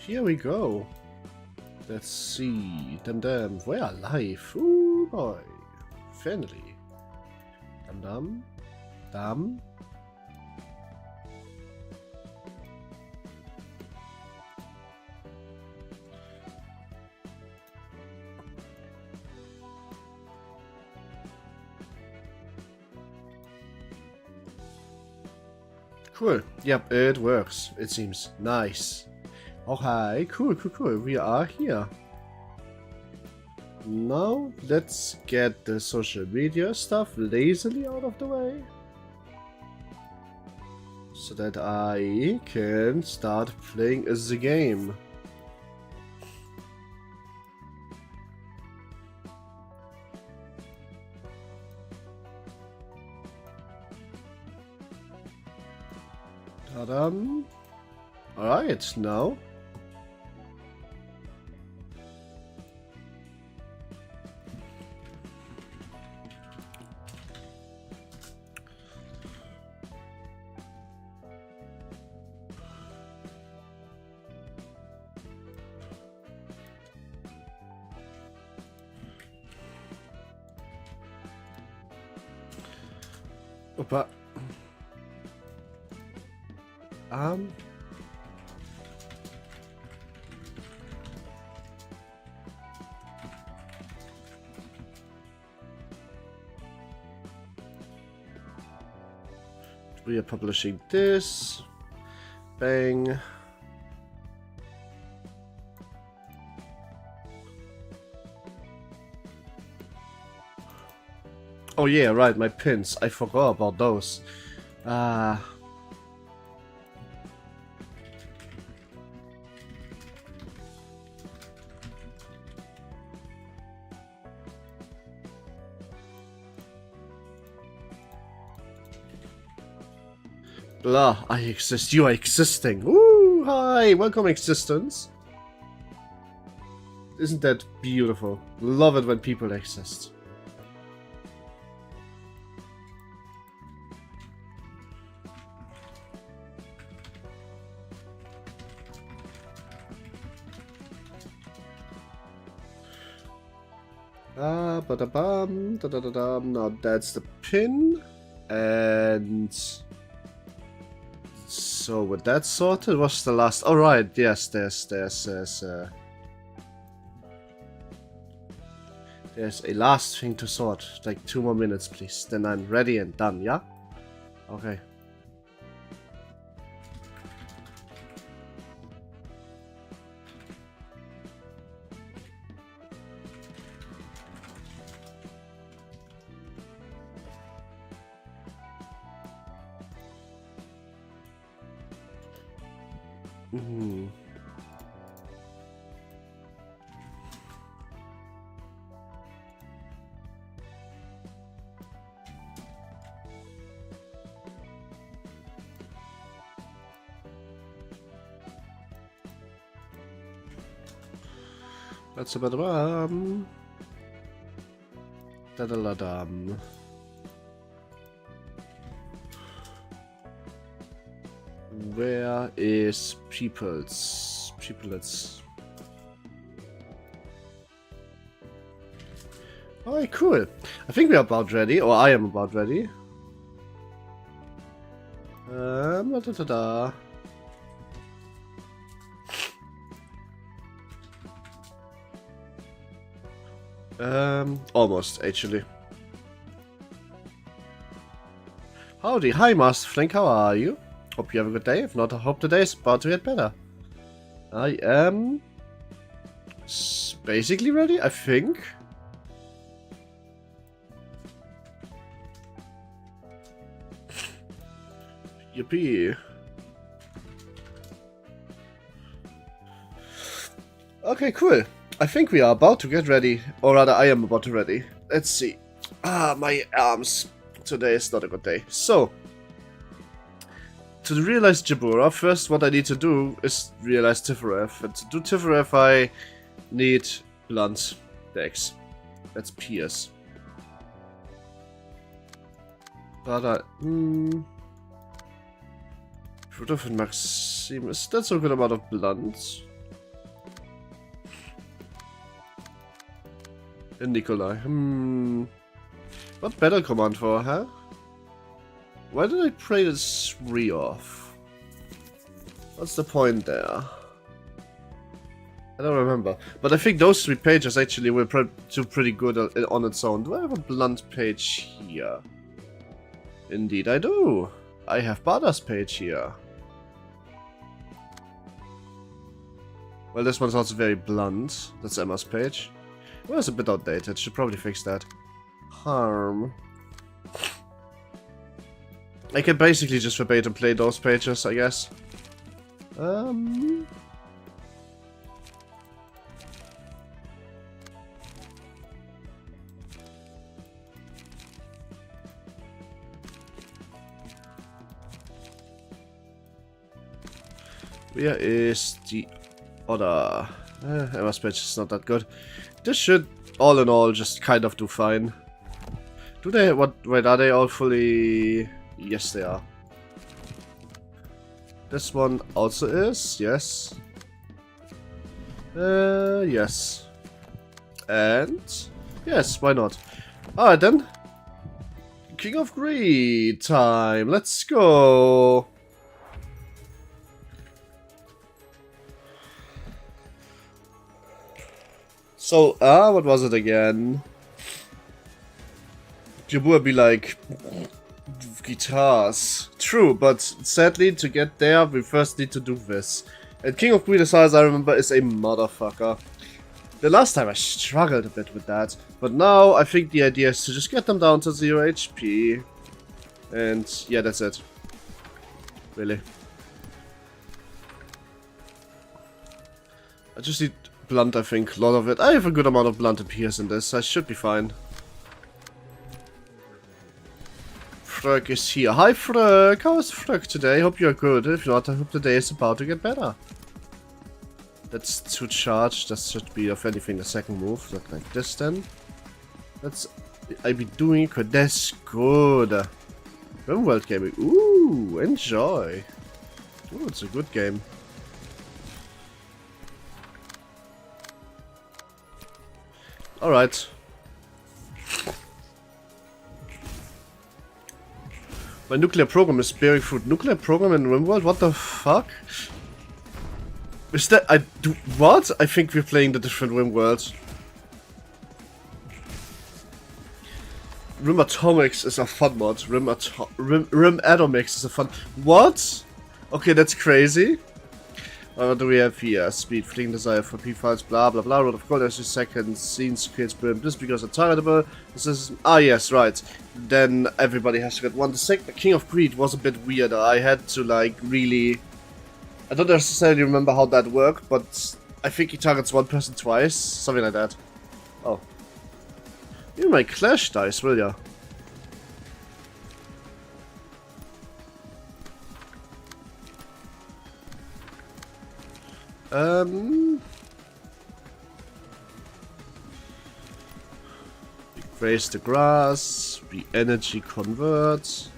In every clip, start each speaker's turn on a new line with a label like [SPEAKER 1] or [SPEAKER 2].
[SPEAKER 1] Here we go. Let's see. Dum. We're alive. Ooh boy. Finally. Dum. Cool. Yep, it works. It seems nice. Okay, cool. We are here. Now, let's get the social media stuff lazily out of the way. So that I can start playing the game. Alright, now. Opa. We are publishing this. Bang. Oh yeah, right, my pins. I forgot about those. Blah, I exist, you are existing. Woo! Hi, welcome existence. Isn't that beautiful? Love it when people exist. Ba-da-bum, da-da-da-dum. Now that's the pin. And so with that sorted, what's the last? Oh right, yes, there's a last thing to sort. Like 2 more minutes, please. Then I'm ready and done, yeah? Okay. That's about da-da-la-dum. Where is peoplets? Alright, cool. I think we're about ready, or I am about ready. Da-da-da-da. Almost, actually. Howdy, hi Master Flink, how are you? Hope you have a good day. If not, I hope today is about to get better. I am basically ready, I think. Yippee. Okay, cool. I think we are about to get ready, or rather I am about to ready. Let's see. My arms. Today is not a good day. So, to realize Jabura, first what I need to do is realize Tifereth. And to do Tifereth I need blunt decks. That's Pierce. But Fruit of Maximus, that's a good amount of blunt. In Nikolai. What battle command for, huh? Why did I play this 3 off? What's the point there? I don't remember. But I think those 3 pages actually will do pretty good on its own. Do I have a blunt page here? Indeed I do. I have Bada's page here. Well, this one's also very blunt. That's Emma's page. Well, it's a bit outdated. Should probably fix that. Harm. I can basically just verbatim play those pages, I guess. Where is the other? Emma's page is not that good. This should, all in all, just kind of do fine. Do they? Wait, are they all fully? Yes, they are. This one also is. Yes. Yes. And yes, why not? Alright then. King of Greed time. Let's go. So, what was it again? Jabu would be like, guitars. True, but sadly, to get there, we first need to do this. And King of Greed, as far as I remember, is a motherfucker. The last time I struggled a bit with that, but now I think the idea is to just get them down to 0 HP. And yeah, that's it. Really. I just need blunt, I think, a lot of it. I have a good amount of blunt and pierce in this, I should be fine. Fröck is here. Hi Fröck, how is Fröck today? Hope you're good. If not, I hope the day is about to get better. That's to charge. That should be, if anything, the second move. Look like this then. That's I be doing good. That's good. World gaming. Ooh, enjoy. Ooh, it's a good game. Alright. My nuclear program is bearing fruit. Nuclear program in RimWorld? What the fuck? Is that what? I think we're playing the different RimWorlds. Rimatomics is a fun mod. Rimatomics is a fun. What? Okay, that's crazy. What do we have here? Speed, fleeting desire for P-files, blah blah blah. Road of gold, as your second scene creates brim. This because it's targetable. This is yes, right. Then everybody has to get one. The second King of Greed was a bit weirder. I had to like really. I don't necessarily remember how that worked, but I think he targets one person twice, something like that. Oh, you might clash dice, will ya? We graze the grass, we energy convert.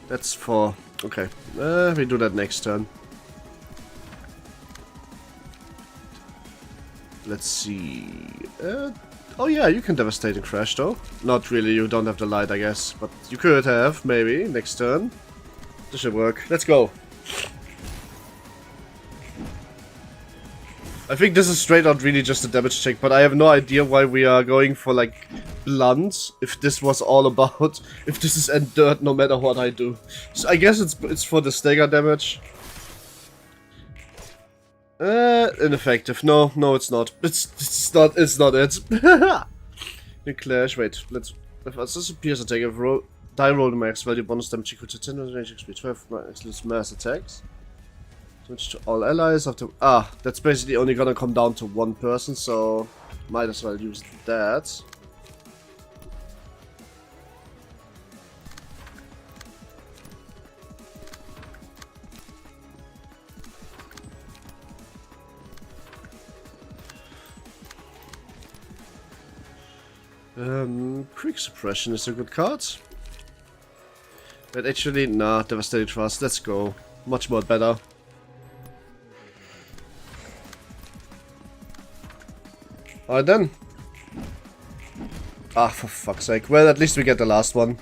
[SPEAKER 1] That's for... okay, we do that next turn. Let's see... oh yeah, you can devastate and crash though. Not really, you don't have the light I guess, but you could have, maybe, next turn. This should work. Let's go. I think this is straight out really just a damage check, but I have no idea why we are going for like blunt. If this was all about, if this is end dirt, no matter what I do. So I guess it's for the stagger damage. Ineffective. No, it's not. It's not it. You clash. Wait, let's. If this appears attack, if die roll the max value bonus damage equal to 10 range XP 12 excludes mass attacks. Switch to all allies after. Ah, that's basically only gonna come down to one person, so might as well use that. Quick suppression is a good card. But actually, nah, devastating thrust. Let's go. Much more better. Alright then. Ah, for fuck's sake. Well, at least we get the last one.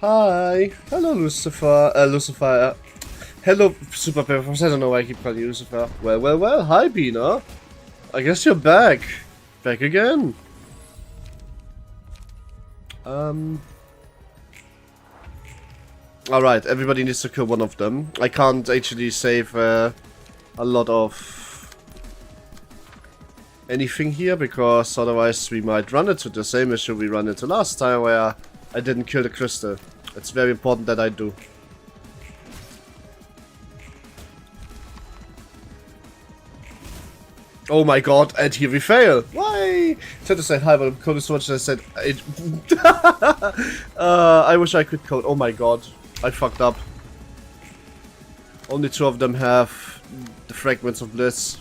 [SPEAKER 1] Hi. Hello, Lucifer. Lucifer. Hello, Super Performance. I don't know why I keep calling you Lucifer. Well. Hi, Bina. I guess you're back. Back again. Alright, everybody needs to kill one of them. I can't actually save a lot of anything here, because otherwise we might run into the same issue we ran into last time, where I didn't kill the crystal. It's very important that I do. Oh my god, and here we fail! Why? I tried to say hi, but I'm coding so much that I said... I wish I could code. Oh my god, I fucked up. Only 2 of them have the fragments of bliss.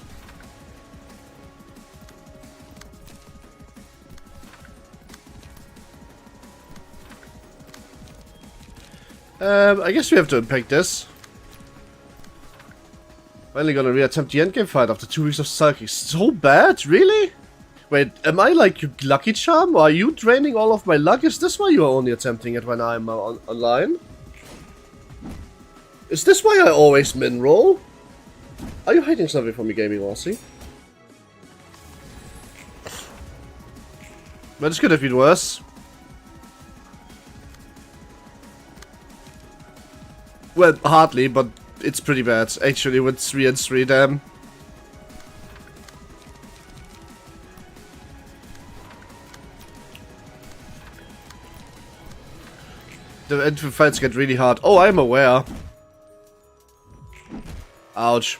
[SPEAKER 1] I guess we have to impact this. Finally gonna reattempt the endgame fight after 2 weeks of sulking. So bad? Really? Wait, am I like your lucky charm? Or are you draining all of my luck? Is this why you are only attempting it when I'm online? Is this why I always min roll? Are you hiding something from me, Gaming Aussie? But it could have been worse. Well, hardly, but it's pretty bad. Actually, with 3 and 3, damn. The end fights get really hard. Oh, I'm aware. Ouch.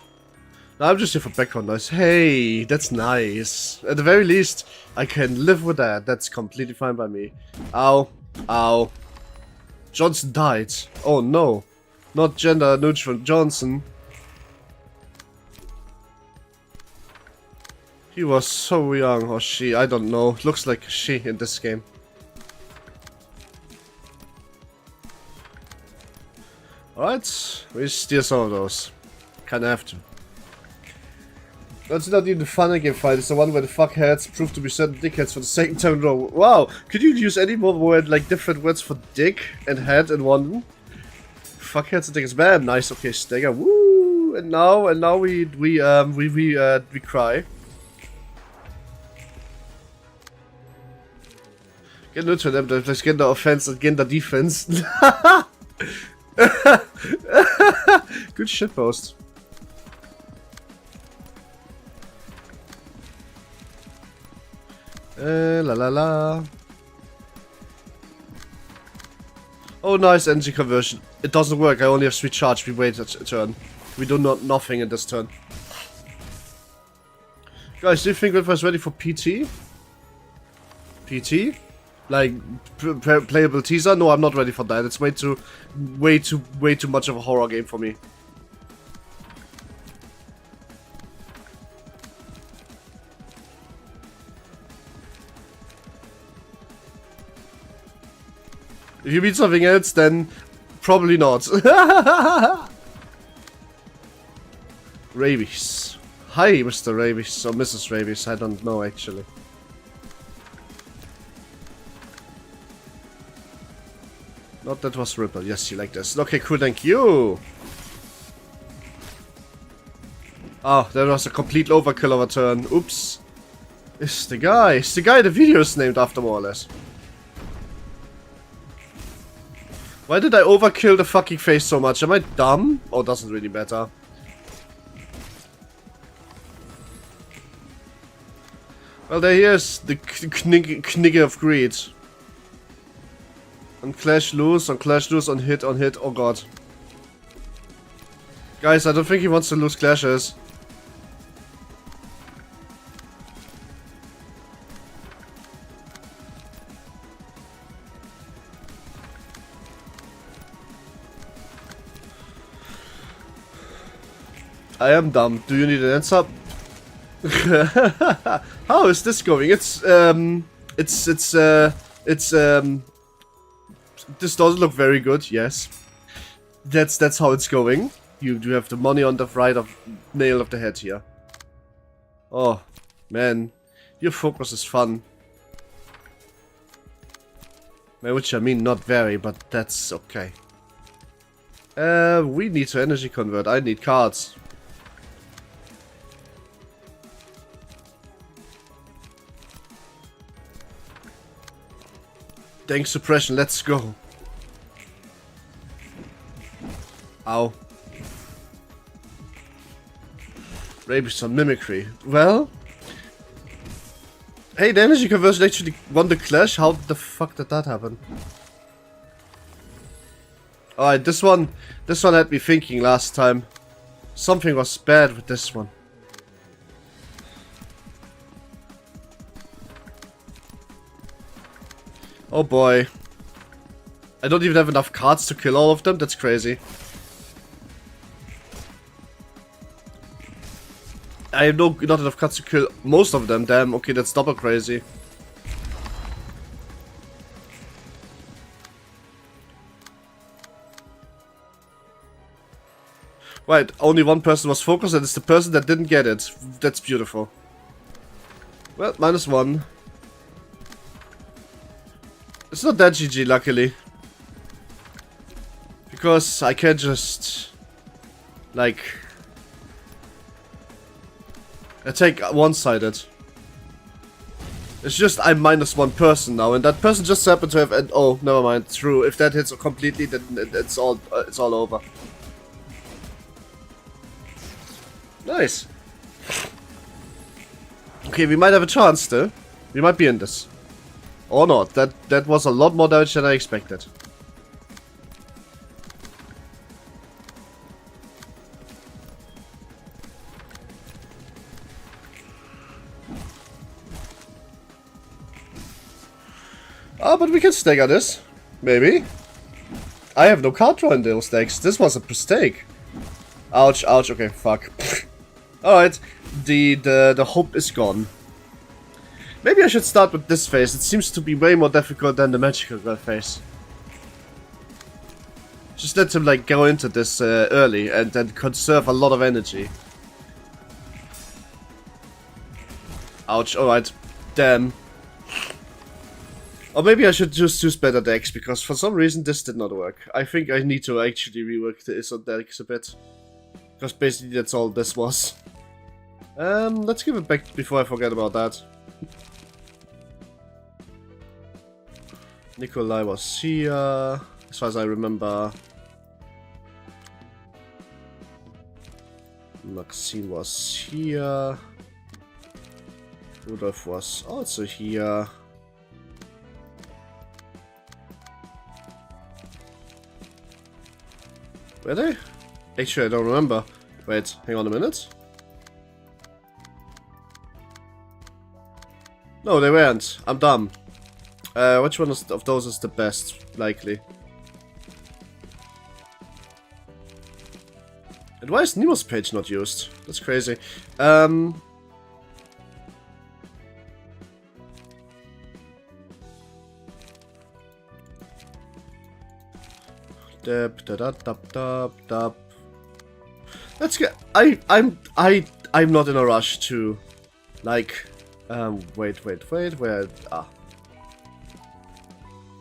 [SPEAKER 1] Now I'm just here for background noise. Hey, that's nice. At the very least, I can live with that. That's completely fine by me. Ow. Ow. Johnson died. Oh no. Not gender neutral Johnson. He was so young, or she, I don't know. Looks like she in this game. Alright, we steal some of those. Kinda have to. That's not even the fun game fight, it's the one where the fuckheads prove to be certain dickheads for the second time in a row. Wow, could you use any more word, like different words for dick and head in one? Fuckheads and dickheads, bam, nice, okay, stagger, woo! And now we cry. Get neutral them, there's gender offense and gender defense. Good shitpost. La la la. Oh, nice energy conversion. It doesn't work. I only have 3 charge. We wait a turn. We do nothing in this turn. Guys, do you think River is ready for PT? PT? Like playable teaser? No, I'm not ready for that. It's way too much of a horror game for me. If you mean something else, then probably not. Rabies. Hi, Mr. Rabies, or Mrs. Rabies, I don't know actually. Not that was Ripple. Yes, you like this. Okay, cool, thank you. Oh, that was a complete overkill of a turn. Oops. It's the guy the video is named after, more or less. Why did I overkill the fucking face so much? Am I dumb? Oh, doesn't really matter. Well, there he is, the knigger of greed. On clash loose, on hit, oh god. Guys, I don't think he wants to lose clashes. I am dumb. Do you need an answer? How is this going? This doesn't look very good. Yes, that's how it's going. You do have the money on the right of nail of the head here. Oh, man. Your focus is fun. Which I mean, not very, but that's okay. We need to energy convert. I need cards. Dank suppression, let's go. Ow. Rabies on mimicry. Well. Hey, the energy conversion actually won the clash. How the fuck did that happen? Alright, this one had me thinking last time. Something was bad with this one. Oh boy. I don't even have enough cards to kill all of them. That's crazy. I have not enough cards to kill most of them. Damn, okay, that's double crazy. Right, only one person was focused and it's the person that didn't get it. That's beautiful. Well, -1. It's not that GG, luckily. Because I can't just... like... attack one-sided. It's just I'm -1 person now, and that person just happened to have... and oh, never mind. True. If that hits completely, then it's all over. Nice. Okay, we might have a chance, though. We might be in this. Or not. That was a lot more damage than I expected. Oh, but we can stagger this. Maybe. I have no card draw in those decks. This was a mistake. Ouch, ouch. Okay, fuck. Alright. The hope is gone. Maybe I should start with this phase. It seems to be way more difficult than the magical girl phase. Just let him like go into this early and then conserve a lot of energy. Ouch, alright. Damn. Or maybe I should just use better decks, because for some reason this did not work. I think I need to actually rework the ISO decks a bit. Because basically that's all this was. Let's give it back before I forget about that. Nikolai was here, as far as I remember. Maxine was here. Rudolf was also here. Were they? Actually, I don't remember. Wait, hang on a minute. No, they weren't. I'm dumb. Which one of those is the best, likely? And why is Nemo's page not used? That's crazy. Let's get. I'm not in a rush to, like, wait, where?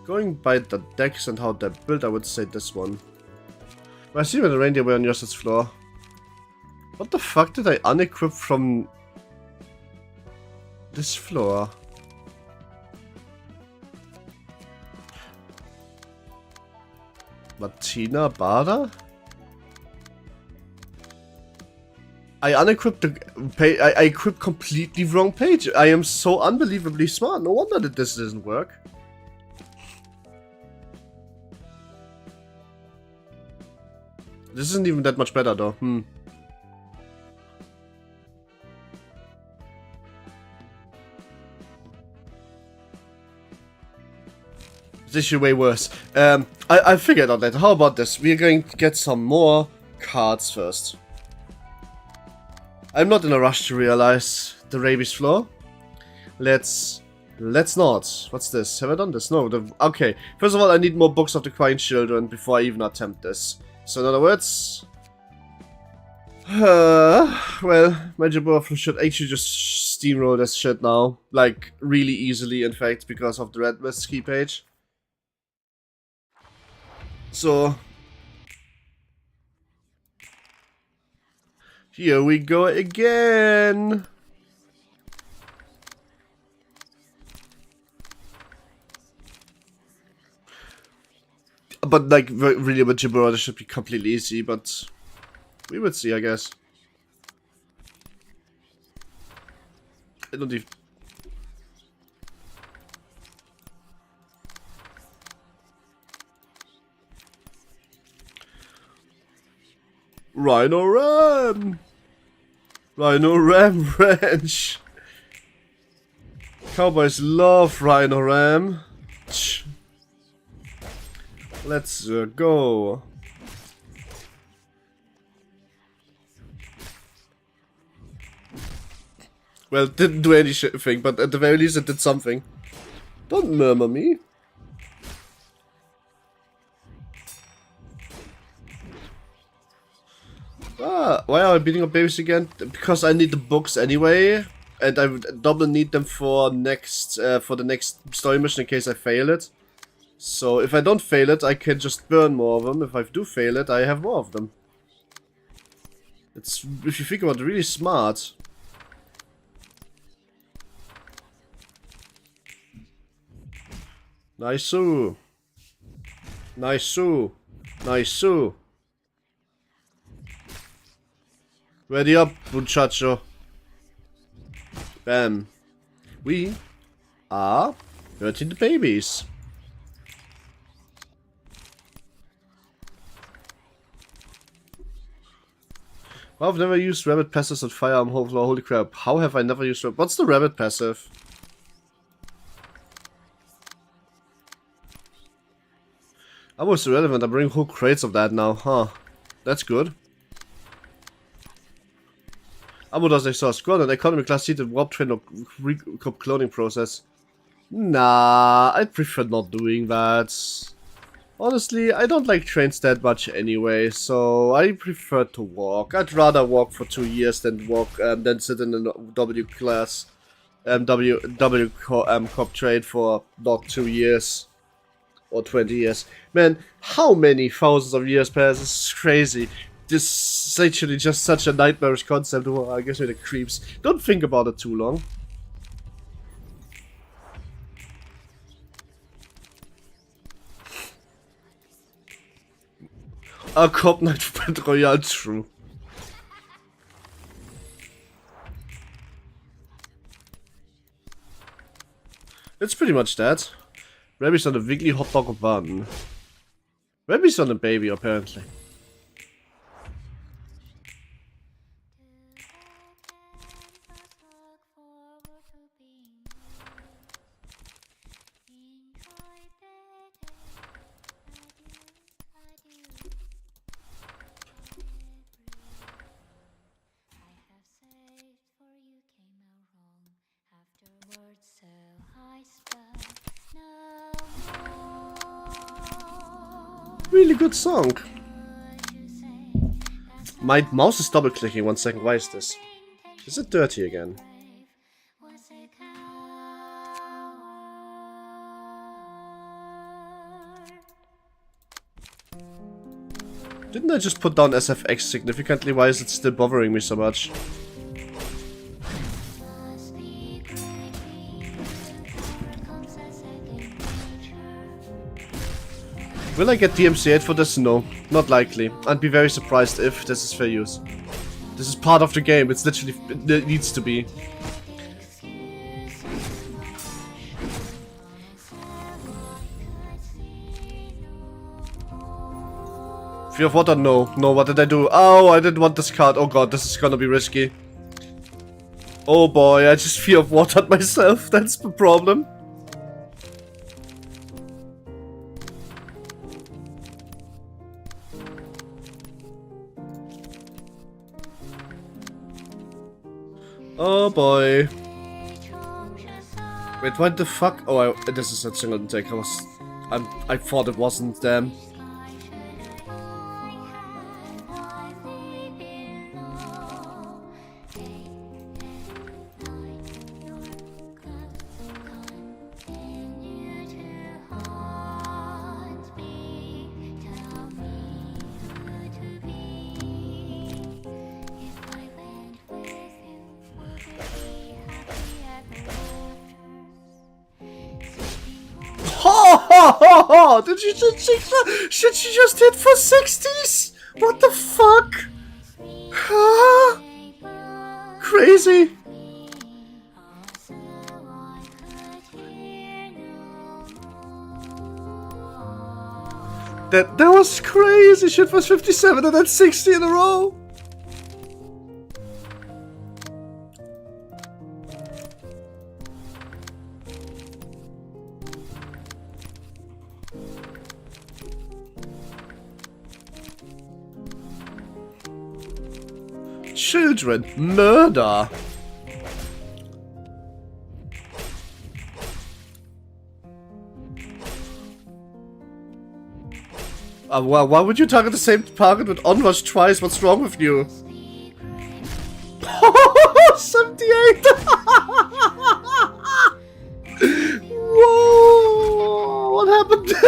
[SPEAKER 1] Going by the decks and how they're built, I would say this one. I see when the reindeer were on Yoss's floor. What the fuck did I unequip from this floor? Martina Bada? I unequipped the page. I equipped completely wrong page. I am so unbelievably smart. No wonder that this doesn't work. This isn't even that much better though. This is way worse. I figured out that. How about this? We're going to get some more cards first. I'm not in a rush to realize the Rabies floor. Let's not. What's this? Have I done this? No. Okay. First of all, I need more books of the Crying Children before I even attempt this. So in other words, Well, my Jabberflu should actually just steamroll this shit now. Like, really easily, in fact, because of the red whiskey page. So... here we go again! But, like, really with Jabberflu, this should be completely easy, but... we would see, I guess. I don't even... Rhino Ram! Rhino Ram Ranch! Cowboys love Rhino Ram. Let's go. Well, it didn't do anything, but at the very least it did something. Don't murmur me. Why are I beating up babies again? Because I need the books anyway, and I would double need them for the next story mission in case I fail it. So if I don't fail it, I can just burn more of them. If I do fail it, I have more of them. It's, if you think about it, really smart. Nice-oo. Nice-oo. Nice-oo. Ready up, muchacho. Bam. We are hurting the babies. Well, I've never used rabbit passives on firearm. Holy crap. How have I never used rabbit? What's the rabbit passive? Almost irrelevant. I'm bringing whole crates of that now. Huh. That's good. Ammo does exhaust. Go on an economy class seated warp train or recop cloning process. Nah, I prefer not doing that. Honestly, I don't like trains that much anyway, so I prefer to walk. I'd rather walk for 2 years than sit in a W class, cop trade for not 2 years or 20 years. Man, how many thousands of years pass? This is crazy. This is actually just such a nightmarish concept. Well, I guess it creeps. Don't think about it too long. A Cop Night Battle Royale, true. It's pretty much that. Rabies on a weekly hot dog bun. Rabies on a baby, apparently. Really good song. My mouse is double clicking. 1 second. Why is this? Is it dirty again? Didn't I just put down SFX significantly? Why is it still bothering me so much? Will I get DMCA'd for this? No, not likely. I'd be very surprised if this is fair use. This is part of the game, it's literally, it needs to be. Fear of Water? No. No, what did I do? Oh, I didn't want this card. Oh god, this is gonna be risky. Oh boy, I just Fear of Watered myself, that's the problem. Oh boy. Wait, what the fuck? Oh, this is a single take. I thought it wasn't them. Did she just hit for 60s? What the fuck? Huh? Crazy. That was crazy. Shit was 57 and then 60 in a row. Children, murder. Well, why would you target the same target with onrush twice? What's wrong with you? 78! Whoa! What happened there?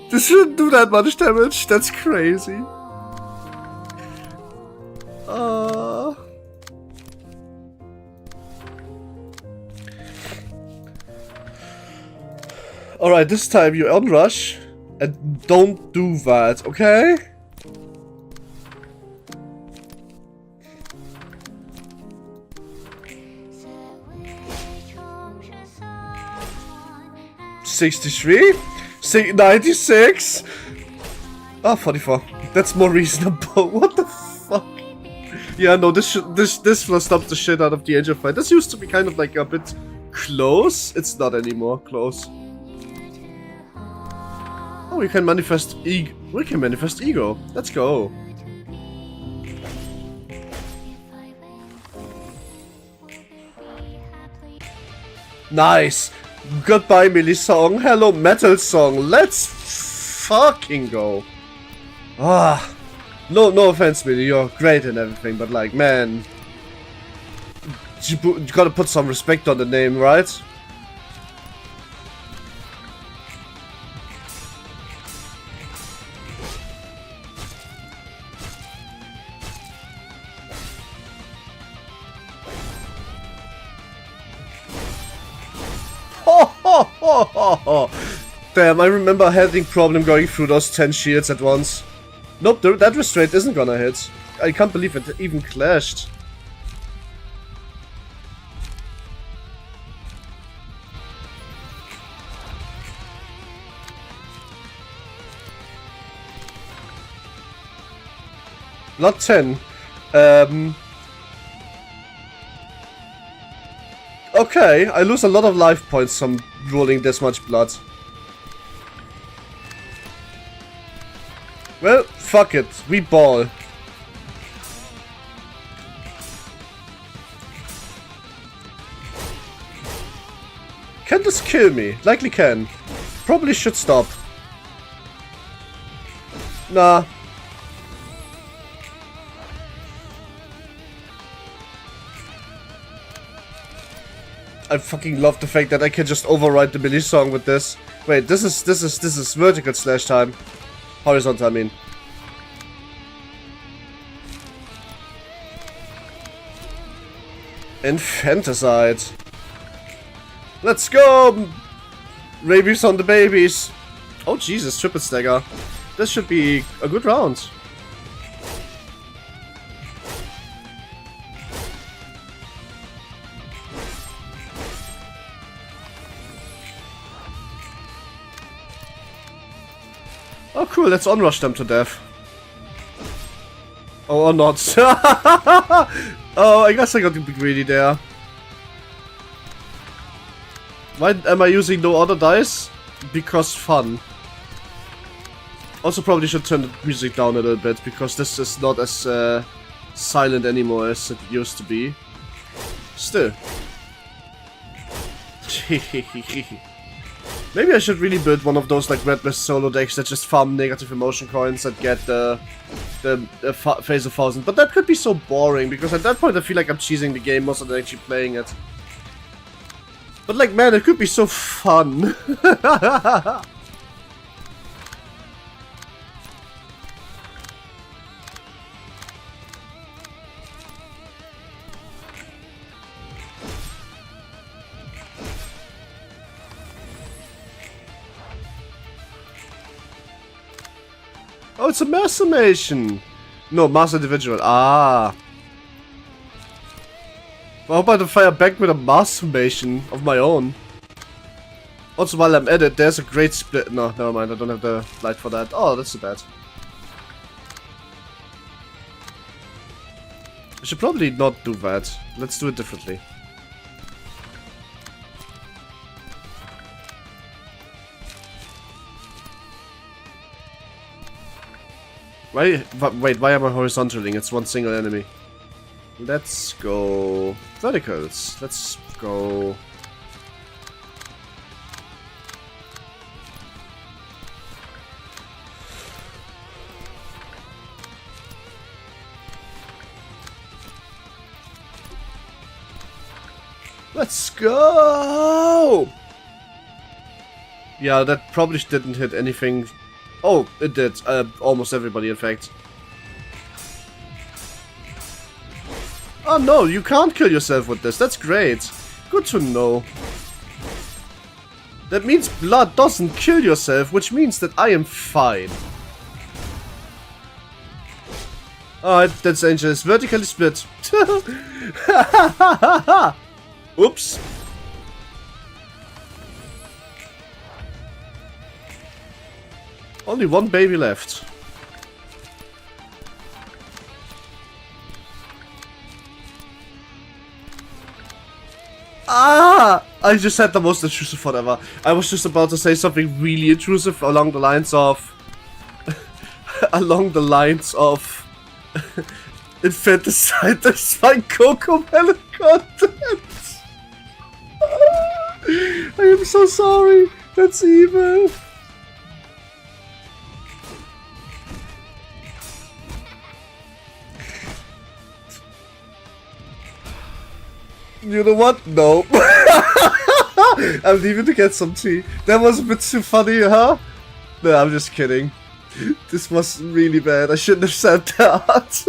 [SPEAKER 1] This shouldn't do that much damage. That's crazy. Alright, this time you onrush and don't do that, okay? $63? 96? Ah, 44. That's more reasonable. What the fuck? Yeah, no, this will stop the shit out of the angel fight. This used to be kind of like a bit close. It's not anymore close. Oh, we can manifest ego. We can manifest ego. Let's go. Nice. Goodbye, Millie song. Hello, metal song. Let's fucking go. Ah, no offense, Millie. You're great and everything, but like, man, you gotta put some respect on the name, right? Damn, I remember having problem going through those 10 shields at once. Nope, that restraint isn't gonna hit. I can't believe it even clashed. Not 10. Okay, I lose a lot of life points from rolling this much blood. Well, fuck it. We ball. Can this kill me? Likely can. Probably should stop. Nah. I fucking love the fact that I can just override the melee song with this. Wait, this is vertical slash time. Horizontal, I mean. Infanticide. Let's go! Rabies on the babies. Oh Jesus, triple stagger. This should be a good round. Oh cool, let's onrush them to death. Oh, or not. Oh, I guess I got to be greedy there. Why am I using no other dice? Because fun. Also probably should turn the music down a little bit, because this is not as silent anymore as it used to be. Still. Maybe I should really build one of those like red list solo decks that just farm negative emotion coins and get the phase of 1000. But that could be so boring, because at that point I feel like I'm cheesing the game more than actually playing it. But like, man, it could be so fun. Oh, it's a mass summation. No, mass individual. Ah. How about to fire back with a mass summation of my own? Also, while I'm at it, there's a great split. No, never mind. I don't have the light for that. Oh, that's too bad. I should probably not do that. Let's do it differently. Wait, why am I horizontaling? It's one single enemy. Let's go verticals. Let's go. Let's go! Yeah, that probably didn't hit anything. Oh, it did. Almost everybody, in fact. Oh no, you can't kill yourself with this. That's great. Good to know. That means blood doesn't kill yourself, which means that I am fine. Alright, that's dangerous. Vertically split. Oops. Only one baby left. Ah! I just had the most intrusive thought ever. I was just about to say something really intrusive along the lines of... along the lines of... infanticide, that's my Coco Melon content! I am so sorry. That's evil. You know what? No. I'm leaving to get some tea. That was a bit too funny, huh? No, I'm just kidding. This was really bad. I shouldn't have said that.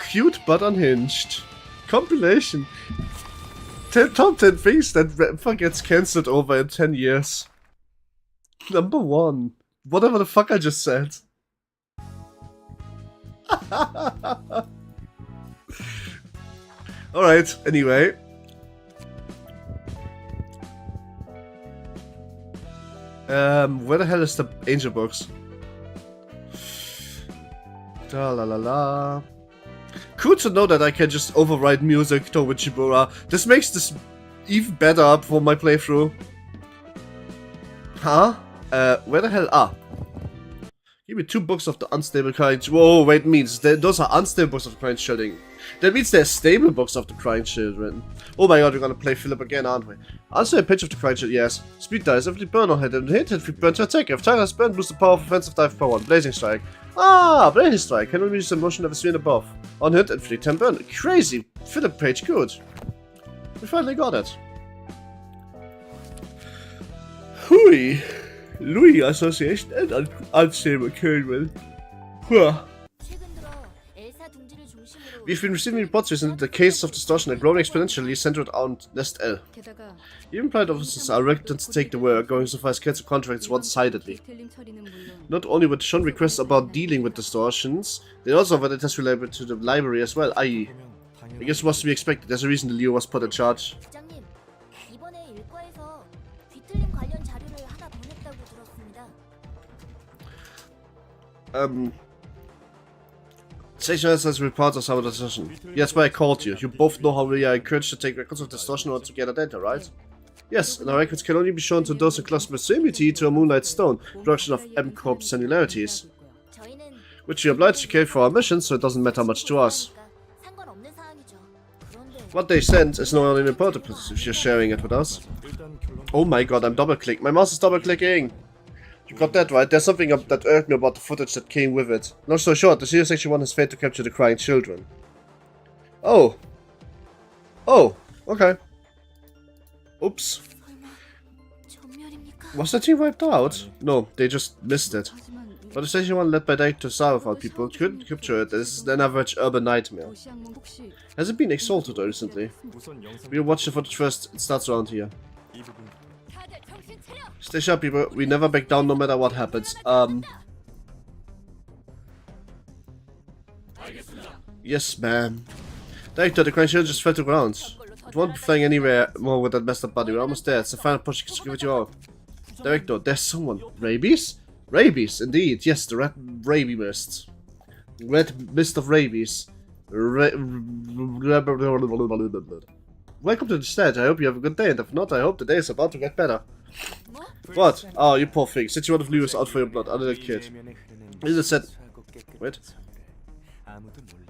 [SPEAKER 1] Cute but unhinged. Compilation. Top 10 things that Rapper gets cancelled over in 10 years. Number 1. Whatever the fuck I just said. Alright, anyway. Where the hell is the angel box? Da la la la. Cool to know that I can just override music to Witchibura. This makes this even better for my playthrough. Huh? Where the hell? Ah. Give me 2 books of the unstable crying. Whoa, wait, means those are unstable books of the crying children. That means they're stable books of the crying children. Oh my god, we're gonna play Philip again, aren't we? Answer a pitch of the crying children, yes. Speed dice, if we burn or hit and hit, if we burn to attack. If Tyrus burn, boost the power of offensive dive power 1. Blazing strike. Ah, blazing strike. Can only use the motion of a 3 and above. On hit, inflict 10 burn. Crazy. Philip page, good. We finally got it. Hui. Louis Association and unstable kernel. We've been receiving reports recently that the cases of distortion are growing exponentially centered on Nest L. Even employed officers are reluctant to take the work, going so far as cancel contracts one-sidedly. Not only were shown requests about dealing with distortions, they also have it as related to the library as well, i.e. I guess it was to be expected, there's a reason Leo was put in charge. Station has reports of some distortion. Yeah, that's why I called you. You both know how we are encouraged to take records of distortion in order to gather data, right? Yes, and our records can only be shown to those in close proximity to a Moonlight Stone, production of M-Corp singularities. Which we are obliged to carry for our mission, so it doesn't matter much to us. What they sent is no longer important if you're sharing it with us. Oh my god, I'm double-clicking. My mouse is double-clicking! You got that right. There's something that irked me about the footage that came with it. Long story short, the Series Section 1 has failed to capture the crying children. Oh. Oh, okay. Oops. Was the team wiped out? No, they just missed it. But the station one led by Director Sarafal people couldn't capture it. This is an average urban nightmare. Has it been exalted recently? We'll watch the footage first. It starts around here. Stay sharp, people. We never back down no matter what happens. Yes, ma'am. Director, the crane shield just fell to ground. It won't be flying anywhere more with that messed up body. We're almost there. It's the final push to give it you all. Director, there's someone. Rabies? Rabies, indeed. Yes, the red rabies mist. Red mist of rabies. Welcome to the stage. I hope you have a good day, and if not, I hope the day is about to get better. What? Oh, you poor thing. Since you want to lose out for your blood, other kid. Is it said... Wait.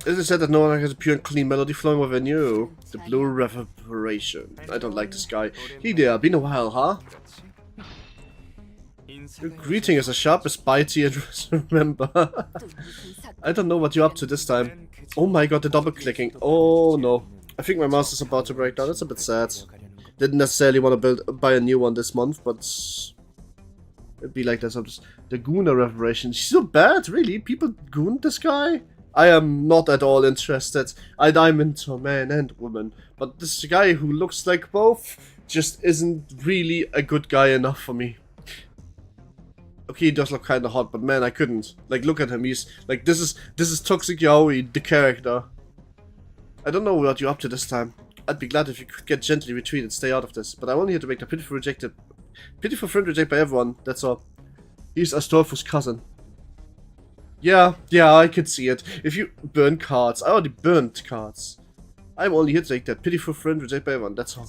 [SPEAKER 1] Is it said that no one has a pure and clean melody flowing within you? The blue reverberation. I don't like this guy. Hey there, been a while, huh? Your greeting is as sharp as bitey and remember. I don't know what you're up to this time. Oh my god, the double clicking. Oh no. I think my mouse is about to break down. That's a bit sad. Didn't necessarily want to buy a new one this month, but it'd be like this. The Gooner reverberation. She's so bad, really? People goon this guy? I am not at all interested. I'm into man and woman, but this guy who looks like both just isn't really a good guy enough for me. Okay, he does look kind of hot, but man, I couldn't. Like, look at him. He's like, this is Toxic Yaoi, the character. I don't know what you're up to this time. I'd be glad if you could get gently retreat and stay out of this, but I'm only here to make the pitiful friend rejected by everyone. That's all. He's Astolfo's cousin. Yeah, I could see it. If you burn cards, I already burnt cards. I'm only here to take that pitiful friend rejected by everyone. That's all.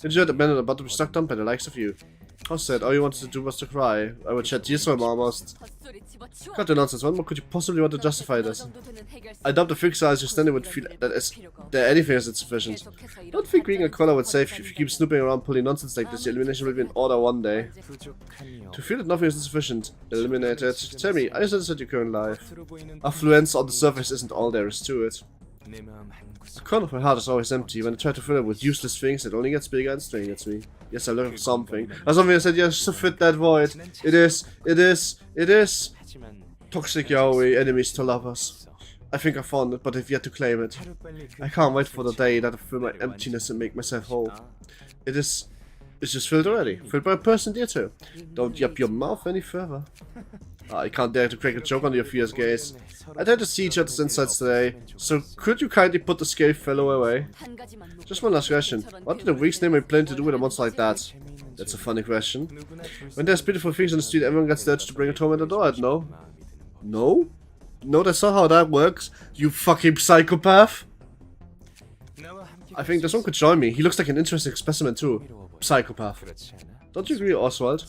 [SPEAKER 1] Enjoy the man at the bottom stuck down by the likes of you. How sad, all you wanted to do was to cry. I would shed tears from almost. Cut the nonsense, what more could you possibly want to justify this? I doubt the fixer as you're standing would feel that anything is insufficient. Don't think being a caller would save you. If you keep snooping around pulling nonsense like this, your elimination will be in order one day. To feel that nothing is insufficient, eliminated. Tell me, I said your current life. Affluence on the surface isn't all there is to it. The corner of my heart is always empty. When I try to fill it with useless things, it only gets bigger and stranger at me. Yes, I look for something. Or something I said, yes, to fit that void. It is. Toxic Yaoi, enemies to lovers. I think I found it, but I've yet to claim it. I can't wait for the day that I fill my emptiness and make myself whole. It's just filled already. Filled by a person dear too. Don't yap your mouth any further. I can't dare to crack a joke on your fierce gaze. I tried to see each other's insides today, so could you kindly put the scale fellow away? Just one last question. What did the week's name I plan to do with a monster like that? That's a funny question. When there's beautiful things on the street, everyone gets the urge to bring it home at the door, no? No? No, that's not how that works, you fucking psychopath! I think this one could join me. He looks like an interesting specimen too. Psychopath. Don't you agree, Oswald?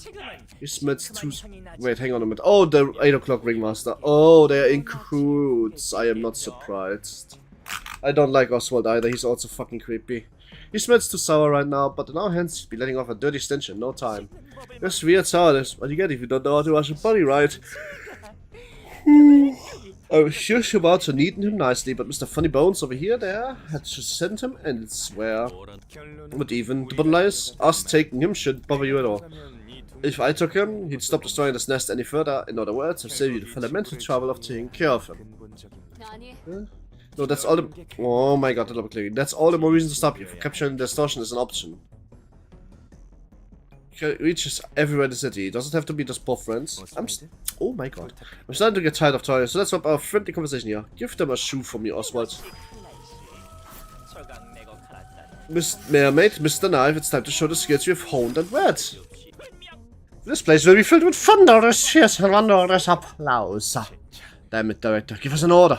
[SPEAKER 1] He smits two... Wait, hang on a minute. Oh, the 8 o'clock ringmaster. Oh, they're in cahoots. I am not surprised. I don't like Oswald either. He's also fucking creepy. He smells too sour right now, but in our hands he'd be letting off a dirty stench in no time. That's weird sourness. What you get if you don't know how to wash your body right? I was shush about to kneading him nicely, but Mr. Funny Bones over here there had to send him and swear. But even the bottom line is, us taking him shouldn't bother you at all. If I took him, he'd stop destroying this nest any further. In other words, I'd save you the fundamental trouble of taking care of him. No, that's all the... Oh my god, the double clicking. That's all the more reason to stop you. For capturing the distortion is an option. It reaches everywhere in the city. It doesn't have to be just poor friends. Oh my god. I'm starting to get tired of toys, so let's have our friendly conversation here. Give them a shoe for me, Oswald. Miss Mermaid, Mr. Knife, it's time to show the skills you've honed and read. This place will be filled with thunderous cheers and thunderous applause. Damn it, Director, give us an order.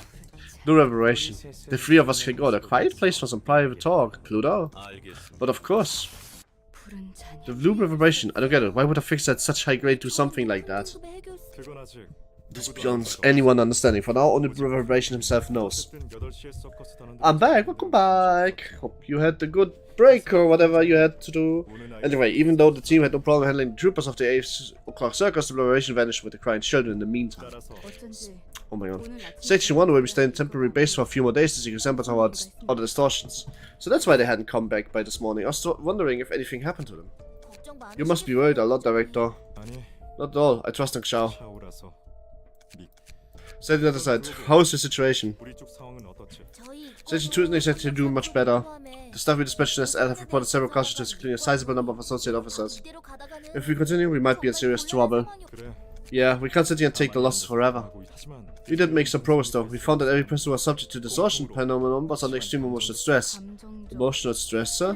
[SPEAKER 1] No revelation. The three of us can go to a quiet place for some private talk, Pluto. But of course. The blue reverberation, I don't get it. Why would a fixer at such high grade do something like that? This beyond anyone understanding. For now, only the reverberation himself knows. I'm back, welcome back. Hope you had a good break or whatever you had to do. Anyway, even though the team had no problem handling the troopers of the 8 o'clock circus, the reverberation vanished with the crying children in the meantime. Oh my god. Section 1 will be staying temporary base for a few more days to see examples of other distortions. So that's why they hadn't come back by this morning. I was wondering if anything happened to them. You must be worried a lot, Director. Not at all. I trust Xiao. Stay on the other side. How's the situation? Section 2 isn't exactly doing much better. The staff we dispatched as have reported several casualties, including a sizable number of associate officers. If we continue, we might be in serious trouble. Yeah, we can't sit here and take the losses forever. We did make some progress though. We found that every person who was subject to distortion phenomenon was under extreme emotional stress. Emotional stress, sir?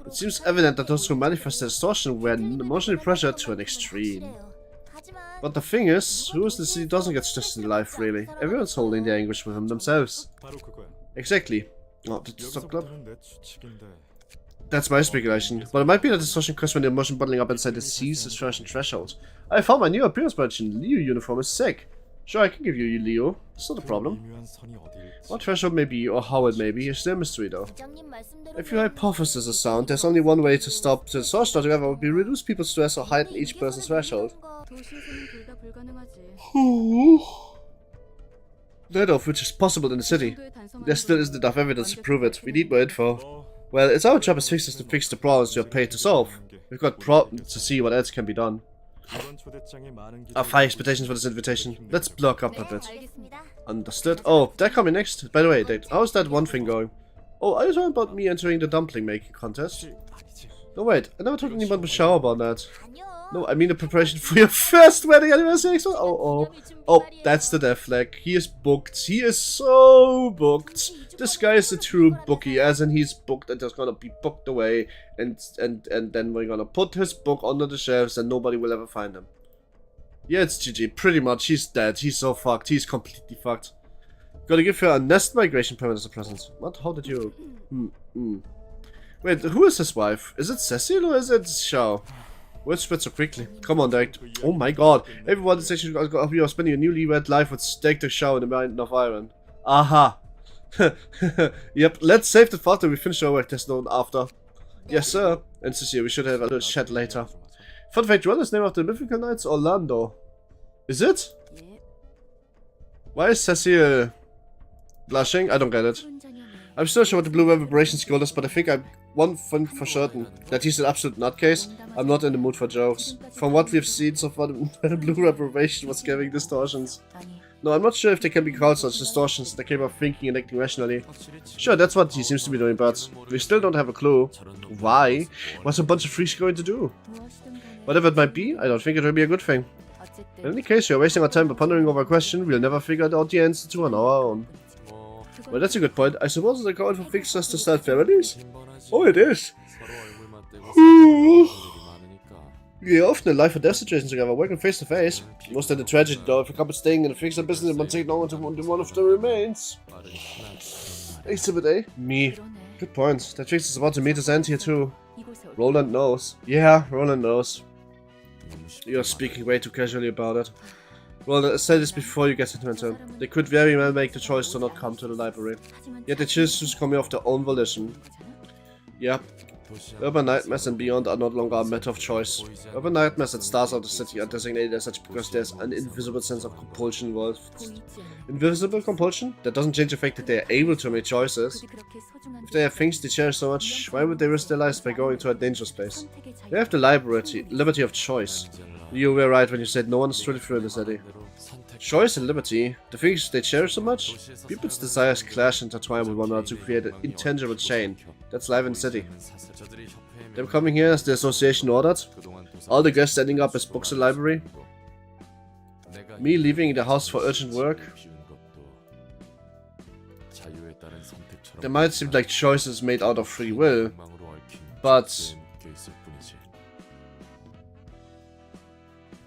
[SPEAKER 1] It seems evident that those who manifest the distortion were emotionally pressured to an extreme. But the thing is, who in the city doesn't get stressed in life, really? Everyone's holding their anguish within themselves. Exactly. Oh, the stop club? That's my speculation. But it might be that distortion occurs when the emotion bottling up inside the seas is threshold. I found my new appearance badge in Leo uniform is sick. Sure, I can give you Leo. It's not a problem. What threshold may be, or how it may be, is still a mystery though. If your hypothesis is sound, there's only one way to stop the distortion altogether, would be reduce people's stress or heighten each person's threshold. That of which is possible in the city. There still isn't enough evidence to prove it. We need more info. Well, it's our job as fixers to fix the problems we are paid to solve. We've got problems to see what else can be done. I have high expectations for this invitation. Let's block up a bit. Understood. Oh, they're coming next. By the way, how's that one thing going? Oh, are you talking about me entering the dumpling making contest? No, wait. I never told anyone but Shao about that. No, I mean the preparation for your first wedding anniversary. Oh, that's the death flag. He is booked. He is so booked. This guy is a true bookie, as in he's booked and just gonna be booked away, and then we're gonna put his book under the shelves and nobody will ever find him. Yeah, it's GG. Pretty much. He's dead. He's so fucked. He's completely fucked. Gotta give her a nest migration permit as a present. What? How did you... Wait, who is his wife? Is it Cecil or is it Shao? We'll split so quickly. Come on, Direct. Oh my god. Everyone is actually we are spending a newlywed life with Steak the Shao in the Mountain of Iron. Aha. Yep, let's save the thought that we finish our work test note after. Yes, sir. And Cecil, we should have a little chat later. Fun fact, Ruina is named after the mythical knights Orlando. Is it? Why is Cecil blushing? I don't get it. I'm still sure what the Blue Reverberation skill is, but I think I'm one thing for certain, that he's an absolute nutcase. I'm not in the mood for jokes. From what we've seen so far, the Blue Reverberation was giving distortions. No, I'm not sure if they can be called such distortions. They came up thinking and acting rationally. Sure, that's what he seems to be doing, but we still don't have a clue. Why? What's a bunch of freaks going to do? Whatever it might be, I don't think it will be a good thing. In any case, we are wasting our time by pondering over a question we'll never figure out the answer to on our own. Well, that's a good point. I suppose it's a call for fixers to start families? Oh, it is. We are often in life or death situations together, working face to face. Most of the tragedy, though, if a couple staying in a fixer business and one taking on to one of the remains. Exhibit A? Me. Good point. That fix is about to meet his end here, too. Roland knows. Yeah, Roland knows. You're speaking way too casually about it. Well, I said this before you get sentimental. They could very well make the choice to not come to the library. Yet they choose to come here of their own volition. Yeah. Urban nightmares and beyond are no longer a matter of choice. Urban nightmares and stars of the city are designated as such because there's an invisible sense of compulsion involved. Invisible compulsion? That doesn't change the fact that they are able to make choices. If they have things they cherish so much, why would they risk their lives by going to a dangerous place? They have the liberty of choice. You were right when you said no one is truly free in the city. Choice and liberty, the things they cherish so much? People's desires clash and intertwine with one another to create an intangible chain. That's life in the city. Them coming here as the association ordered? All the guests standing up as books in the library? Me leaving the house for urgent work? There might seem like choices made out of free will, but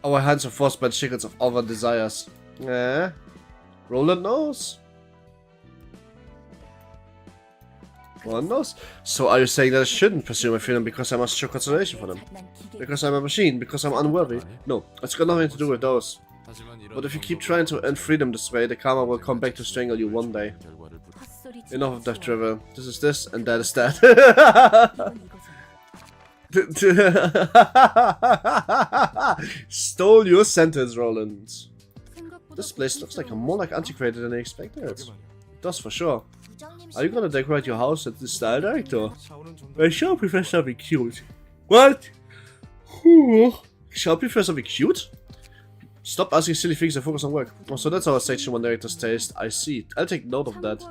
[SPEAKER 1] our hands are forced by the shackles of other desires. Roland knows. Roland knows. So are you saying that I shouldn't pursue my freedom because I must show consideration for them? Because I'm a machine? Because I'm unworthy? No, it's got nothing to do with those. But if you keep trying to earn freedom this way, the karma will come back to strangle you one day. Enough of that, Trevor. This is this, and that is that. Stole your sentence, Roland. This place looks like more like antiquated than I expected. It does for sure. Are you gonna decorate your house at this style, Director? I shall prefer something cute. What? Shall prefer something cute? Stop asking silly things and focus on work. Oh, so that's our section 1 narrator's taste. I see. I'll take note of that.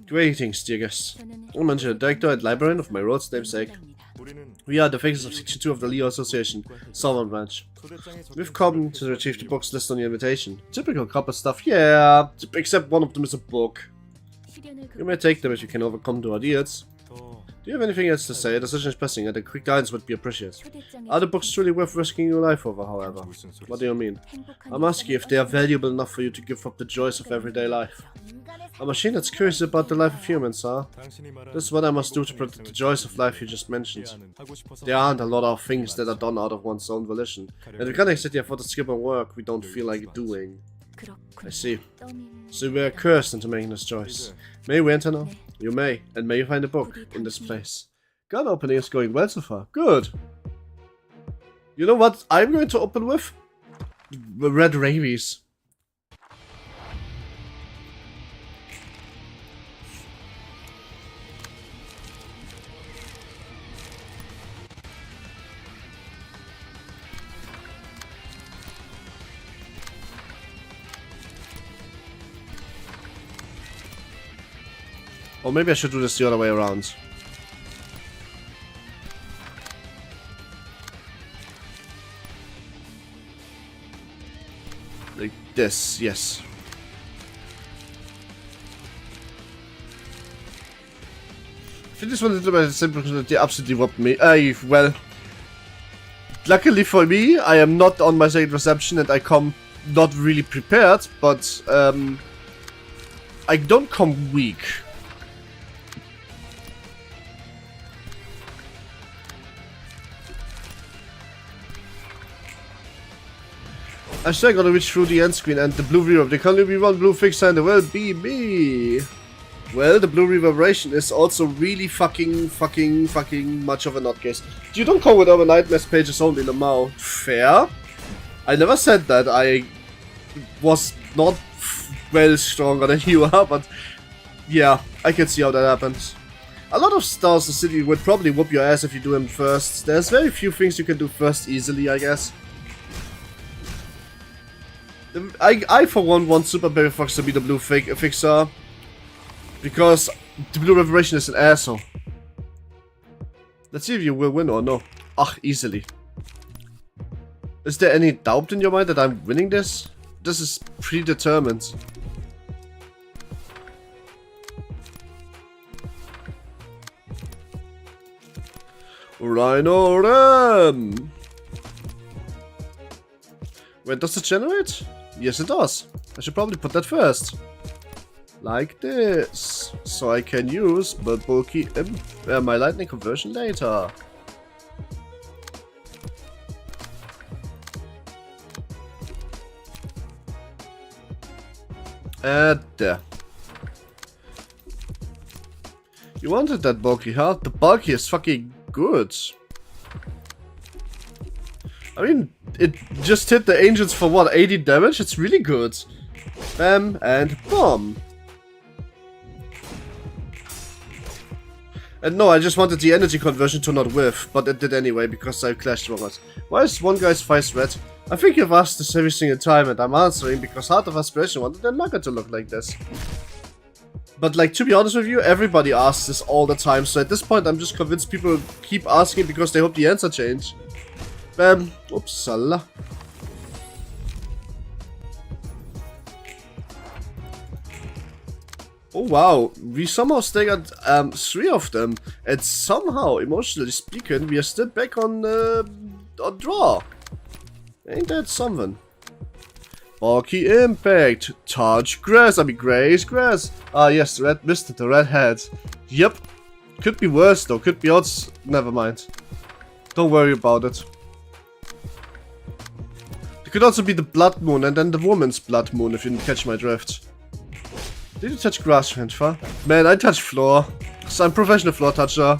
[SPEAKER 1] Greetings, dear guests. I'm the director and librarian of my road's namesake. We are the faces of Section 2 of the Leo Association, Southern Branch. We've come to retrieve the books listed on your invitation. Typical copper stuff, yeah, except one of them is a book. You may take them if you can overcome the ordeals. Do you have anything else to say? The decision is pressing and a quick guidance would be appreciated. Are the books truly worth risking your life over, however? What do you mean? I'm asking if they are valuable enough for you to give up the joys of everyday life. A machine that's curious about the life of humans, huh? This is what I must do to protect the joys of life you just mentioned. There aren't a lot of things that are done out of one's own volition, and we can't exactly afford to skip on work we don't feel like doing. I see. So we are cursed into making this choice. May we enter now? You may, and may you find a book in this place. Gun opening is going well so far. Good. You know what I'm going to open with? Red Rabies. Or maybe I should do this the other way around. Like this, yes. I think this one is a little bit simple because they absolutely whopped me. Well, luckily for me, I am not on my second reception and I come not really prepared, but I don't come weak. I still gotta reach through the end screen and the blue reverb. There can only be one blue fixer and it will be me. Well, the blue reverberation is also really fucking much of a nutcase. You don't come with our nightmares pages only, Lamau. Fair. I never said that. I was not well stronger than you are, but yeah, I can see how that happens. A lot of Stars the City would probably whoop your ass if you do them first. There's very few things you can do first easily, I guess. I for one want Super Baby Fox to be the blue fixer, because the blue reverberation is an asshole. Let's see if you will win or no. Ah, easily. Is there any doubt in your mind that I'm winning this? This is predetermined. Rhino Ram! Wait, does it generate? Yes, it does. I should probably put that first. Like this. So I can use my bulky my lightning conversion later. There. You wanted that bulky, huh? The bulky is fucking good. I mean, it just hit the angels for what, 80 damage? It's really good. Bam and bomb. And no, I just wanted the energy conversion to not whiff, but it did anyway because I clashed wrong. Why is one guy's face red? I think you've asked this every single time and I'm answering because Heart of Aspiration wanted their nugget to look like this. But like, to be honest with you, everybody asks this all the time, so at this point I'm just convinced people keep asking because they hope the answer change. Bam. Upsala. Oh wow, we somehow still got 3 of them, and somehow, emotionally speaking, we are still back on draw. Ain't that something? Bulky Impact, Touch Grass, Grace Grass. Ah yes, the red mist, the red head. Yep. Could be worse though, could be odds. Never mind. Don't worry about it. It could also be the Blood Moon and then the woman's Blood Moon if you didn't catch my drift. Did you touch grass, Fanfa? Man, I touch floor. So I'm a professional floor toucher.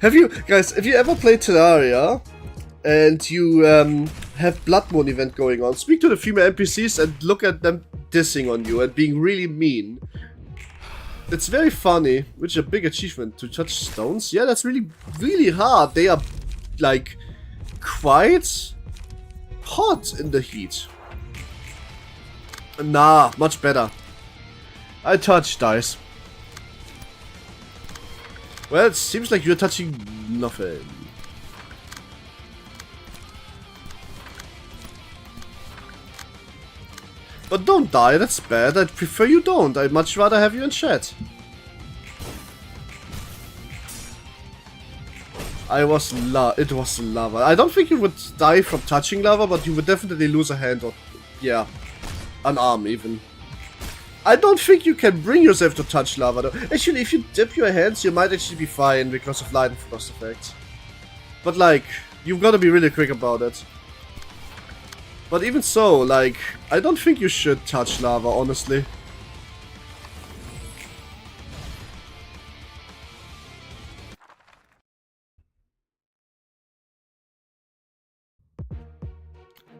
[SPEAKER 1] Have you ever played Terraria and you have Blood Moon event going on? Speak to the female NPCs and look at them dissing on you and being really mean. It's very funny, which is a big achievement, to touch stones. Yeah, that's really, really hard. They are, like, quite hot in the heat. Nah, much better. I touch dice. Well, it seems like you're touching nothing. But don't die, that's bad. I'd prefer you don't. I'd much rather have you in chat. It was lava. I don't think you would die from touching lava, but you would definitely lose a hand or, yeah, an arm even. I don't think you can bring yourself to touch lava though. Actually, if you dip your hands, you might actually be fine because of light and frost effects. But like, you've got to be really quick about it. But even so, like, I don't think you should touch lava, honestly.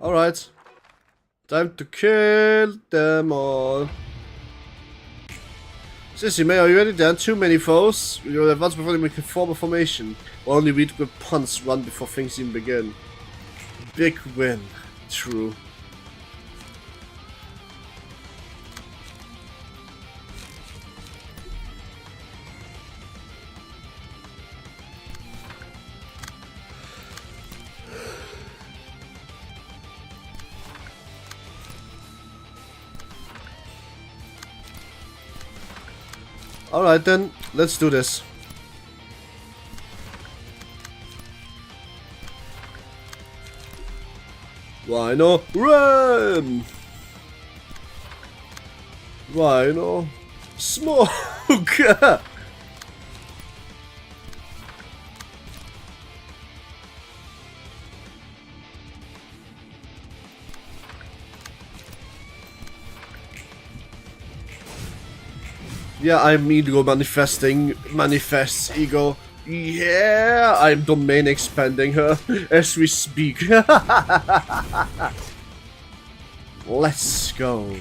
[SPEAKER 1] Alright. Time to kill them all. Sissy May, are you ready? There are too many foes. You'll advance before they can form a formation. Or only read good punts run before things even begin. Big win. True. Alright then, let's do this. Rhino, run! Rhino, smoke! Yeah, I'm ego manifesting. Manifests ego. Yeah, I'm domain expanding her as we speak. Let's go.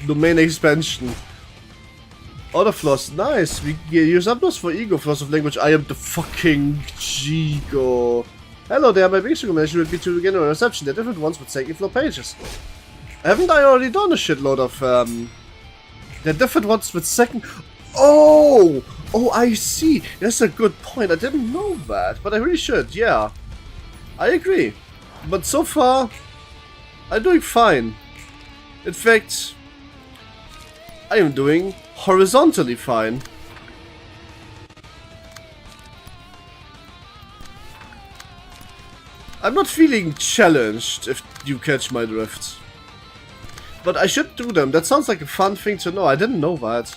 [SPEAKER 1] Domain expansion. Other flaws, nice. We use uploads for ego, flaws of language. I am the fucking Gigo. Hello there, my biggest recommendation would be to begin a reception. They're different ones with second floor pages. Haven't I already done a shitload of, the different ones with second... Oh! Oh, I see. That's a good point. I didn't know that, but I really should, yeah. I agree. But so far, I'm doing fine. In fact, I am doing horizontally fine. I'm not feeling challenged, if you catch my drift. But I should do them. That sounds like a fun thing to know. I didn't know that.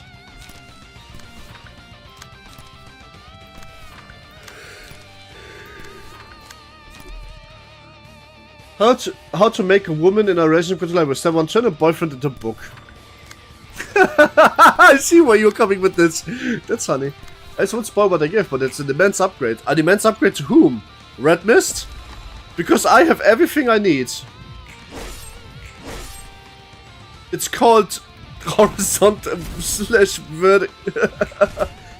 [SPEAKER 1] How to make a woman in a relationship with life with someone turn a boyfriend into a book. I see where you're coming with this. That's funny. I just won't spoil what I give, but it's an immense upgrade. An immense upgrade to whom? Red Mist? Because I have everything I need. It's called horizontal slash vertical.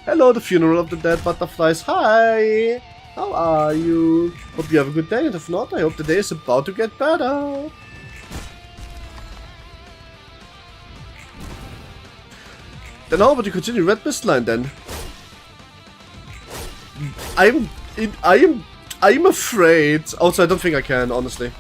[SPEAKER 1] Hello, the funeral of the dead butterflies. Hi! How are you? Hope you have a good day, and if not, I hope the day is about to get better. Then how about you continue Red Mist line then? I'm afraid. Also, I don't think I can, honestly.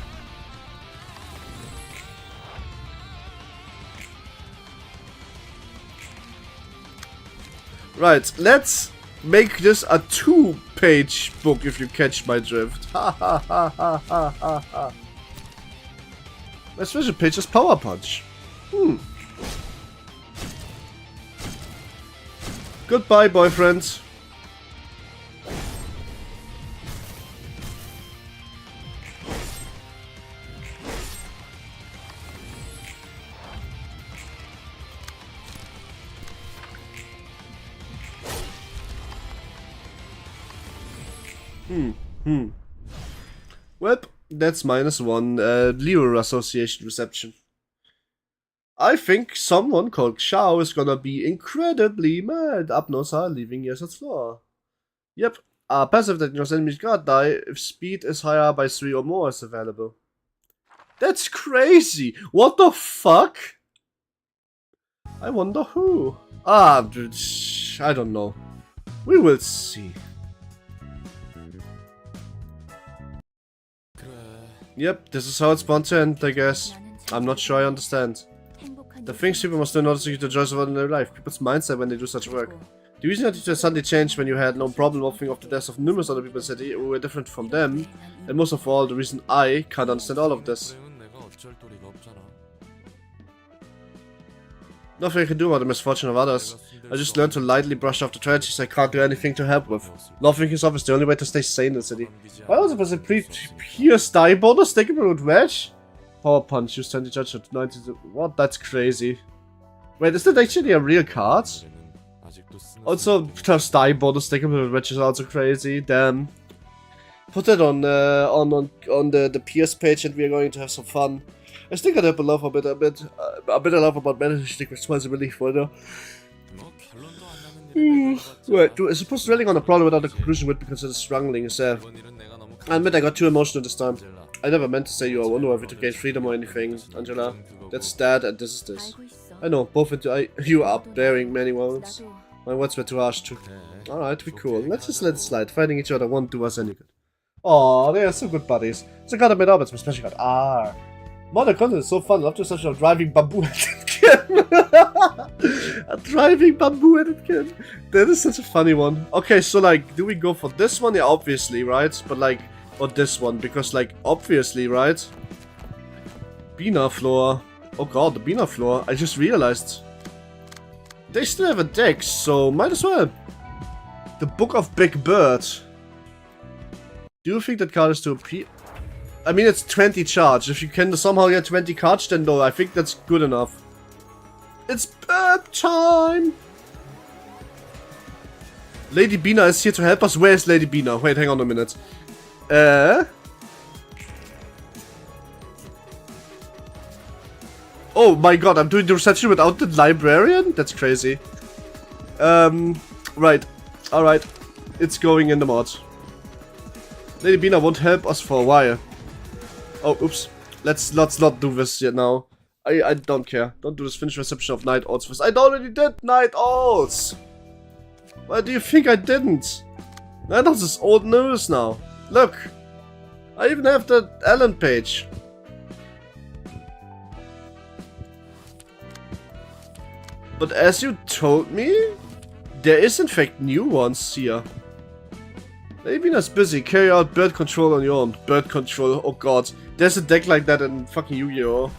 [SPEAKER 1] Right, let's make this a 2-page book if you catch my drift. Ha ha ha ha ha ha ha. My special page is Power Punch. Goodbye, boyfriend. Well, that's -1 Leo Association reception. I think someone called Xiao is gonna be incredibly mad. Abnos are leaving Yesod's floor. Yep. Passive that your enemies can't die if speed is higher by 3 or more is available. That's crazy! What the fuck? I wonder who. I don't know. We will see. Yep, this is how it's bound to end, I guess. I'm not sure I understand. The things people must do in order to get the joys of ordinary life, people's mindset when they do such work. The reason that it suddenly changed when you had no problem laughing off the deaths of numerous other people in the city who were different from them, and most of all, the reason I can't understand all of this. Nothing I can do about the misfortune of others. I just learned to lightly brush off the tragedies I can't do anything to help with. Laughing is obviously the only way to stay sane in the city. Why was it was a pierce die bonus stickable with wedge? Power punch, use 20 judge at 90. What? That's crazy. Wait, is that actually a real card? Also, plus die bonus stickable with wedge is also crazy. Damn. Put that on the PS page and we are going to have some fun. I think I'd have a bit of love about managing responsibility for it. Wait, is supposed to dwelling on a problem without a conclusion would be considered strangling yourself. I admit I got too emotional this time. I never meant to say you are one worthy to gain freedom or anything, Angela. That's that and this is this. I know, both you are bearing many wounds. My words were too harsh too. Alright, be cool. Let's just let it slide. Fighting each other won't do us any good. Aw, they are so good buddies. So got a bit up, it's my special card. R. Modern content is so fun. I love to such a driving bamboo-headed kid. A driving bamboo-headed kid. That is such a funny one. Okay, so like, do we go for this one? Yeah, obviously, right? But like, or this one, because like, obviously, right? Bina floor. Oh god, the Bina floor. I just realized. They still have a deck, so might as well. The Book of Big Bird. Do you think that card is too OP? I mean, it's 20 charge. If you can somehow get 20 cards, then no, I think that's good enough. It's bird time! Lady Bina is here to help us. Where is Lady Bina? Wait, hang on a minute. Oh my god, I'm doing the reception without the librarian? That's crazy. Right. Alright. It's going in the mod. Lady Bina won't help us for a while. Oh, oops. Let's not do this yet now. I don't care. Don't do this finish reception of Night Oats first. I already did Night Oats! Why do you think I didn't? Night Oats is old news now. Look! I even have the Ellen page. But as you told me, there is in fact new ones here. Maybe not busy. Carry out bird control on your own. Bird control, oh god. There's a deck like that in fucking Yu-Gi-Oh!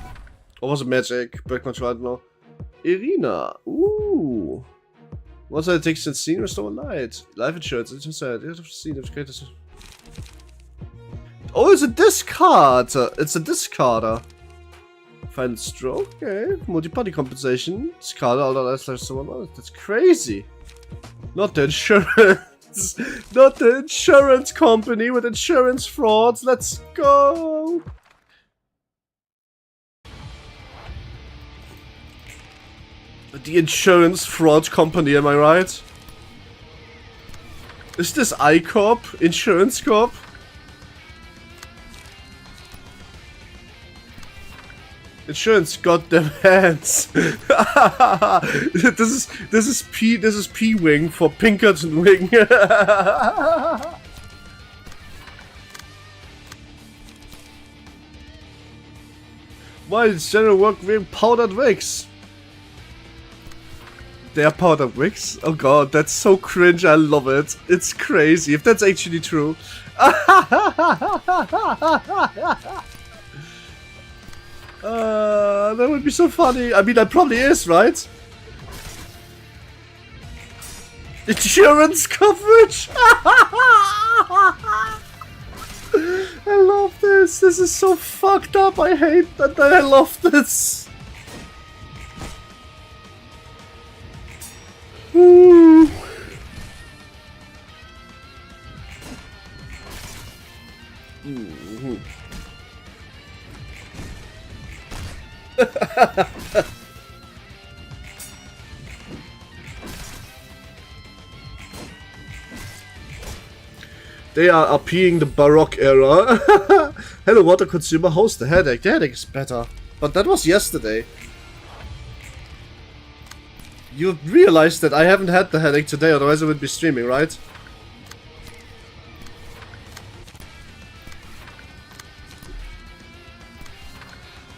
[SPEAKER 1] Or was it Magic? Bird control, I don't know. Irina. Ooh. Once I take since scene, restore light. Life insurance. It's just sad. You have to see the Oh, it's a discarder. It's a discarder. Final stroke. Okay. Multi-party compensation. Discarder. All that slash someone else. That's crazy. Not the insurance. Not the insurance company with insurance frauds. Let's go. The insurance fraud company, am I right? Is this I-Corp? Insurance Corp? Insurance goddamn hands. this is P-Wing for Pinkerton Wing. Why is general work wearing powdered wigs? They are powdered wigs? Oh god, that's so cringe, I love it. It's crazy, if that's actually true. That would be so funny. I mean, that probably is, right? Insurance coverage? I love this. This is so fucked up. I hate that. I love this. Ooh. They are RPing the Baroque era. Hello, water consumer. How's the headache? The headache is better. But that was yesterday. You realize that I haven't had the headache today, otherwise I would be streaming, right?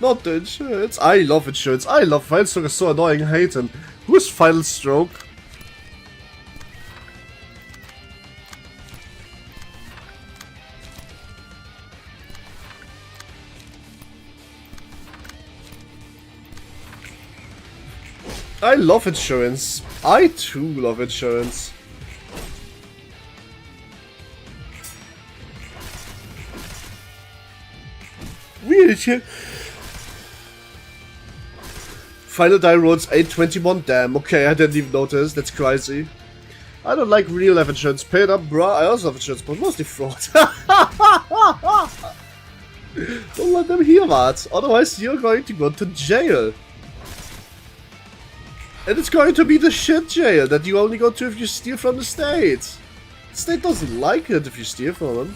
[SPEAKER 1] Not the insurance. I love insurance. I love Final Stroke. Is so annoying. I hate him. Who's Final Stroke? I love insurance. I too love insurance. Weird. Final die rolls 821. Damn. Okay, I didn't even notice. That's crazy. I don't like real life insurance. Pay it up, bruh. I also have insurance, but mostly fraud. Don't let them hear that. Otherwise, you're going to go to jail. And it's going to be the shit jail that you only go to if you steal from the state. The state doesn't like it if you steal from them.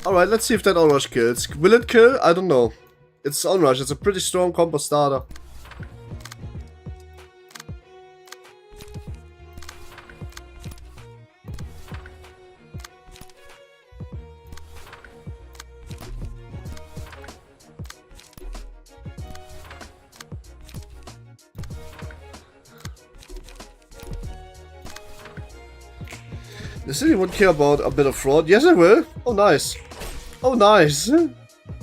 [SPEAKER 1] Alright, let's see if that onrush kills. Will it kill? I don't know. It's onrush, it's a pretty strong combo starter. The city won't care about a bit of fraud. Yes, I will. Oh, nice. Oh, nice.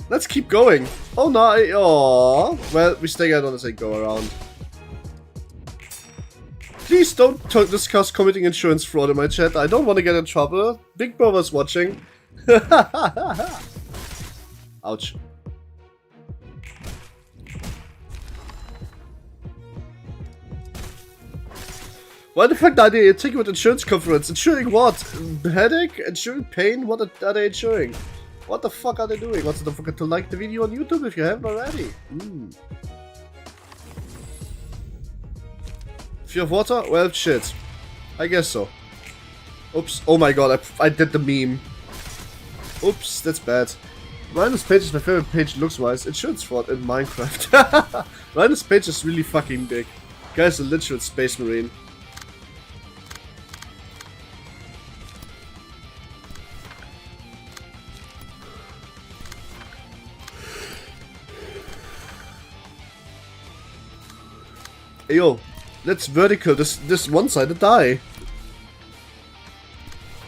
[SPEAKER 1] Let's keep going. Oh, nice. Oh, well, we stay out on the same go around. Please don't discuss committing insurance fraud in my chat. I don't want to get in trouble. Big Brother's watching. Ouch. Why the fuck are they taking with insurance conference? Insuring what? Headache? Insuring pain? What are they insuring? What the fuck are they doing? Also, don't forget to like the video on YouTube if you haven't already. If you have water? Well, shit. I guess so. Oops. Oh my god, I did the meme. Oops, that's bad. Rhino's page is my favorite page looks-wise. Insurance fraud in Minecraft. Rhino's page is really fucking big. Guy's a literal space marine. Hey, yo, let's vertical this one-sided die.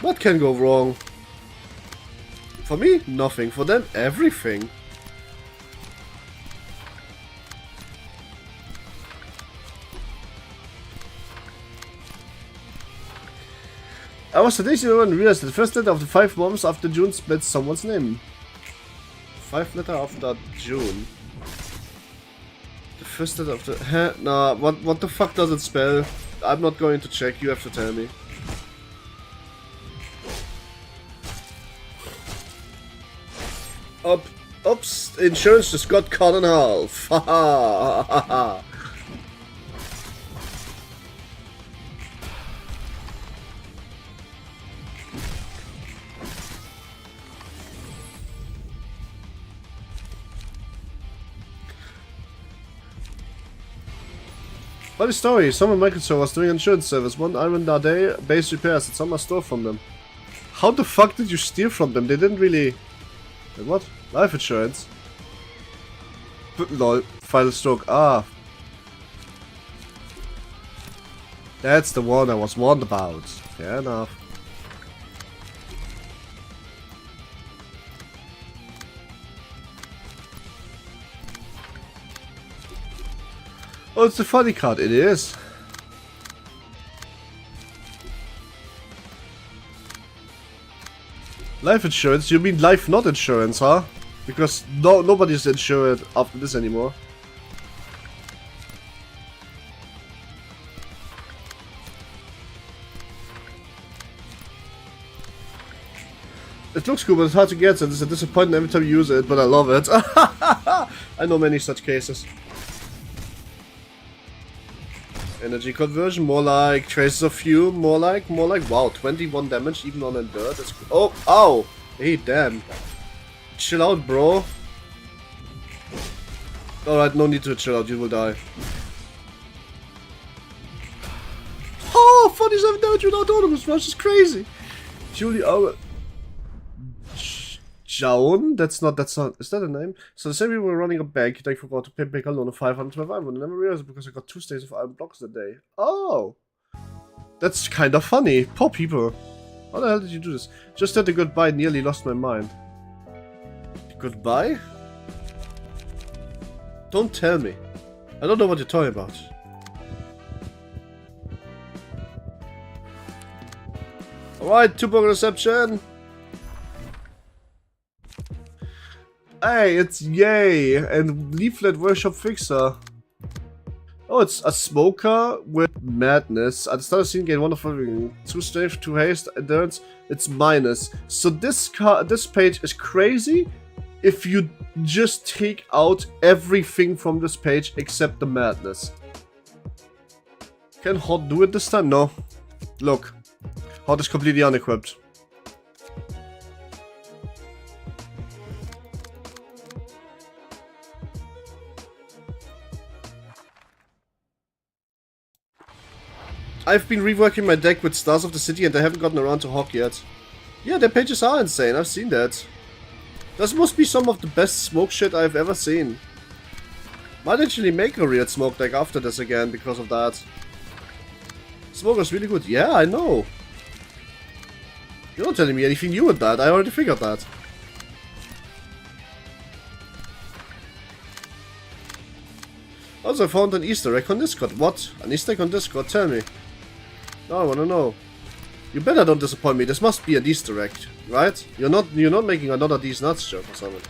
[SPEAKER 1] What can go wrong? For me, nothing. For them, everything. I was today and realized that the first letter of the 5 months after June spelled someone's name. 5 letter after June. First letter of the... Huh? Nah, what the fuck does it spell? I'm not going to check, you have to tell me. Oops, insurance just got cut in half. Haha. Funny story, some of Microsoft was doing insurance service, 1 iron a day, base repairs, and some are stole from them. How the fuck did you steal from them? They didn't really... Wait, what? Life insurance? Lol, Final Stroke, ah. That's the one I was warned about. Fair enough. Oh, it's the funny card. It is. Life insurance? You mean life not insurance, huh? Because nobody's insured after this anymore. It looks cool, but it's hard to get, and it's a disappointment every time you use it, but I love it. I know many such cases. Energy conversion, more like traces of fume, more like, wow, 21 damage even on endure. That's oh, ow! Hey, damn. Chill out, bro. Alright, no need to chill out, you will die. Oh, 47 damage without autonomous rush is crazy. Julie, oh. Joan? That's not, is that a name? So the same people were running a bank, they forgot to pay back a loan of 512 iron. I never realized it because I got 2 stays of iron blocks that day. Oh! That's kind of funny. Poor people. How the hell did you do this? Just said a goodbye, nearly lost my mind. Goodbye? Don't tell me. I don't know what you're talking about. Alright, 2 book reception! Hey, it's Yay and Leaflet Workshop Fixer. Oh, it's a smoker with madness. At the start of the scene, gain 1 of everything. 2 strength, 2 haste, endurance. It's minus. So this page is crazy if you just take out everything from this page except the madness. Can Hot do it this time? No. Look, Hot is completely unequipped. I've been reworking my deck with Stars of the City and I haven't gotten around to Hawk yet. Yeah, their pages are insane, I've seen that. This must be some of the best smoke shit I've ever seen. Might actually make a real smoke deck after this again because of that. Smoke is really good. Yeah, I know. You're not telling me anything new with that, I already figured that. Also, I found an Easter egg on Discord. What? An Easter egg on Discord? Tell me. No, I wanna know. You better don't disappoint me. This must be an Easter egg, right? You're not making another These Nuts joke or something.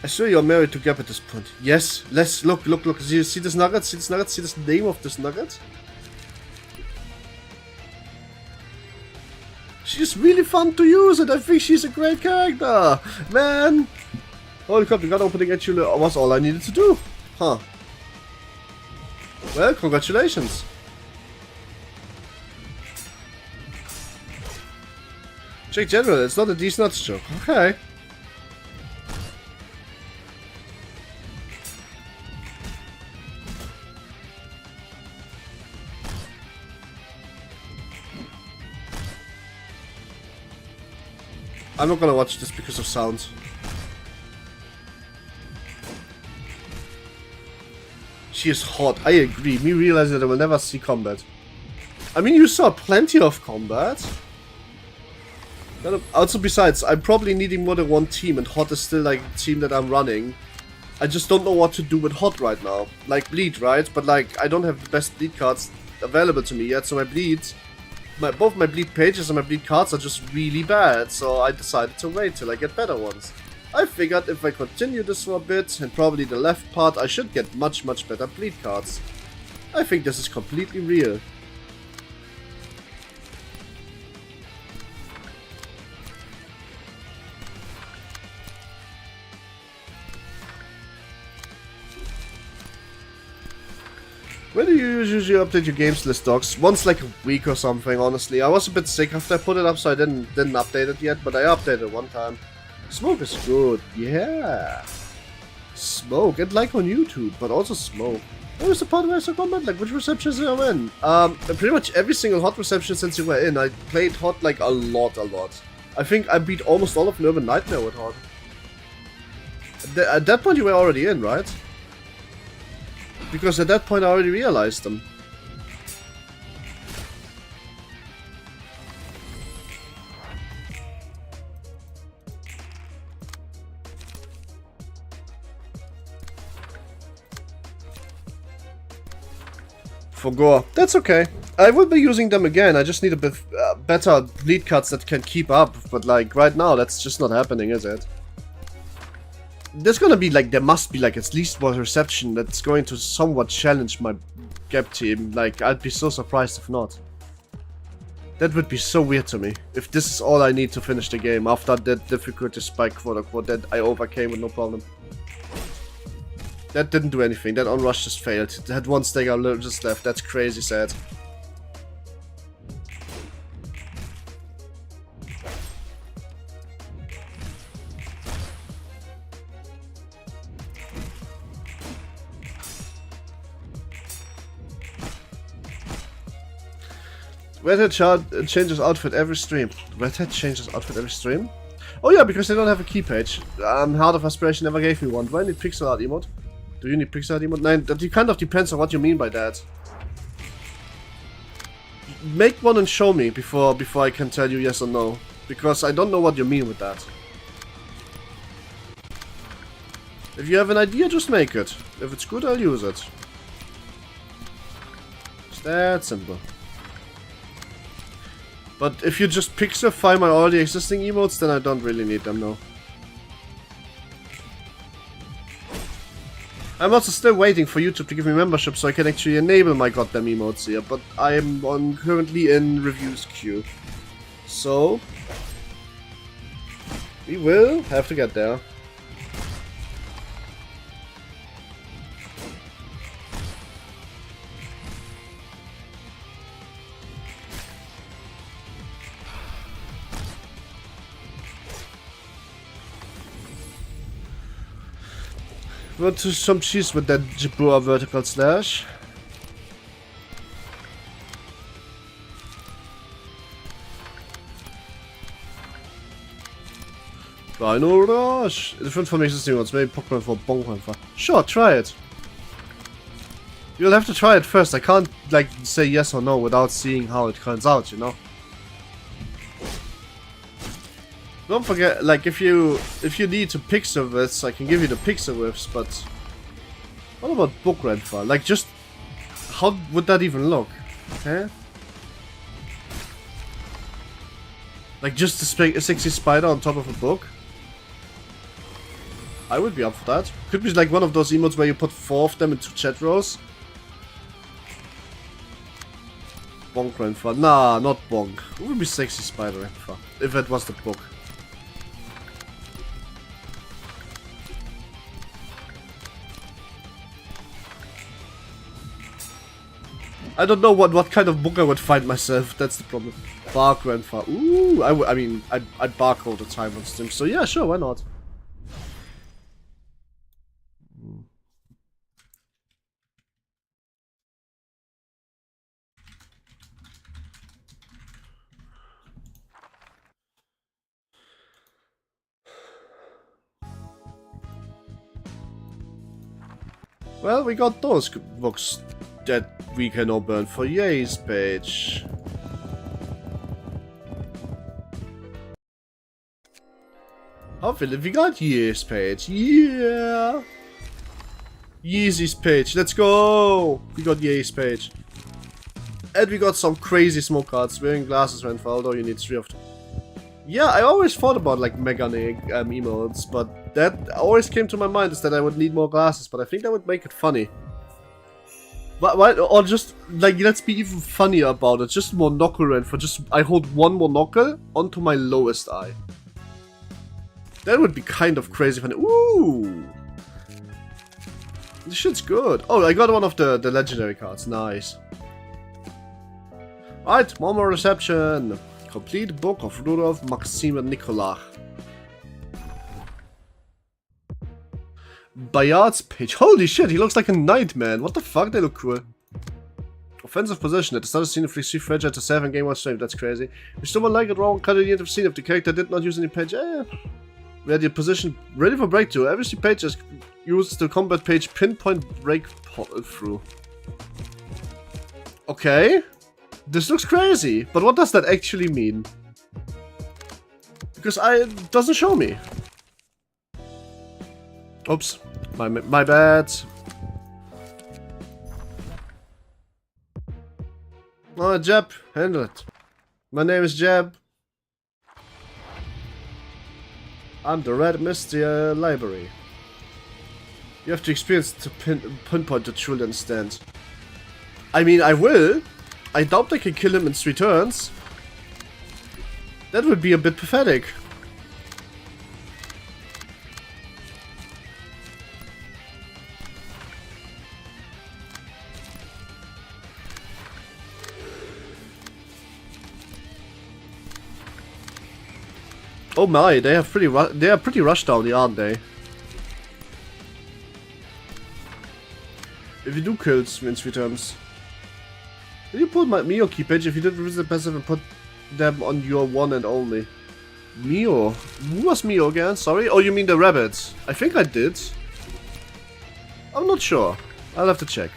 [SPEAKER 1] I swear you're married to Gap at this point. Yes. Let's look. See this nugget? See this nugget? See this name of this nugget? She's really fun to use, and I think she's a great character, man. Holy crap! The gun opening actually was all I needed to do. Huh. Well, congratulations. Check general, it's not a These Nuts joke. Okay. I'm not gonna watch this because of sound. She is hot, I agree. Me realizing that I will never see combat. I mean, you saw plenty of combat. Also, besides, I'm probably needing more than 1 team, and Hot is still like the team that I'm running. I just don't know what to do with Hot right now. Like Bleed, right? But like, I don't have the best Bleed cards available to me yet, so my Bleed... both my Bleed pages and my Bleed cards are just really bad, so I decided to wait till I get better ones. I figured if I continue this for a bit, and probably the left part, I should get much better Bleed cards. I think this is completely real. When do you usually update your games list docs? Once like a week or something, honestly. I was a bit sick after I put it up, so I didn't update it yet, but I updated it one time. Smoke is good, yeah. Smoke, and like on YouTube, but also smoke. What was the part where I saw combat? Like, which receptions are I in? Pretty much every single Hot reception since you were in. I played Hot like a lot. I think I beat almost all of Urban Nightmare with Hot. At that point you were already in, right? Because at that point I already realized them. For Gore. That's okay. I will be using them again. I just need a bit better bleed cuts that can keep up. But like right now, that's just not happening, is it? There's gonna be like, there must be like at least one reception that's going to somewhat challenge my Gap team. Like, I'd be so surprised if not. That would be so weird to me. If this is all I need to finish the game after that difficulty spike, quote unquote, that I overcame with no problem. That didn't do anything. That on-rush just failed. It had one stagger just left. That's crazy sad. Red Hat changes outfit every stream. Red Hat changes outfit every stream? Oh yeah, because they don't have a key page. Heart of Aspiration never gave me one. Do I need pixel art emote? Do you need pixel art emote? No, that kind of depends on what you mean by that. Make one and show me before I can tell you yes or no. Because I don't know what you mean with that. If you have an idea, just make it. If it's good, I'll use it. It's that simple. But if you just pixelify my already existing emotes, then I don't really need them, no. I'm also still waiting for YouTube to give me membership so I can actually enable my goddamn emotes here, but I am currently in reviews queue. So, we will have to get there. Want to some cheese with that Jabua vertical slash. Rhino Rush! Different from existing ones, maybe Pokemon for Bonk. Sure, try it. You'll have to try it first. I can't like say yes or no without seeing how it turns out, you know? Don't forget, like, if you need to pixel widths, I can give you the pixel widths, but what about book grandfather? Like, just how would that even look? Okay? Like, just a sexy spider on top of a book? I would be up for that. Could be like one of those emotes where you put 4 of them into chat rows. Bonk grandfather. Nah, not bonk. It would be sexy spider grandfather if it was the book. I don't know what kind of book I would find myself. That's the problem. Bark grandfather. Ooh, I mean, I bark all the time on stream. So yeah, sure, why not? Well, we got those books that we can open for Yay's page. Hopefully we got Yay's page. Yeah! Yeezy's page. Let's go! We got Yay's page. And we got some crazy smoke cards. Wearing glasses, Renfa, although you need 3 of them. Yeah, I always thought about like mega emotes, but that always came to my mind is that I would need more glasses, but I think that would make it funny. Why, or just, like, let's be even funnier about it. Just monocle and for just, I hold one monocle onto my lowest eye. That would be kind of crazy funny. Ooh! This shit's good. Oh, I got one of the legendary cards. Nice. Alright, more reception. Complete book of Rudolf Maxim Nikolach. Bayard's page. Holy shit, he looks like a knight, man. What the fuck? They look cool. Offensive position. At the start of the scene, if we see fragile to 7 game 1 strength. That's crazy. We still won't like it wrong. Cut at the end of the scene if the character did not use any page. We had the position ready for breakthrough. Every page is used the combat page pinpoint break through. Okay. This looks crazy, but what does that actually mean? Because it doesn't show me. Oops, my bad. Oh, Jeb, handle it. My name is Jeb. I'm the Red Misty Library. You have to experience to pinpoint the truly understand. I mean, I will. I doubt I can kill him in 3 turns. That would be a bit pathetic. Oh my, they are pretty rushed down, aren't they? If you do kills, means returns. Did you put my Mio key page if you did visit passive and put them on your one and only? Mio? Who was Mio again? Sorry? Oh, you mean the rabbits? I think I did. I'm not sure. I'll have to check.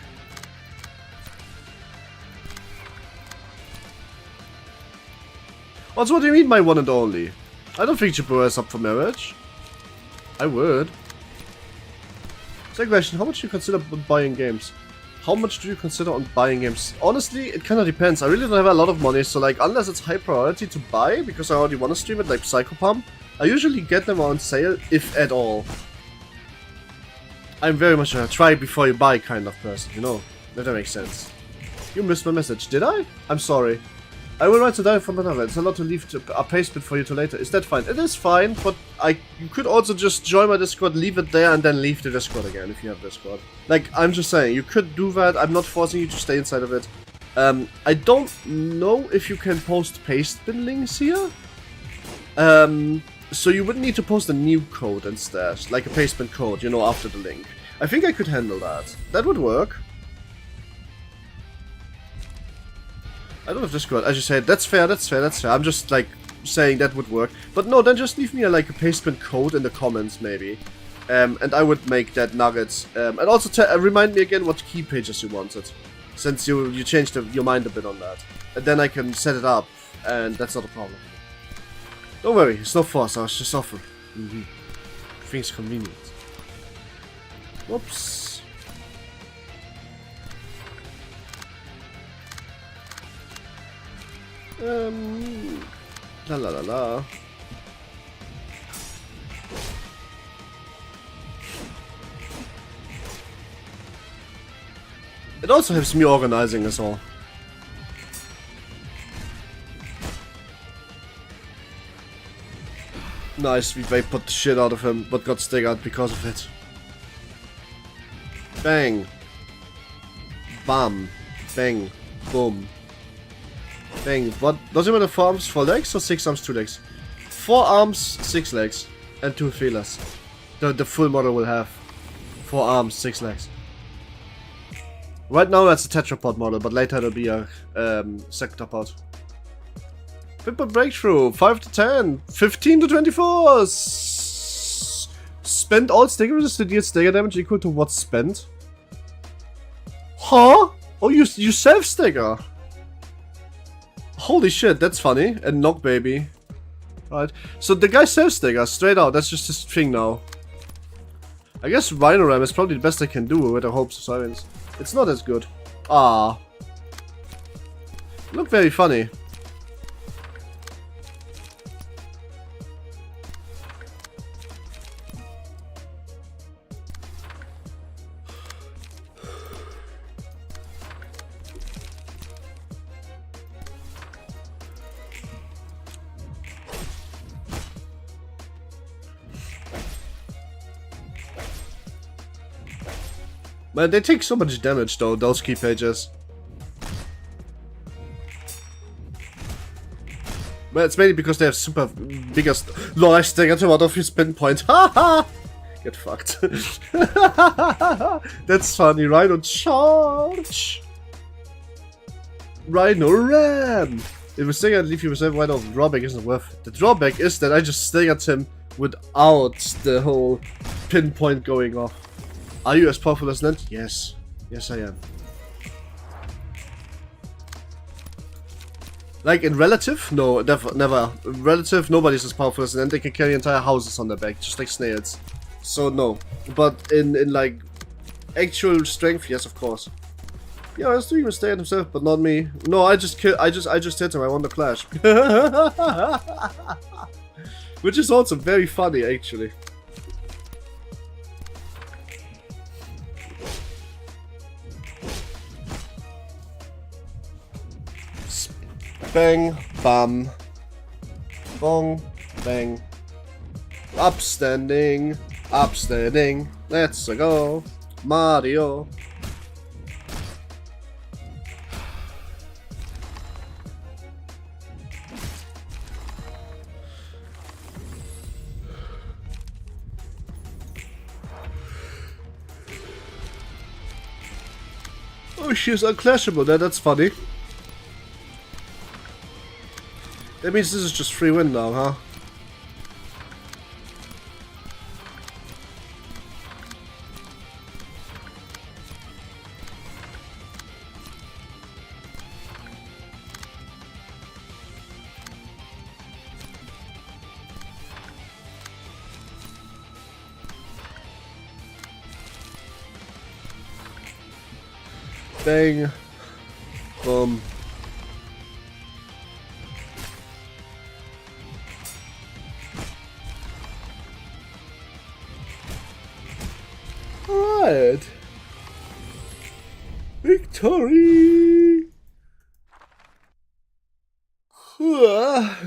[SPEAKER 1] Also, what do you mean my one and only? I don't think vtuber is up for marriage. I would. Second question, how much do you consider buying games? How much do you consider on buying games? Honestly, it kind of depends. I really don't have a lot of money, so like, unless it's high priority to buy, because I already want to stream it, like Psychopump, I usually get them on sale, if at all. I'm very much a try before you buy kind of person, you know? If that makes sense. You missed my message, did I? I'm sorry. I will write it down from another. It's a lot to leave a paste bit for you to later. Is that fine? It is fine, but you could also just join my Discord, leave it there, and then leave the Discord again if you have Discord. Like, I'm just saying, you could do that. I'm not forcing you to stay inside of it. I don't know if you can post paste bin links here. So you would need to post a new code instead, like a paste bin code, you know, after the link. I think I could handle that. That would work. I don't have Discord, as you said, that's fair, that's fair, that's fair. I'm just, like, saying that would work. But no, then just leave me, like, a pastebin code in the comments, maybe. And I would make that nuggets. And also remind me again what key pages you wanted. Since you changed your mind a bit on that. And then I can set it up, and that's not a problem. Don't worry, it's no force, I was just offering. Things convenient. Whoops. La la la la. It also helps me organizing as well. Nice, we put the shit out of him, but got staggered because of it. Bang. Bam. Bang. Boom. Bang. What does it matter? 4 arms, 4 legs, or 6 arms, 2 legs? 4 arms, 6 legs, and 2 feelers. The full model will have 4 arms, 6 legs. Right now that's a tetrapod model, but later it'll be a sectopod. Pimple breakthrough, 5 to 10, 15 to 24. Spend all stagger resist to deal stagger damage equal to what's spent. Huh? Oh, you self stagger. Holy shit, that's funny. And knock baby. Right. So the guy self stagger straight out. That's just his thing now. I guess Rhino Ram is probably the best I can do with the hopes of sirens. It's not as good. Ah. Look very funny. Man, they take so much damage though, those key pages. Well, it's mainly because they have super biggest. Lol, I staggered him out of his pinpoint. Haha! Get fucked. That's funny. Rhino charge! Rhino ram! If we staggered, leave you with every Rhino drawback isn't worth it. The drawback is that I just staggered him without the whole pinpoint going off. Are you as powerful as Nent? Yes. Yes, I am. Like, in relative? No, never. In relative, nobody's as powerful as Nent. They can carry entire houses on their back, just like snails. So, no. But in like, actual strength, yes, of course. Yeah, I was doing a stay at himself, but not me. No, I just hit him. I won the clash. Which is also very funny, actually. Bang, bam, bong, bang. Upstanding, upstanding. Let's go, Mario. Oh, she's unclashable. That's funny. That means this is just free win now, huh? Bang. Boom. Alright. Victory!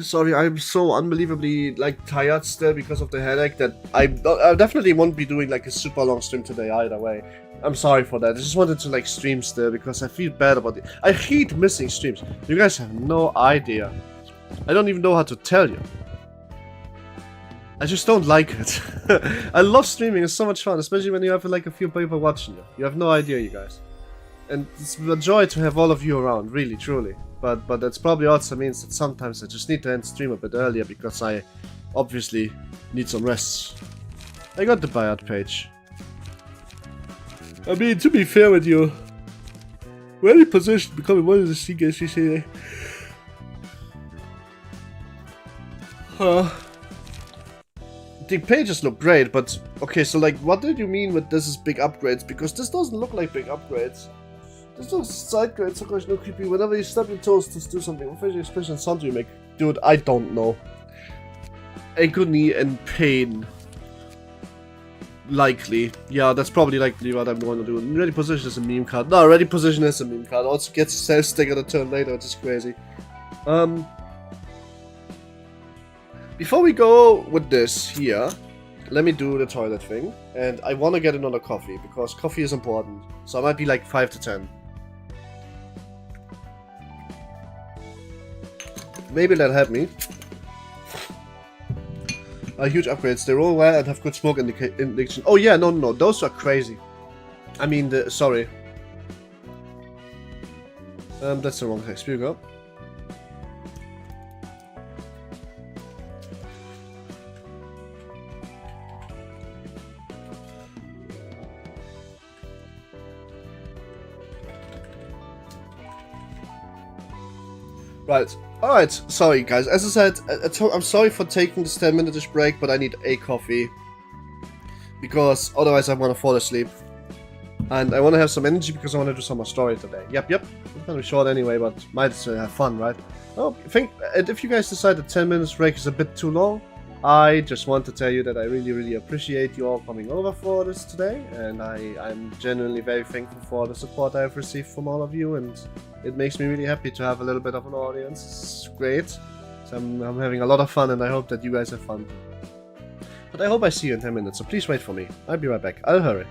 [SPEAKER 1] Sorry, I'm so unbelievably tired still because of the headache that I definitely won't be doing a super long stream today either way. I'm sorry for that. I just wanted to stream still because I feel bad about it. I hate missing streams. You guys have no idea. I don't even know how to tell you. I just don't like it. I love streaming. It's so much fun, especially when you have a few people watching you. You have no idea, you guys. And it's a joy to have all of you around, really, truly. But that probably also means that sometimes I just need to end stream a bit earlier because I obviously need some rest. I got the buyout page. I mean, to be fair with you, ready position becoming one of the C guys you say. The pages look great, but okay, so what did you mean with this is big upgrades? Because this doesn't look like big upgrades. This looks side grades, so gosh, no creepy. Whenever you stub your toes to do something, what facial expression sound do you make? Dude, I don't know. Agony and pain. Likely. Yeah, that's probably likely what I'm going to do. Ready position is a meme card. No, ready position is a meme card. Also gets a self stick on a turn later, which is crazy. Before we go with this here, let me do the toilet thing. And I want to get another coffee, because coffee is important. So I might be 5 to 10. Maybe that'll help me. Huge upgrades. They roll well and have good smoke indication. Oh yeah, no, those are crazy. I mean, sorry. That's the wrong text. Here we go. Right. Alright, sorry guys. As I said, I'm sorry for taking this 10-minute break, but I need a coffee. Because otherwise I'm gonna fall asleep. And I wanna have some energy because I wanna do some more story today. Yep. It's gonna be short anyway, but might as well have fun, right? Oh, if you guys decide that 10 minutes break is a bit too long, I just want to tell you that I really appreciate you all coming over for this today, and I'm genuinely very thankful for the support I've received from all of you, and it makes me really happy to have a little bit of an audience. It's great. So I'm having a lot of fun, and I hope that you guys have fun too. But I hope I see you in 10 minutes, so please wait for me. I'll be right back. I'll hurry.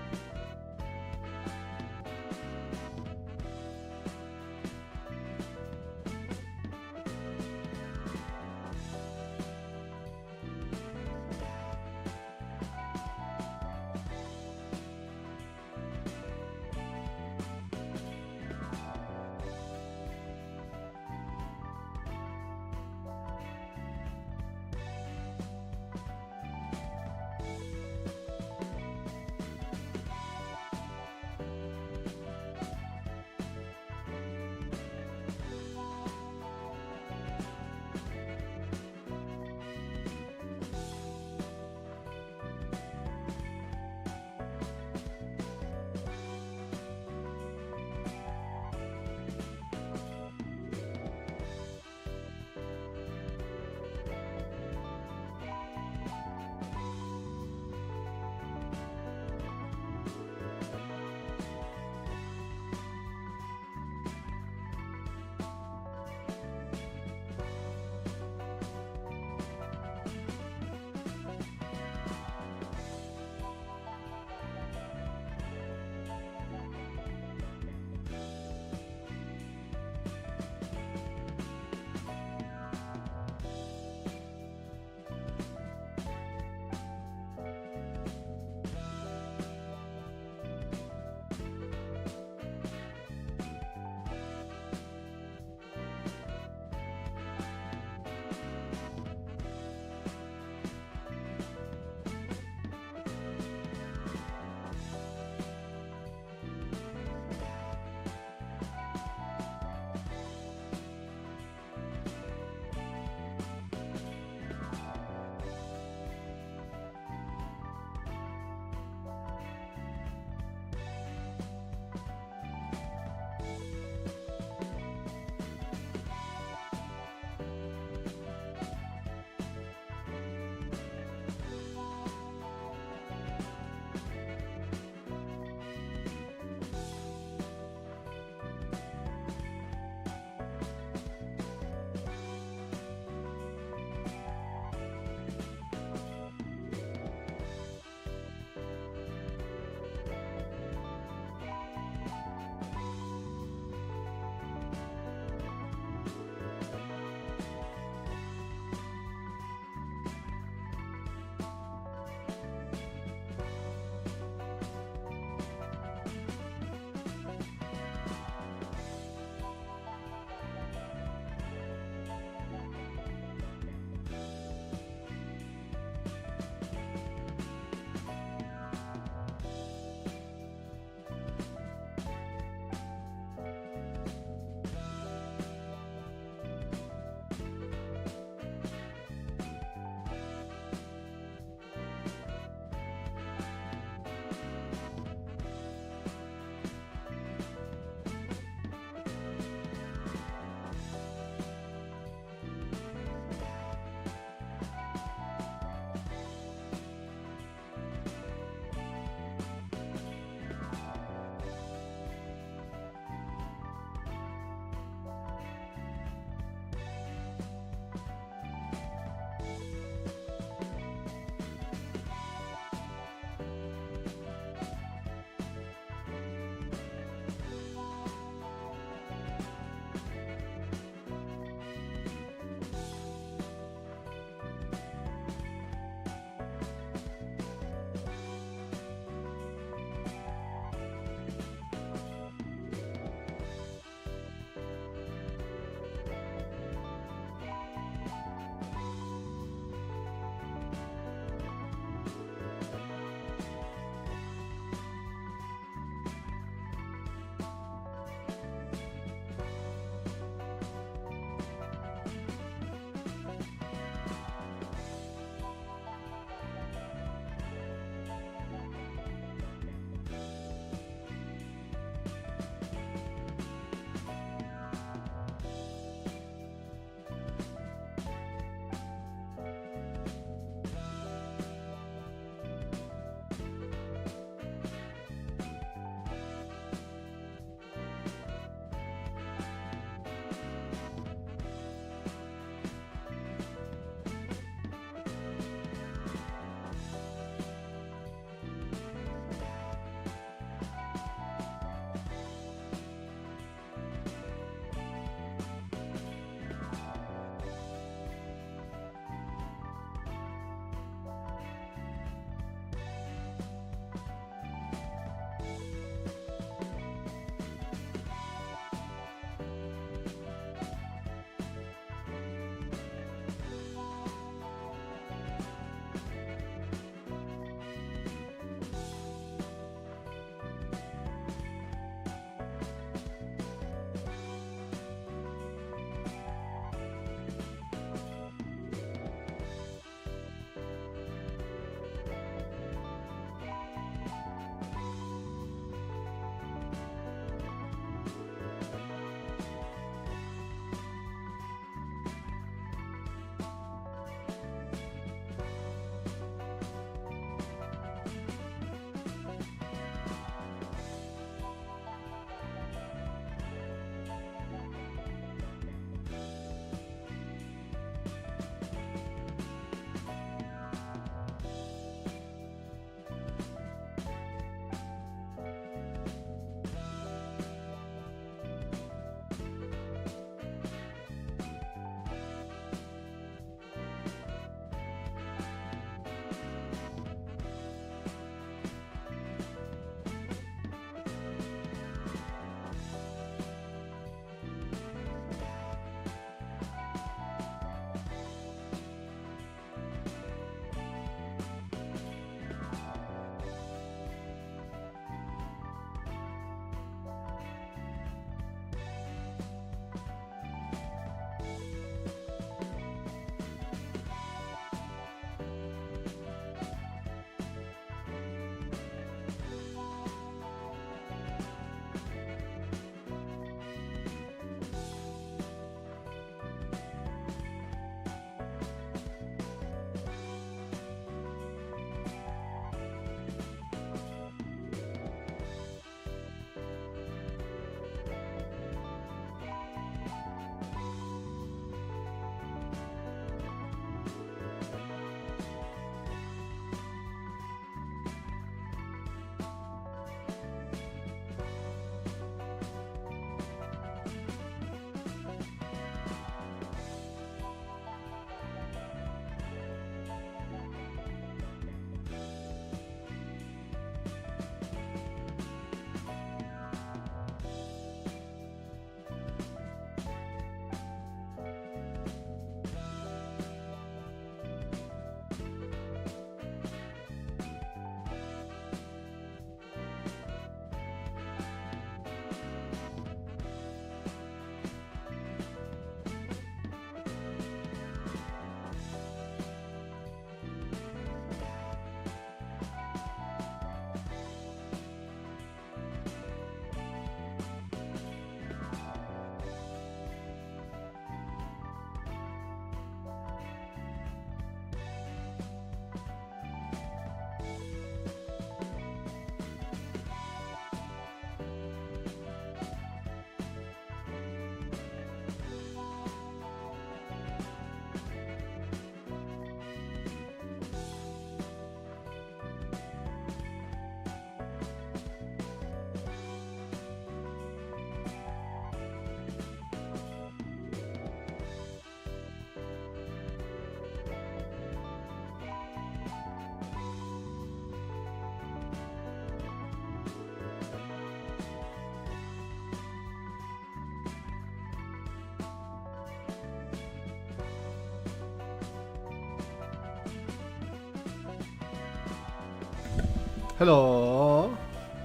[SPEAKER 1] Hello.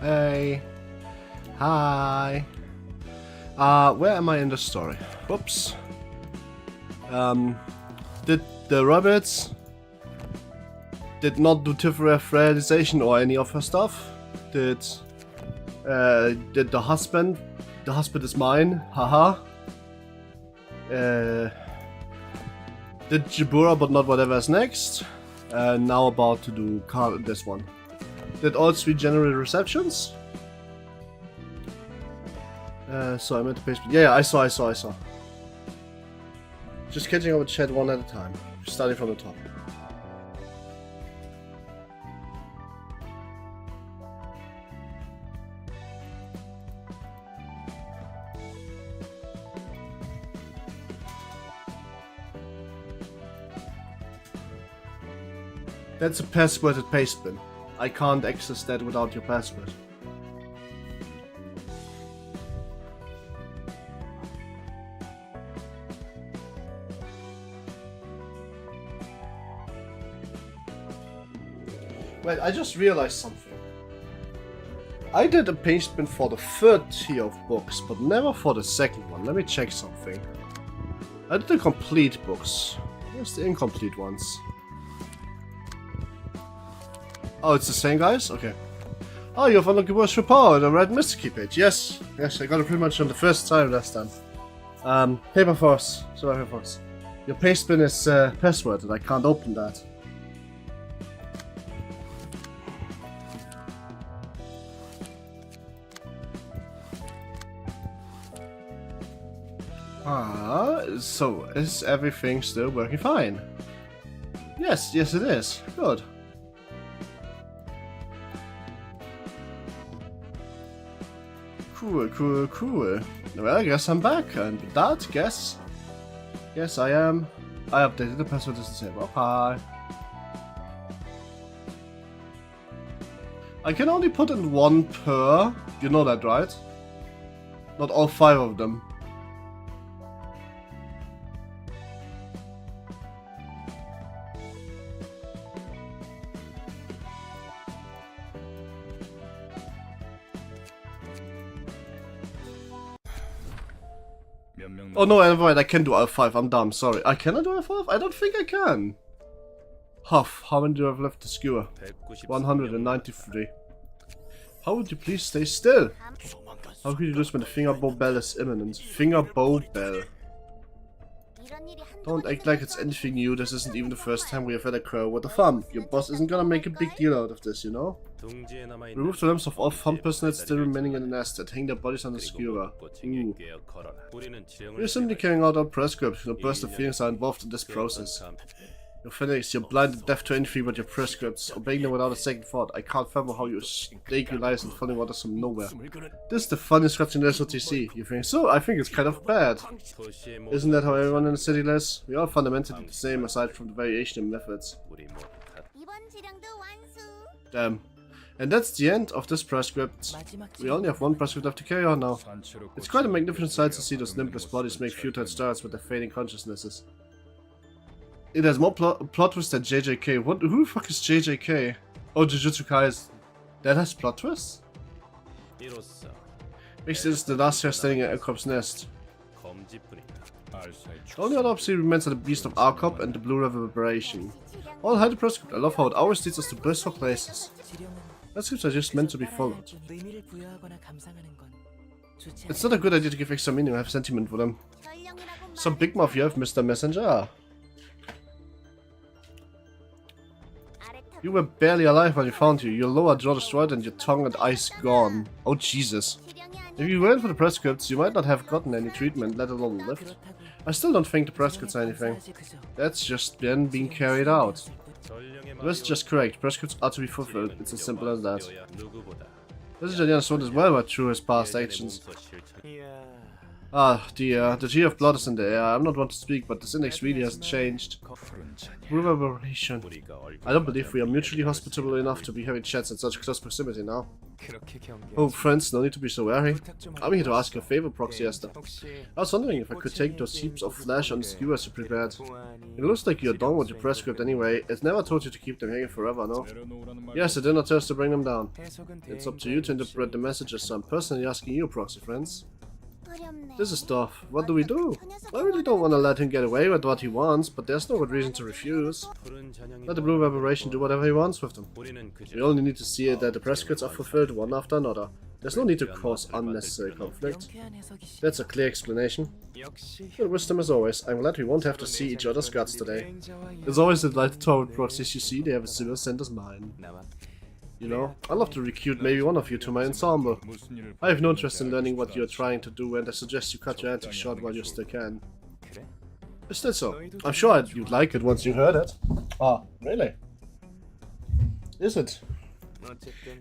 [SPEAKER 1] Hey. Hi. Where am I in the story? Whoops. Did the rabbits did not do Tiffany realization or any of her stuff? Did the husband is mine? Haha. Did Jabura, but not whatever is next. Now about to do this one. Did all 3 generate receptions? So I meant to paste. Yeah, I saw. Just catching up with chat one at a time. Starting from the top. That's a passworded paste bin. I can't access that without your password. Wait, I just realized something. I did a paste bin for the 3rd tier of books, but never for the 2nd one. Let me check something. I did the complete books. Where's the incomplete ones? Oh, it's the same guys? Okay. Oh, you have unlocked your worship power, the red mystery page. Yes, I got it pretty much on the first time last time. Paper Force. Sorry, Paper Force. Your paste bin is passworded. I can't open that. So is everything still working fine? Yes, it is. Good. Cool. Well, I guess I'm back, and with that, yes, I am. I updated the password to say okay. I can only put in 1 per. You know that, right? Not all 5 of them. Oh no, never mind, I can do L5, I'm dumb, sorry. Can I do L5? I don't think I can. Huff, how many do I have left to skewer? 193. How would you please stay still? How could you do this when the fingerbow bell is imminent? Fingerbow bell. Don't act like it's anything new, this isn't even the first time we have had a crow with a thumb. Your boss isn't gonna make a big deal out of this, you know? Remove the limbs of all thumb personnel still remaining in the nest and hang their bodies on the skewer. Ooh. We're simply carrying out our prescript. No personal feelings are involved in this process. You're finished, you're blind and deaf to anything but your prescripts, obeying them without a second thought. I can't fathom how you stake your lives in funny waters from nowhere. This is the funniest script in the SOTC. You think so? I think it's kind of bad. Isn't that how everyone in the city lives? We are fundamentally the same aside from the variation in methods. Damn. And that's the end of this prescript. We only have 1 prescript left to carry on now. It's quite a magnificent sight to see those limbless bodies make futile starts with their fading consciousnesses. It has more plot twist than JJK. Who the fuck is JJK? Oh, Jujutsu Kaisen. That has plot twists? Makes this the last hair standing at Alcop's nest. The only other obstacle remains are the Beast of Alcop and the Blue Reverberation. All hide the prescript. I love how it always leads us to blissful places. Prescripts are just meant to be followed. It's not a good idea to give extra meaning or have sentiment for them. Some big mouth you have, Mr. Messenger. You were barely alive when we found you. Your lower jaw destroyed and your tongue and eyes gone. Oh Jesus. If you weren't for the prescripts, you might not have gotten any treatment, let alone lived. I still don't think the prescripts are anything. That's just then being carried out. That's just correct. Prescripts are to be fulfilled. It's as simple as that. This is Juliana's sword as well, but through his past actions. Ah, the G of blood is in the air. I'm not one to speak, but this index really hasn't changed. Reverberation. I don't believe we are mutually hospitable enough to be having chats in such close proximity now. Oh, friends, no need to be so wary. I'm here to ask you a favor, Proxy Esther. I was wondering if I could take those heaps of flesh and skewers you prepared. It looks like you're done with your press script anyway. It's never told you to keep them hanging forever, no? Yes, I did not tell us to bring them down. It's up to you to interpret the messages, so I'm personally asking you, Proxy friends. This is tough. What do we do? I really don't want to let him get away with what he wants, but there's no good reason to refuse. Let the Blue Aberration do whatever he wants with them. We only need to see that the press kits are fulfilled one after another. There's no need to cause unnecessary conflict. That's a clear explanation. Good wisdom as always. I'm glad we won't have to see each other's guts today. As always, the light tower proxies you see, they have a similar scent as mine. You know, I'd love to recruit maybe one of you to my ensemble. I have no interest in learning what you're trying to do, and I suggest you cut your antics short while you still can. Is that so? I'm sure you'd like it once you heard it. Ah, really? Is it?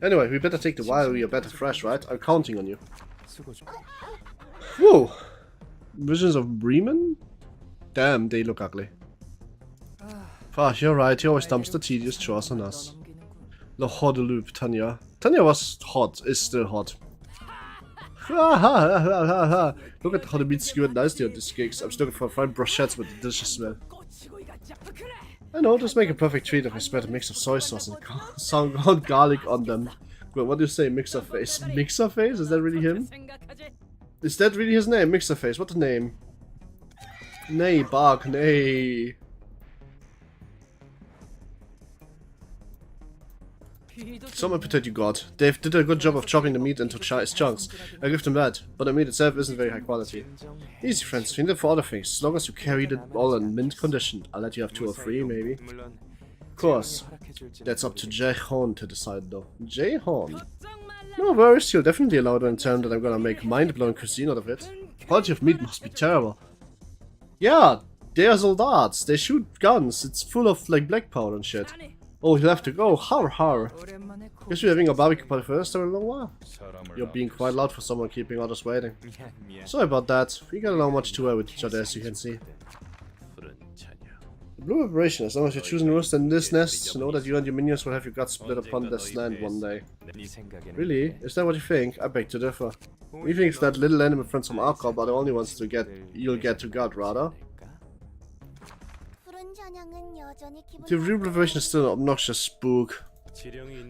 [SPEAKER 1] Anyway, we better take the while we are better fresh, right? I'm counting on you. Whoa! Visions of Bremen? Damn, they look ugly. Ah, you're right, he always dumps the tedious chores on us. The hot loop, Tanya. Tanya was hot, is still hot. Look at how the meat skewered nicely on these cakes. I'm still looking for fine brochettes with a delicious smell. I know, just make a perfect treat if I spread a mix of soy sauce and some garlic on them. Well, what do you say, Mixer Face? Mixer Face? Is that really him? Is that really his name? Mixer Face, what a name. Nay, bark, nay. Some appetite you got. Dave did a good job of chopping the meat into chunks. I give them that, but the meat itself isn't very high quality. Easy friends, find it for other things, as long as you carried it all in mint condition. I'll let you have 2 or 3, maybe. Of course. That's up to Jay Horn to decide though. Jay Horn? No worries, he'll definitely allow it when I tell him that I'm gonna make mind-blowing cuisine out of it. The quality of meat must be terrible. Yeah, they're soldats, they shoot guns, it's full of like black powder and shit. Oh, he'll have to go. Har har. Guess we're having a barbecue party first in a long while. You're being quite loud for someone keeping others waiting. Sorry about that. We get along much too well with each other, as you can see. The Blue Aberration, as long as you're choosing to roost in this nest, know that you and your minions will have your guts split upon this land one day. Really? Is that what you think? I beg to differ. We think that little animal friends from our club are the only ones you'll get to gut, rather. The Blue Aberration is still an obnoxious spook.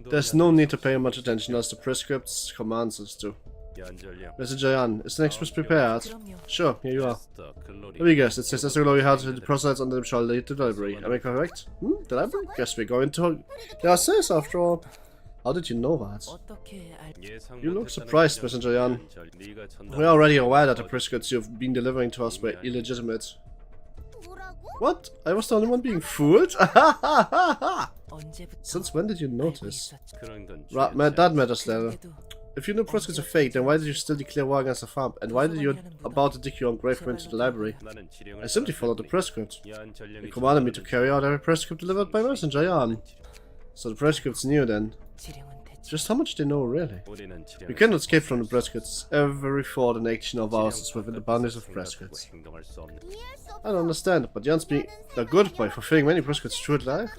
[SPEAKER 1] There's no need to pay much attention as the prescripts commands us to. Mr. Jayan, is the next quiz prepared? Sure, here you are. Let me guess, it says as the glory heart the proselytes under them shall lead to the library. Am I correct? The library? Guess we're going to... There are says after all. How did you know that? You look surprised, Mr. Jayan. We're already aware that the prescripts you've been delivering to us were illegitimate. What? I was the only one being fooled? Since when did you notice? That matters little. If you knew prescripts are fake, then why did you still declare war against the farm? And why did you about to dig your own grave go into the library? I simply followed the prescript. You commanded me to carry out every prescript delivered by Messenger Jan. So the prescripts knew then. Just how much they know, really? We cannot escape from the prescripts. Every thought and action of ours is within the boundaries of prescripts. I don't understand, but Jan's being a good boy, fulfilling many prescripts through life.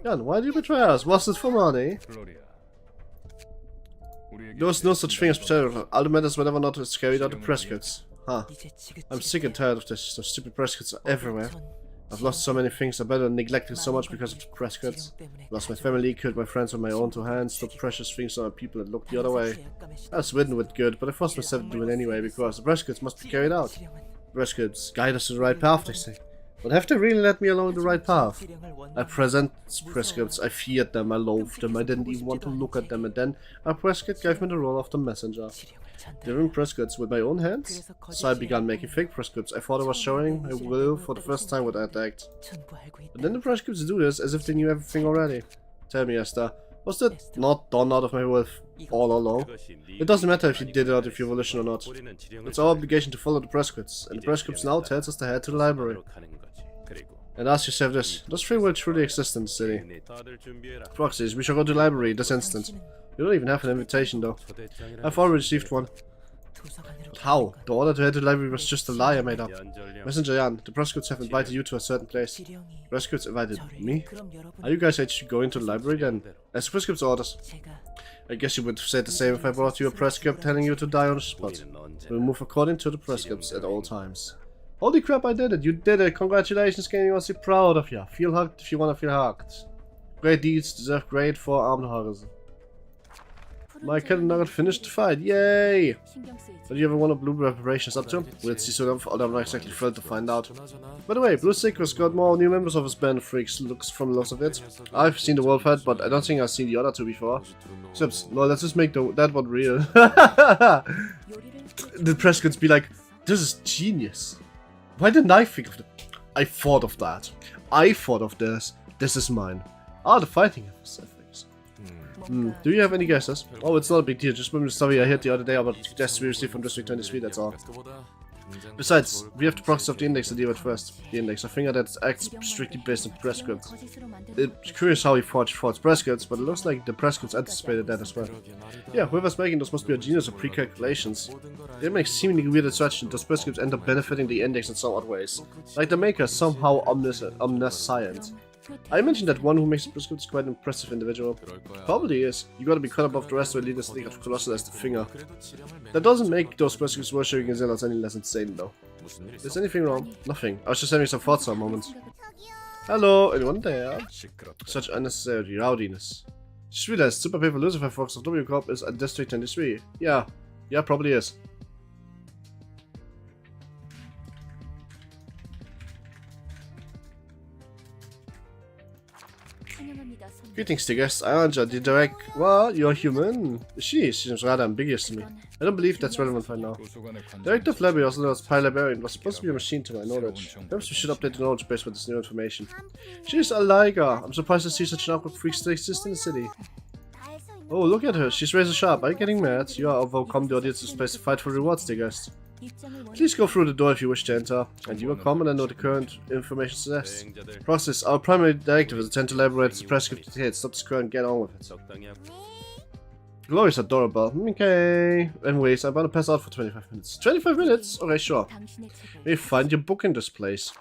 [SPEAKER 1] Jan, why did you betray us? Was it for money? There was no such thing as betrayal. All that matters whether or not it's carried out the prescripts. Huh. I'm sick and tired of this. Those stupid prescripts are everywhere. I've lost so many things, I've been neglected so much because of the prescripts. Lost my family, killed my friends with my own 2 hands, stopped precious things on people and looked the other way. I was ridden with good, but I forced myself to do it anyway because the prescripts must be carried out. Prescripts guide us to the right path, they say. But have they really led me along the right path? I present prescripts, I feared them, I loathed them, I didn't even want to look at them, and then a prescript gave me the role of the messenger. Delivering prescripts with my own hands? So I began making fake prescripts. I thought I was showing my will for the first time with that act. But then the prescripts do this as if they knew everything already. Tell me, Esther, was that not done out of my will all along? It doesn't matter if you did it out of your volition or not. It's our obligation to follow the prescripts, and the prescripts now tells us to head to the library. And ask yourself this, does free will truly exist in the city? Proxies, we shall go to the library this instant. You don't even have an invitation though. I've already received one. But how? The order to head to the library was just a lie I made up. Messenger Jan, the proscripts have invited you to a certain place. Proscripts invited me? Are you guys actually going to the library then? As the proscripts orders. I guess you would say the same if I brought you a press script telling you to die on the spot. We'll move according to the press scripts at all times. Holy crap, I did it! You did it! Congratulations, game, I must be proud of you. Feel hugged if you want to feel hugged. Great deeds deserve great four-armed hordes. My cat and nugget finished the fight, yay! But you ever wonder what Blue preparations up to? We'll see soon, although I'm not exactly thrilled to find out. By the way, Blue Secret's got more new members of his band freaks looks from the looks of it. I've seen the Wolf Head, but I don't think I've seen the other two before. Except, no, let's just make that one real. The press could be like, this is genius. Why didn't I think of that? I thought of that. I thought of this. This is mine. Ah, the fighting effects. Do you have any guesses? Oh, it's not a big deal. Just remember the story I heard the other day about the deaths we received from District 23, that's all. Besides, we have the process of the index to deal with first. The index, a finger that acts strictly based on press scripts. It's curious how he forged press scripts, but it looks like the press scripts anticipated that as well. Yeah, whoever's making those must be a genius of pre-calculations. They make seemingly weird instructions, those press scripts end up benefiting the index in some odd ways. Like the maker is somehow omniscient. I mentioned that one who makes the press scripts is quite an impressive individual. Probably is. You gotta be cut above the rest of the leaders league of Colossal as the finger. That doesn't make those press scripts worshipping zealots any less insane though. Is anything wrong? Nothing. I was just having some thoughts for a moment. Hello, anyone there? Such unnecessary rowdiness. Just realized Super Paper Lucifer Fox of W Corp is at District 23. Yeah, probably is. Greetings to guests. I answer the direct. Well, you're human. She seems rather ambiguous to me. I don't believe that's relevant right now. Director of Library, also known as Pi Librarian, was supposed to be a machine to my knowledge. Perhaps we should update the knowledge base with this new information. She's a liger. I'm surprised to see such an awkward freak still exist in the city. Oh, look at her. She's razor sharp. Are you getting mad? You are overcome the audience's place to fight for rewards, dear guest. Please go through the door if you wish to enter, and you are common and know the current information suggests. Process, our primary directive is to elaborate the press script details, stop the square and get on with it. Glory's adorable. Okay. Anyways, I'm gonna pass out for 25 minutes. 25 minutes? Okay, sure. Maybe find your book in this place.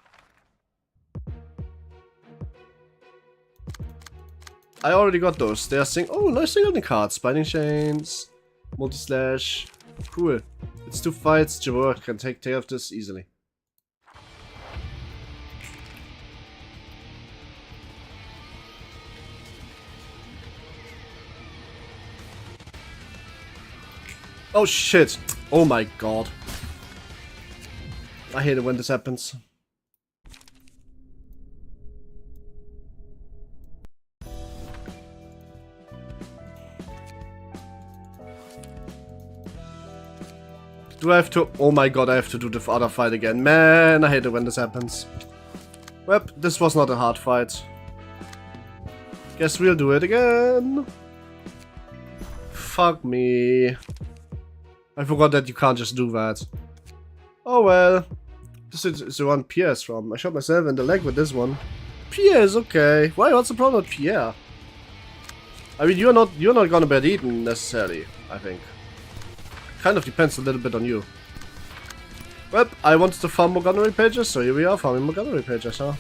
[SPEAKER 1] I already got those. They are saying, oh, nice thing on the cards. Binding chains, multi-slash. Cool. It's 2 fights, Jabber can take care of this easily. Oh shit! Oh my god. I hate it when this happens. Do I have to? Oh my god, I have to do the other fight again. Man, I hate it when this happens. Well, this was not a hard fight. Guess we'll do it again. Fuck me. I forgot that you can't just do that. Oh well. This is the one Pierre's from. I shot myself in the leg with this one. Pierre's okay. Why? What's the problem with Pierre? I mean, you're not gonna be eaten necessarily, I think. Kind of depends a little bit on you. Well, I wanted to farm more gunnery pages, so here we are farming more gunnery pages, huh?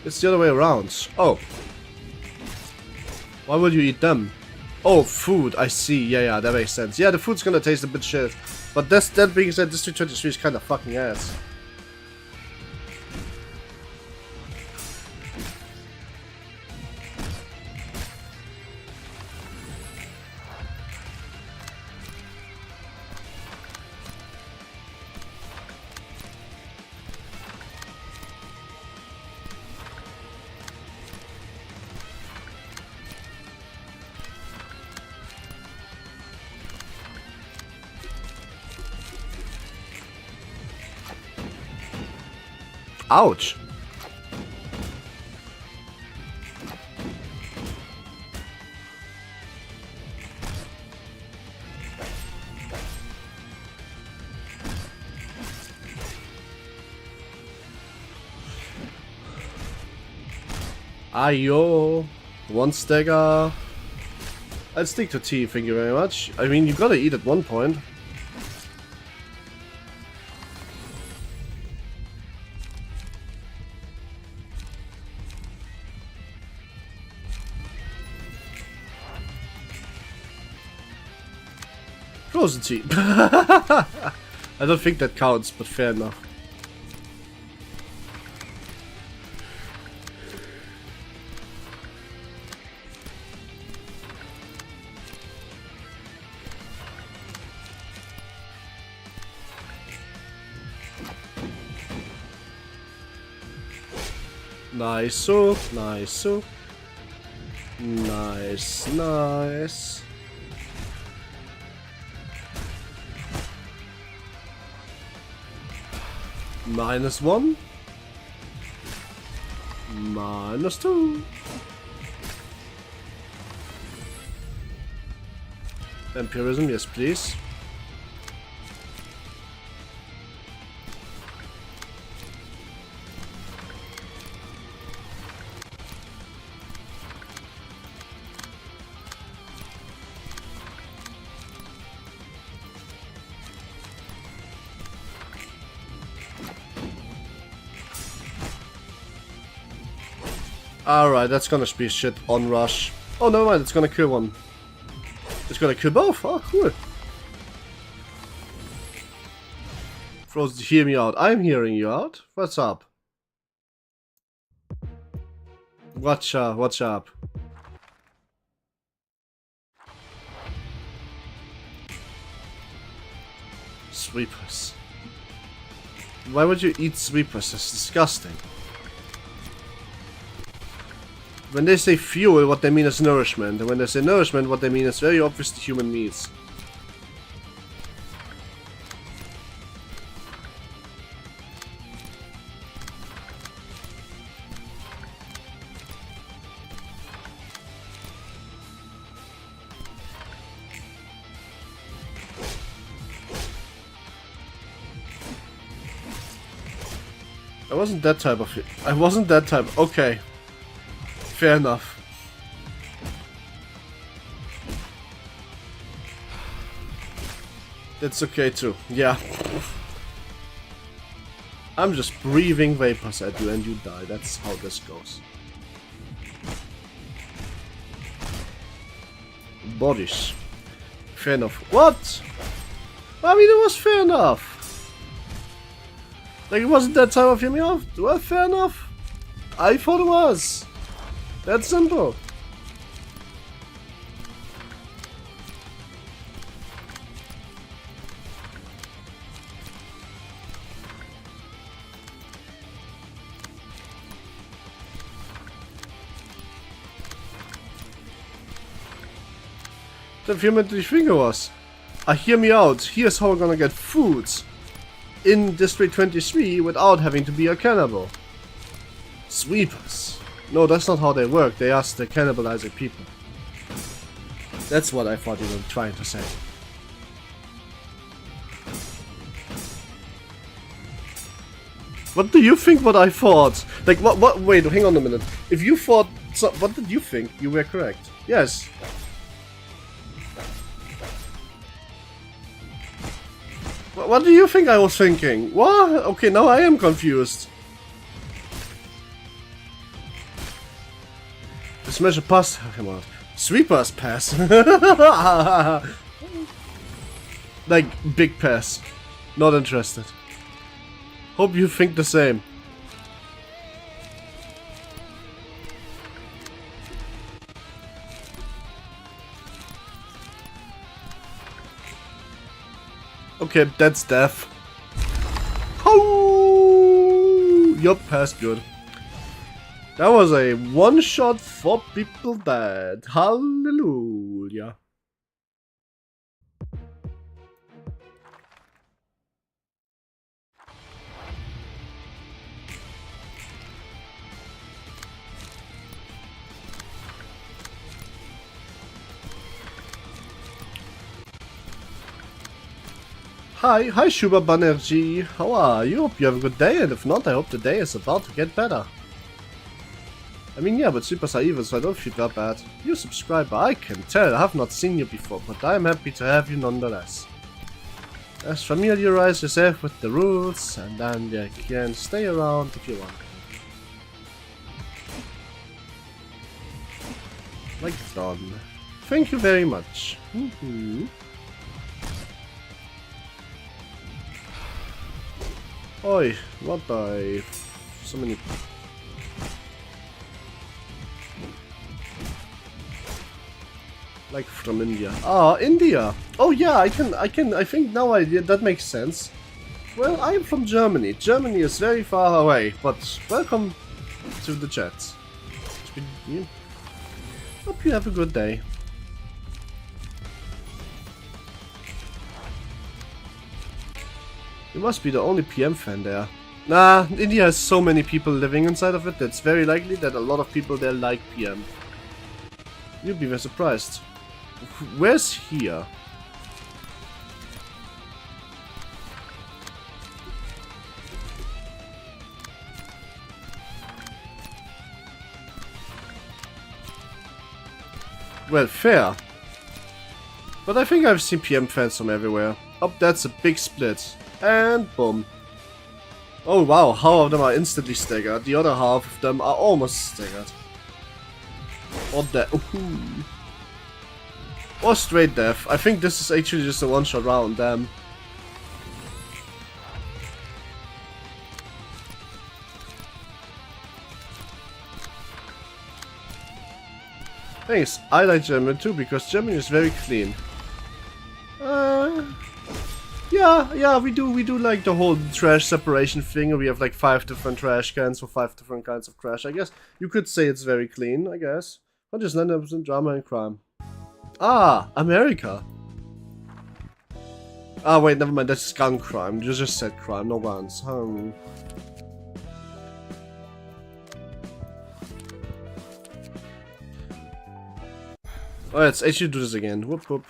[SPEAKER 1] It's the other way around. Oh. Why would you eat them? Oh, food, I see. Yeah, that makes sense. Yeah, the food's gonna taste a bit shit. But that being said, District 23 is kind of fucking ass. Ouch. Ayo. One stagger. I'll stick to tea, thank you very much. I mean, you gotta eat at one point. Frozen tea. I don't think that counts, but fair enough. Nice, so nice, so nice, nice. -1, -2. Vampirism, yes, please. Alright, that's gonna be shit on rush. Oh, never mind, it's gonna kill one. It's gonna kill both. Oh, cool. Frozen, hear me out. I'm hearing you out. What's up? What's up? Sweepers. Why would you eat sweepers? That's disgusting. When they say fuel, what they mean is nourishment. And when they say nourishment, what they mean is very obviously human needs. I wasn't that type of... I wasn't that type... Okay. Fair enough. That's okay too. Yeah. I'm just breathing vapors at you and you die. That's how this goes. Bodies. Fair enough. What? I mean, it was fair enough. Like, it wasn't that time of me off. Well, fair enough. I thought it was. That's simple. The human do you think it was? Hear me out. Here's how we're gonna get food in District 23 without having to be a cannibal. Sweepers. No, that's not how they work. They ask the cannibalizing people. That's what I thought you were trying to say. What do you think what I thought? Like, what? Wait, hang on a minute. If you thought... So, what did you think? You were correct. Yes. What do you think I was thinking? What? Okay, now I am confused. Smash a pass. Come on. Sweepers pass. Like, big pass. Not interested. Hope you think the same. Okay, that's death. Oh, yup, pass good. That was a one shot, 4 people dead. Hallelujah. Hi Shuba Banerjee. How are you? Hope you have a good day, and if not, I hope the day is about to get better. I mean, yeah, but supers are evil, so I don't feel that bad. You subscriber, I can tell. I have not seen you before, but I'm happy to have you nonetheless. Just familiarize yourself with the rules, and then you can stay around if you want. Like done. Thank you very much. Oi, what the... So many... Like from India. Ah, India! Oh yeah, I think now that makes sense. Well, I am from Germany. Germany is very far away, but welcome to the chat. Hope you have a good day. You must be the only PM fan there. Nah, India has so many people living inside of it, it's very likely that a lot of people there like PM. You'd be very surprised. Where's here? Well, fair. But I think I've seen PM fans from everywhere. Oh, that's a big split. And boom. Oh wow, half of them are instantly staggered. The other half of them are almost staggered. Or dead. Or straight death. I think this is actually just a one-shot round, damn. Thanks, I like Germany too, because Germany is very clean. Yeah, we do like the whole trash separation thing. We have like 5 different trash cans for 5 different kinds of trash. I guess you could say it's very clean, I guess. But just 90% drama and crime. Ah, America. Ah, wait, never mind. That's gun crime. You just said crime, no guns. Alright, let's actually do this again. Whoop whoop.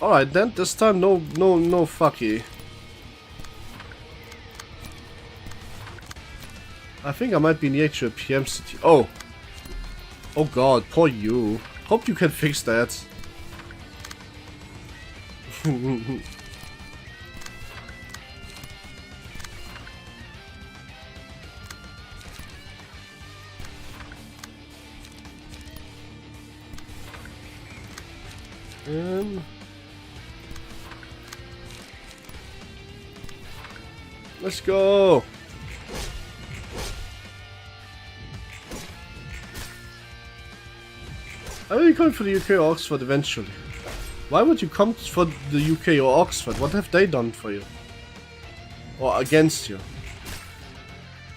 [SPEAKER 1] Alright then, this time no fucky. I think I might be near to a PM city. Oh! Oh god, poor you. Hope you can fix that. Let's go! I will be coming for the UK or Oxford eventually. Why would you come for the UK or Oxford? What have they done for you? Or against you?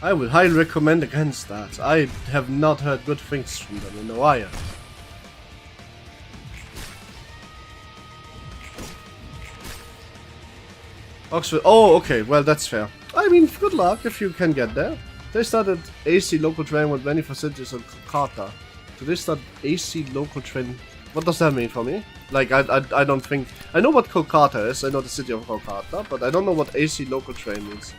[SPEAKER 1] I would highly recommend against that. I have not heard good things from them in a while. Oxford. Oh, okay. Well, that's fair. I mean, good luck if you can get there. They started AC local train with many facilities on Kolkata. So they start AC local train. What does that mean for me? Like, I don't think... I know what Kolkata is. I know the city of Kolkata. But I don't know what AC local train means.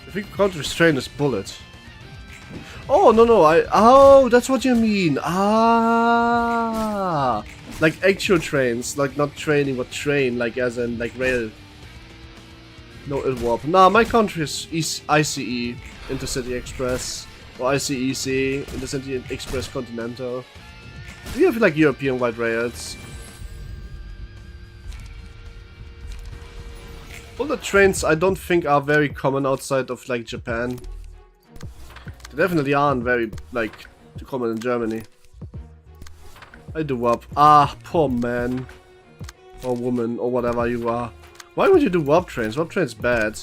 [SPEAKER 1] If we can't restrain this bullet. Oh, no, oh, that's what you mean. Ah. Like actual trains. Like not training, but train. Like as in, like rail. No, it warp. Nah, my country is ICE, Intercity Express. Or ICEC, Intercity Express Continental. We have like European wide rails. All the trains I don't think are very common outside of like Japan. They definitely aren't very like common in Germany. I do up. Ah, poor man. Or woman, or whatever you are. Why would you do warp trains? Warp trains bad.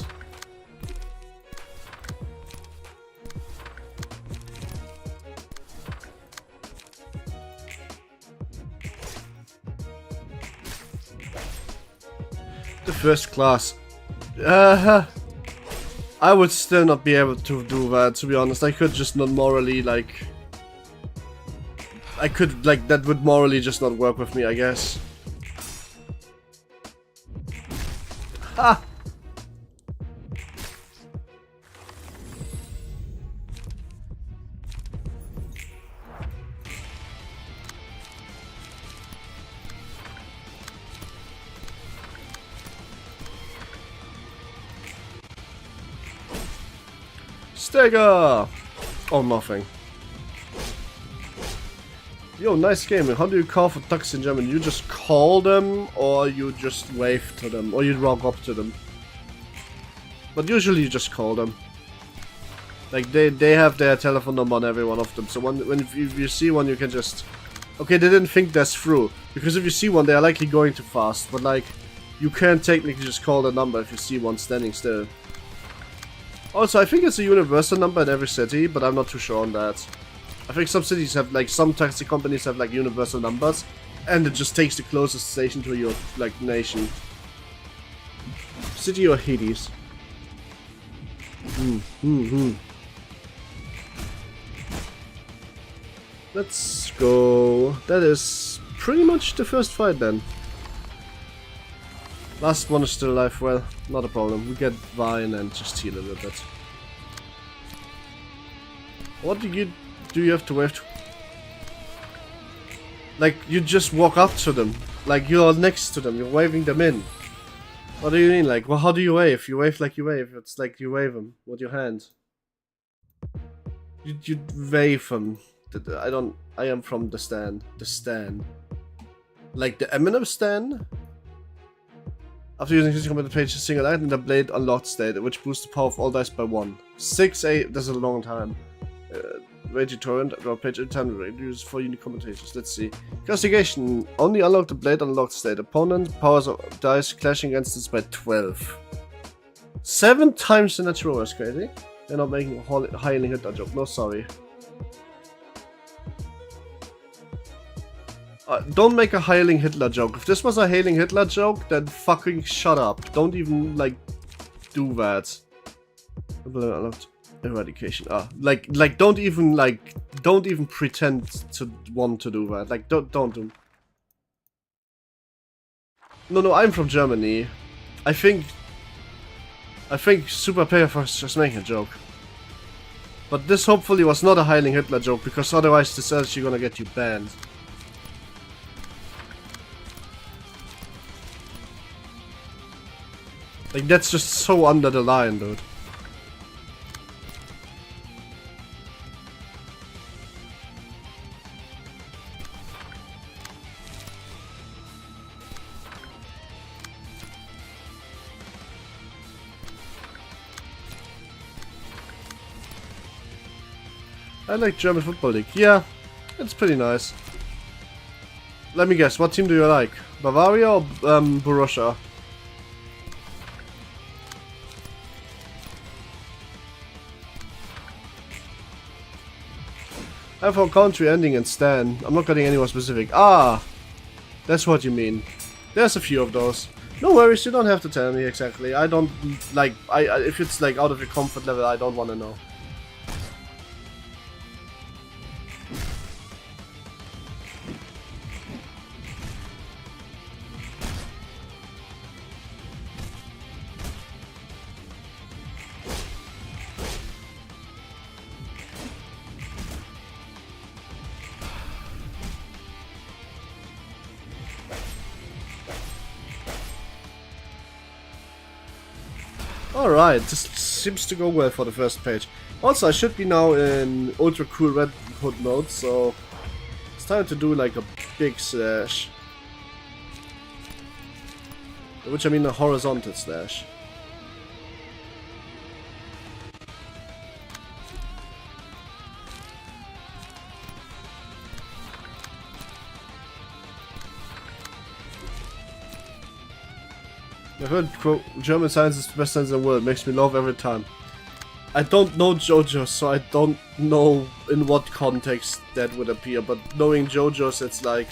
[SPEAKER 1] The first class. I would still not be able to do that, to be honest. I could just not morally, like... I could, like, that would morally just not work with me, I guess. Ha! Stega! Oh, nothing. Yo, nice game. How do you call for ducks in German? You just call them, or you just wave to them, or you walk up to them. But usually you just call them. Like, they have their telephone number on every one of them, so if you see one, you can just... Okay, they didn't think this through, because if you see one, they are likely going too fast, but like, you can technically just call the number if you see one standing still. Also, I think it's a universal number in every city, but I'm not too sure on that. I think some cities have, like, some taxi companies have, like, universal numbers, and it just takes the closest station to your, like, nation. City or Hades? Let's go. That is pretty much the first fight then. Last one is still alive. Well, not a problem. We get Vine and just heal a little bit. What do you have to wave to? Like, you just walk up to them. Like, you're next to them. You're waving them in. What do you mean? Like, well, how do you wave? You wave like you wave. It's like you wave them with your hand. You wave them. I am from the stand. The stand. Like the Eminem stand? After using this combat page, a single item in the blade unlocked state, which boosts the power of all dice by 1. 6-8, that's a long time. Raging Torrent, draw page every time used for unique combinations. Let's see. Castigation, only unlock the blade unlocked state. Opponent powers of dice clashing against this by 12. 7 times the natural, that's crazy. They're not making a highly hit that joke, no sorry. Don't make a Heiling Hitler joke. If this was a Heiling Hitler joke, then fucking shut up. Don't even, like, do that. Eradication. Like, don't even pretend to want to do that. Like, don't do. No, I'm from Germany. I think Super Player was just making a joke. But this hopefully was not a Heiling Hitler joke, because otherwise this is actually gonna get you banned. Like, that's just so under the line, dude. I like German Football League. Yeah, it's pretty nice. Let me guess, what team do you like? Bavaria or Borussia? I have a country ending in Stan. I'm not getting any more specific. Ah! That's what you mean. There's a few of those. No worries, you don't have to tell me exactly. I don't, like, if it's, like, out of your comfort level, I don't want to know. Alright, this seems to go well for the first page. Also, I should be now in ultra cool red hood mode, so it's time to do like a big slash. Which I mean a horizontal slash. I've heard, quote, German science is the best science in the world. Makes me laugh every time. I don't know JoJo's, so I don't know in what context that would appear, but knowing JoJo's, it's like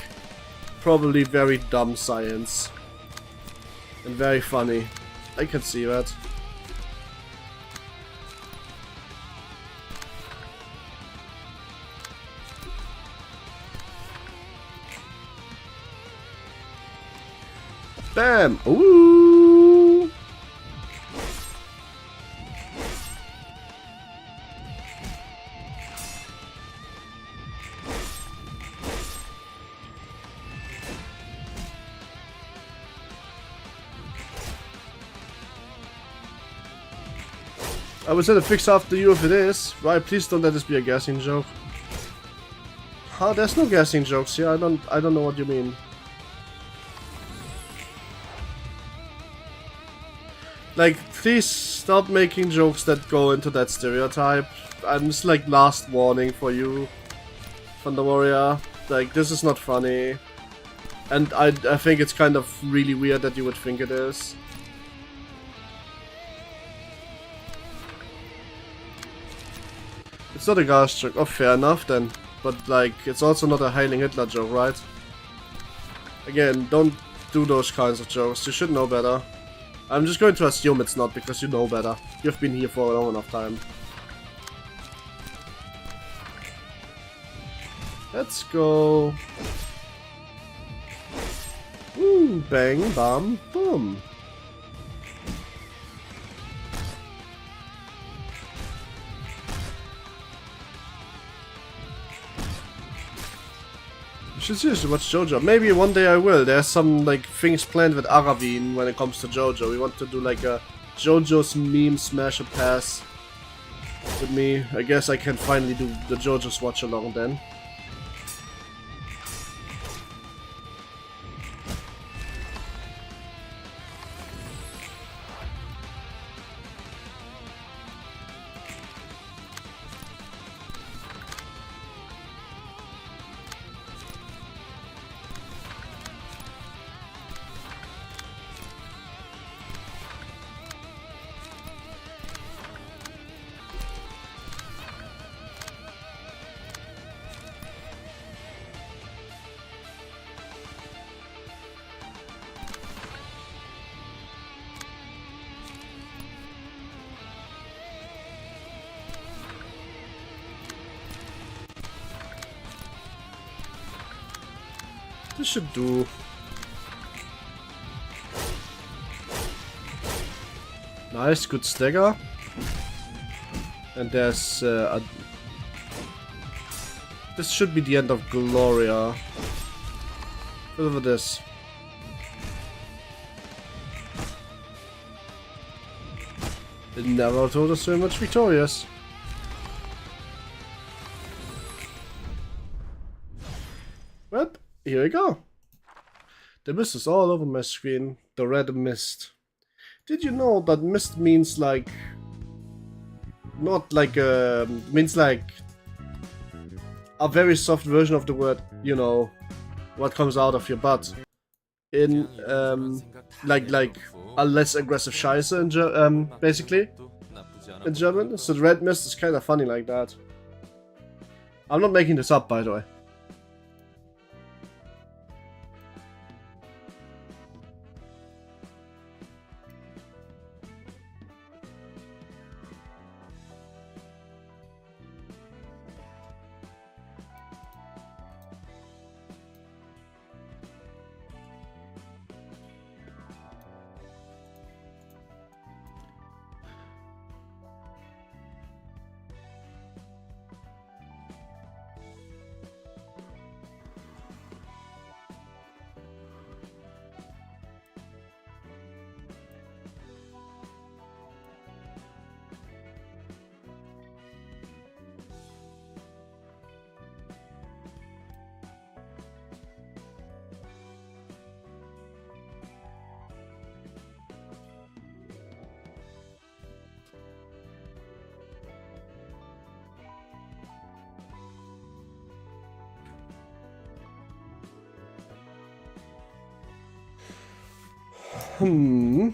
[SPEAKER 1] probably very dumb science. And very funny. I can see that. Bam! Ooh! I will send a fix after you if it is. Right, please don't let this be a guessing joke. Huh, there's no guessing jokes here. I don't know what you mean. Like, please stop making jokes that go into that stereotype. I'm just like last warning for you, Thunder Warrior. Like, this is not funny. And I think it's kind of really weird that you would think it is. It's not a gas joke. Oh, fair enough then. But like, it's also not a Heiling Hitler joke, right? Again, don't do those kinds of jokes. You should know better. I'm just going to assume it's not because you know better. You've been here for a long enough time. Let's go. Ooh, bang, bam, boom. You should seriously watch JoJo. Maybe one day I will. There's some like things planned with Aravine when it comes to JoJo. We want to do like a JoJo's meme smash and pass with me. I guess I can finally do the JoJo's watch along then. This should do. Nice, good stagger. And there's this should be the end of Gloria. Look over this. It never told us so much victorious. Well, here we go. The mist is all over my screen. The red mist. Did you know that mist means like... not like a... means like... a very soft version of the word, you know, what comes out of your butt. In, like a less aggressive Scheiße in basically. In German. So the red mist is kind of funny like that. I'm not making this up, by the way. Hmm.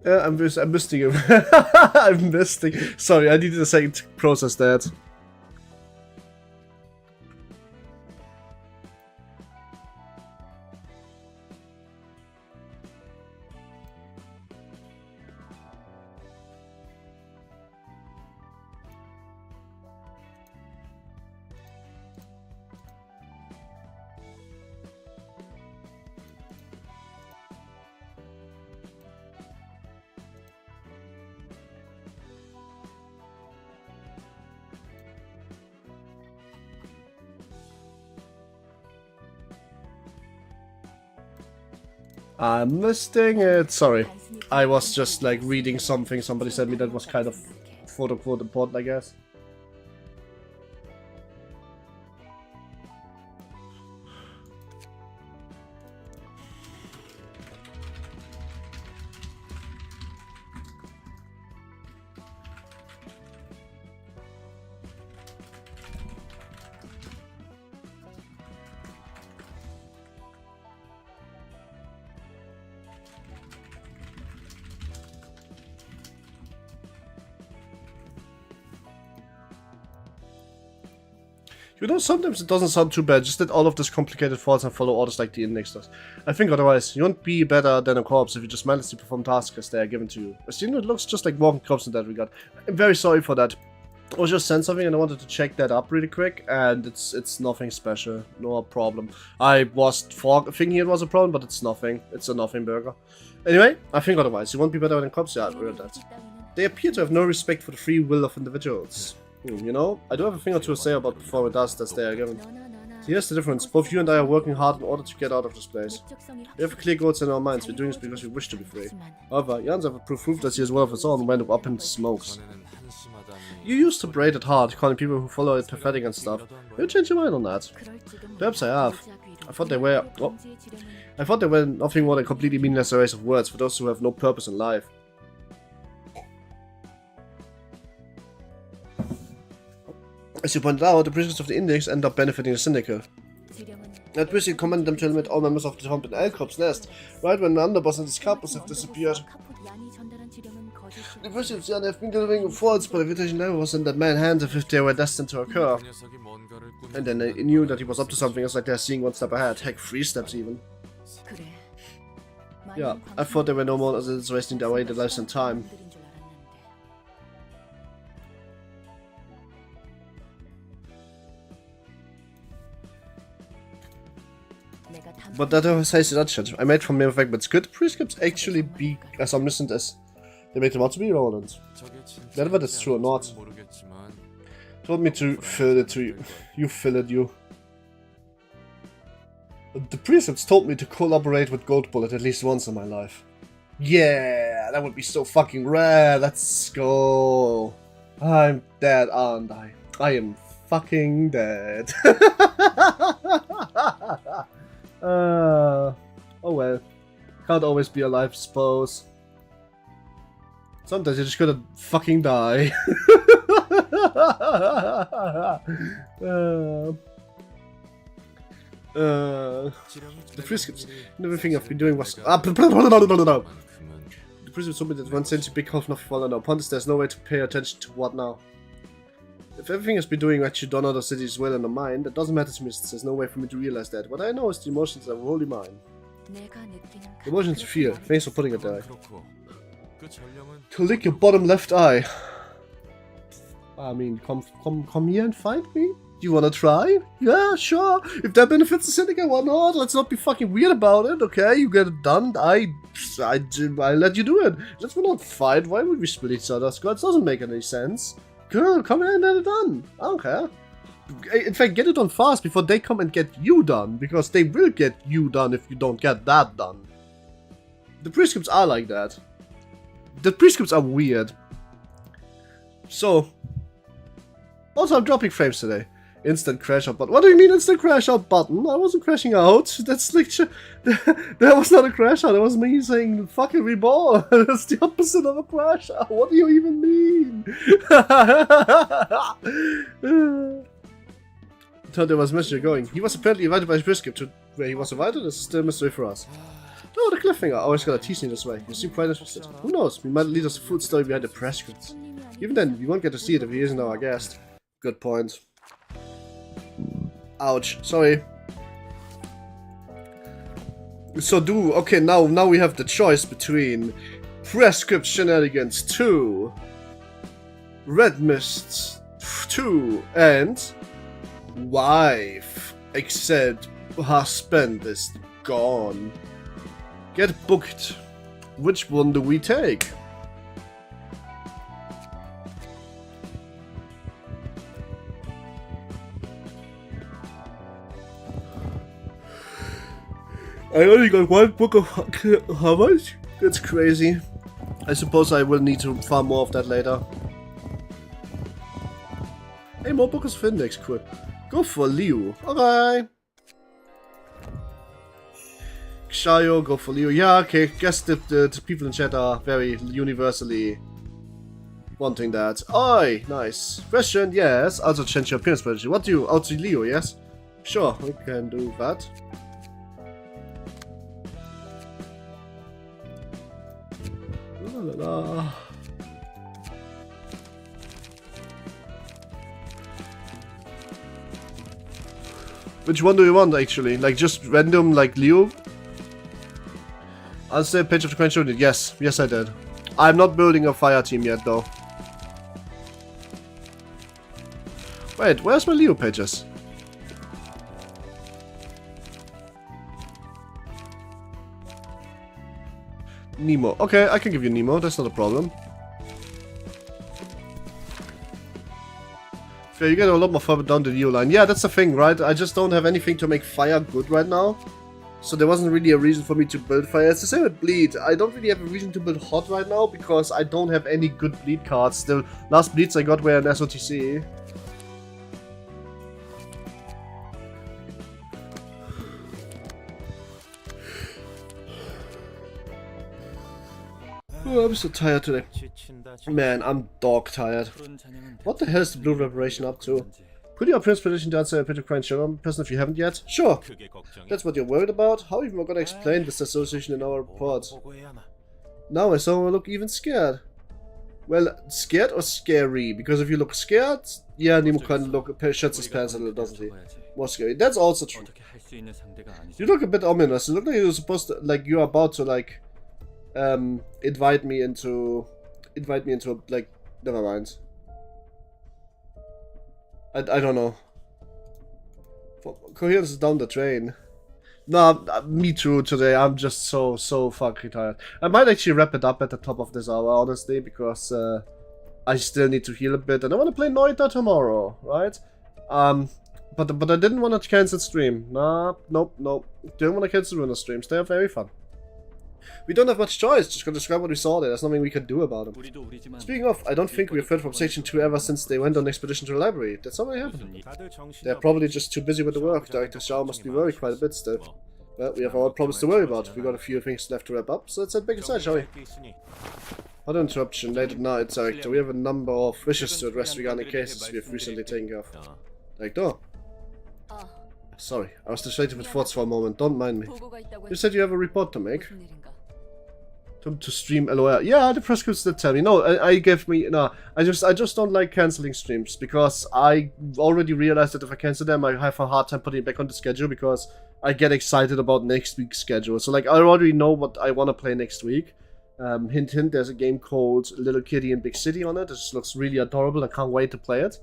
[SPEAKER 1] I'm missing him. I'm missing. Sorry, I needed a second to process that. I'm listing it. Sorry, I was just like reading something somebody sent me that was kind of quote-unquote important, I guess. You know, sometimes it doesn't sound too bad, just that all of this complicated thoughts and follow orders like the index does. I think otherwise, you won't be better than a corpse if you just manage to perform tasks as they are given to you. As you know, it looks just like walking corpse in that regard. I'm very sorry for that. I was just sent something and I wanted to check that up really quick, and it's nothing special, no problem. I was thinking it was a problem, but it's nothing. It's a nothing burger. Anyway, I think otherwise, you won't be better than corpse, yeah, I read that. They appear to have no respect for the free will of individuals. You know, I do have a thing or two to say about performing tasks as they are given. So here's the difference. Both you and I are working hard in order to get out of this place. We have clear goals in our minds. We're doing this because we wish to be free. However, Jan's have a proof that he as well of his own went up in smokes. You used to braid it hard, calling people who follow it pathetic and stuff. You changed your mind on that. Perhaps I have. I thought they were nothing more than completely meaningless arrays of words for those who have no purpose in life. As you pointed out, the prisoners of the Index end up benefiting the Syndicate. That basically commanded them to eliminate all members of the Hump and L-Corp's nest, right when the underboss and his capos have disappeared. The prisoners have been delivering false but invitation never was in that man's hands if they were destined to occur. And then they knew that he was up to something. It's like they're seeing 1 step ahead, heck 3 steps even. Yeah, I thought they were no more than wasting their way their lives and time. But that says that shit. I made from mere fact, but could prescripts actually be as omniscient as they make them out to be, Roland? Whether that's true or not. Told me to fill it to you. You fill it, you. The precepts told me to collaborate with Gold Bullet at least once in my life. Yeah, that would be so fucking rare. Let's go. I'm dead, aren't I? I am fucking dead. Oh well. Can't always be alive, I suppose. Sometimes you just gotta fucking die. The prescripts. Everything I've been doing was. The prescripts told me that one sends you big half nothing fallen upon this. There's no way to pay attention to what now. If everything has been doing what you don't know the city's well in the mind, it doesn't matter to me since there's no way for me to realize that. What I know is the emotions are wholly mine. The emotions you feel. Thanks for putting it there. To lick your bottom left eye. I mean, come here and find me? Do you wanna try? Yeah, sure. If that benefits the syndicate, why not? Let's not be fucking weird about it, okay? You get it done. I let you do it. Let's not fight. Why would we split each other's guts? Doesn't make any sense. Girl, come in and get it done. I don't care. In fact, get it done fast before they come and get you done, because they will get you done if you don't get that done. The prescripts are like that. The prescripts are weird. So, also I'm dropping frames today. Instant crash out button. What do you mean instant crash out button? I wasn't crashing out. That's like, that was not a crash out. That was me saying fucking reborn. That's the opposite of a crash out. What do you even mean? Thought there was a messenger going. He was apparently invited by Brisket to where he was invited. This is still a mystery for us. Oh, the cliffhanger. I always gotta tease me this way. You seem quite interested. Who knows? We might lead us a full story behind the press scripts. Even then, we won't get to see it if he isn't our guest. Good point. Ouch. Sorry. So okay, now we have the choice between Prescript Shenanigans 2, Red Mists 2, and Wife, except husband is gone. Get booked. Which one do we take? I only got one book of how much? That's crazy. I suppose I will need to farm more of that later. Hey, more books of index, cool. Go for Liu. Okay. Xiao, go for Liu. Yeah, okay. Guess the people in chat are very universally wanting that. Oi, nice. Question, yes. Also change your appearance strategy. What do you? Also Liu, yes? Sure, we can do that. Which one do you want, actually? Like, just random, like, Leo? Answer page of the current unit. Yes. Yes, I did. I'm not building a fire team yet, though. Wait, where's my Leo pages? Nemo. Okay, I can give you Nemo. That's not a problem. Yeah, you get a lot more further down the Leo line. Yeah, that's the thing, right? I just don't have anything to make fire good right now. So there wasn't really a reason for me to build fire. It's the same with bleed. I don't really have a reason to build hot right now because I don't have any good bleed cards. The last bleeds I got were an SOTC. Oh, I'm so tired today. Man, I'm dog tired. What the hell is the blue reparation up to? Put your appearance prediction to answer a bit of crying sugar person if you haven't yet? Sure. That's what you're worried about? How even we're gonna explain this association in our report? Now I saw her look even scared. Well, scared or scary? Because if you look scared, yeah, Nemo kind of shuts his pants a little, doesn't he? More scary. That's also true. You look a bit ominous. You look like you're supposed to, like, you're about to, like, invite me into like, never mind. I don't know. Coherence is down the drain. No, me too today. I'm just so fucking tired. I might actually wrap it up at the top of this hour, honestly, because I still need to heal a bit, and I want to play Noita tomorrow, right? But I didn't want to cancel stream. Nah, nope. Didn't want to cancel Ruina streams. They are very fun. We don't have much choice, just gonna describe what we saw there. There's nothing we can do about them. Speaking of, I don't think we've heard from Station 2 ever since they went on expedition to the library. That's not really happened. They're probably just too busy with the work. Director Xiao must be worried quite a bit still. Well, we have our problems to worry about. We got a few things left to wrap up, so let's head back inside, shall we? Other interruption, late at night, Director. We have a number of wishes to address regarding cases we have recently taken care of. Director? Sorry, I was distracted with thoughts for a moment. Don't mind me. You said you have a report to make. To stream LOL. Yeah, the press scripts did tell me. No, I just don't like cancelling streams because I already realized that if I cancel them, I have a hard time putting it back on the schedule because I get excited about next week's schedule. So like, I already know what I want to play next week. Hint hint, there's a game called Little Kitty in Big City on it. This looks really adorable. I can't wait to play it.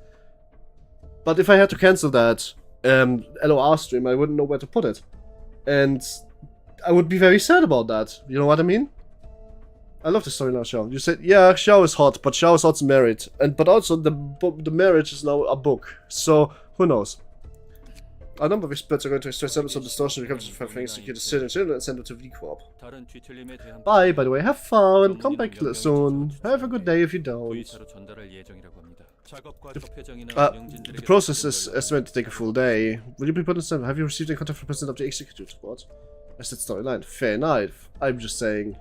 [SPEAKER 1] But if I had to cancel that LOR stream, I wouldn't know where to put it. And I would be very sad about that. You know what I mean? I love the story now, Xiao. You said, yeah, Xiao is hot, but Xiao is also married. But also, the marriage is now a book. So, Who knows? A number of experts are going to extract samples of distortion when it comes to five things to get decisions and send it to vcorp. Bye, by the way, have fun, come back soon. Have a good day if you don't. The process is estimated to take a full day. Will you be put in stand? Have you received any contact from the president of the executive board? That's the storyline. Fair enough. I'm just saying.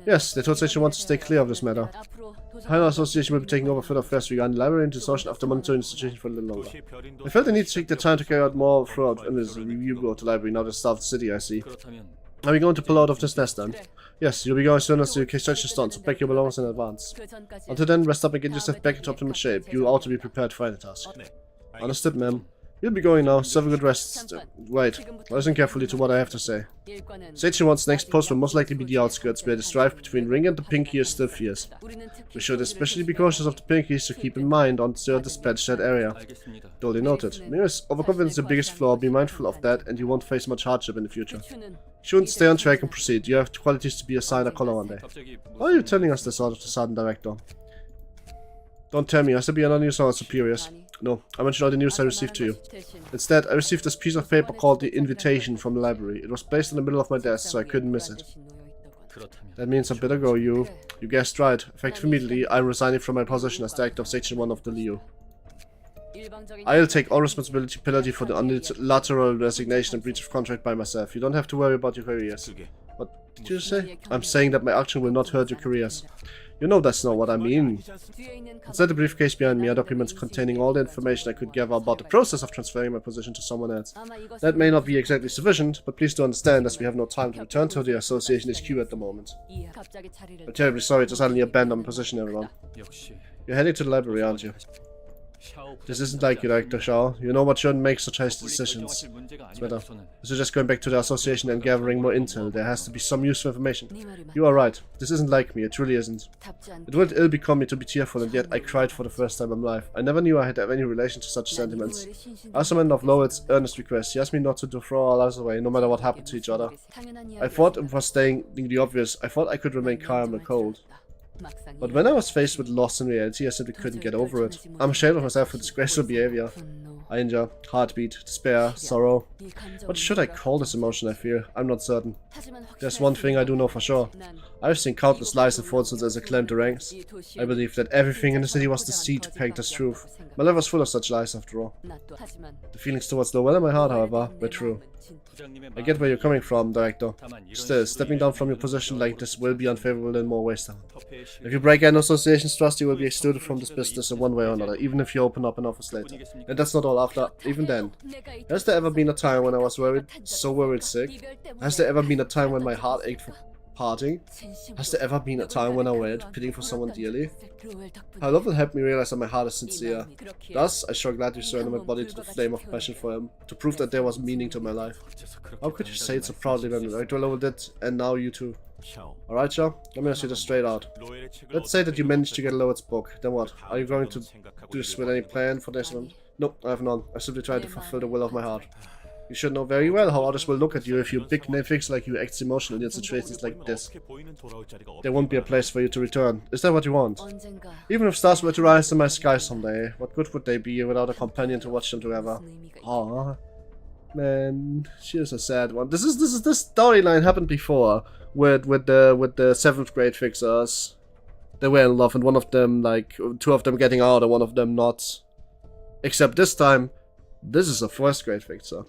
[SPEAKER 1] Yes, the association wants to stay clear of this matter. The Higher Association will be taking over further affairs regarding library and distortion after monitoring the situation for a little longer. I felt the need to take the time to carry out more throughout in this review of the library now that it's starved the city, I see. Are we going to pull out of this nest then? Yes, you'll be going as soon as the construction starts, so pack your belongings in advance. Until then, rest up and get yourself back into optimal shape. You ought to be prepared for any task. Understood, ma'am. You'll be going now. 7 good rests. Wait, listen carefully to what I have to say. Section 1's next post will most likely be the outskirts, where the strife between Ring and the Pinky is still fierce. We should especially be cautious of the Pinkies, so keep in mind until dispatch that area. Duly noted. Mirror's overconfidence is the biggest flaw. Be mindful of that, and you won't face much hardship in the future. You shouldn't stay on track and proceed. You have qualities to be assigned a color one day. Why are you telling us this out of the sudden, Director? Don't tell me, I has to be under your superiors. No, I mentioned all the news I received to you. Instead, I received this piece of paper called the invitation from the library. It was placed in the middle of my desk, so I couldn't miss it. That means I better go, you guessed right. Effective immediately, I'm resigning from my position as director of Section 1 of the Leo. I'll take all responsibility for the unilateral resignation and breach of contract by myself. You don't have to worry about your careers. What did you say? I'm saying that my action will not hurt your careers. You know that's not what I mean. Inside the briefcase behind me are documents containing all the information I could gather about the process of transferring my position to someone else. That may not be exactly sufficient, but please do understand as we have no time to return to the Association HQ at the moment. I'm terribly sorry to suddenly abandon my position, everyone. You're heading to the library, aren't you? This isn't like you, Director Shaw. You know what shouldn't make such hasty decisions. It's better. This is just going back to the association and gathering more intel. There has to be some useful information. You are right. This isn't like me. It truly isn't. It would ill become me to be tearful, and yet I cried for the first time in my life. I never knew I had any relation to such sentiments. As a man of Lowett's earnest request, he asked me not to throw our lives away, no matter what happened to each other. I thought it was stating the obvious. I thought I could remain calm and cold. But when I was faced with loss in reality, I simply couldn't get over it. I'm ashamed of myself for disgraceful behavior. Anger, heartbeat, despair, sorrow. What should I call this emotion I feel? I'm not certain. There's one thing I do know for sure. I've seen countless lies and falsehoods as I climbed the ranks. I believed that everything in the city was deceit pegged as truth. My life was full of such lies after all. The feelings towards Lowell in my heart, however, were true. I get where you're coming from, Director. Still, stepping down from your position like this will be unfavorable in more ways than one. If you break an association's trust, you will be excluded from this business in one way or another, even if you open up an office later. And that's not all after, even then. Has there ever been a time when I was worried, so worried sick? Has there ever been a time when my heart ached for parting? Has there ever been a time when I waited, pitying for someone dearly? How love will help me realize that my heart is sincere. Thus, I shall gladly surrender my body to the flame of passion for him, to prove that there was meaning to my life. How could you say it so proudly when Director Lowell did, and now you too? Alright, Shaw, let me ask you this straight out. Let's say that you managed to get Lowett's book, then what? Are you going to do this with any plan for this one? Nope, I have none. I simply try to fulfill the will of my heart. You should know very well how others will look at you if you big name fix like you act emotionally in situations like this. There won't be a place for you to return. Is that what you want? Even if stars were to rise in my sky someday, what good would they be without a companion to watch them together? Aww. Man, she is a sad one. This storyline happened before with the 7th grade fixers. They were in love and one of them, like, 2 of them getting out and one of them not. Except this time, this is a 1st grade fixer.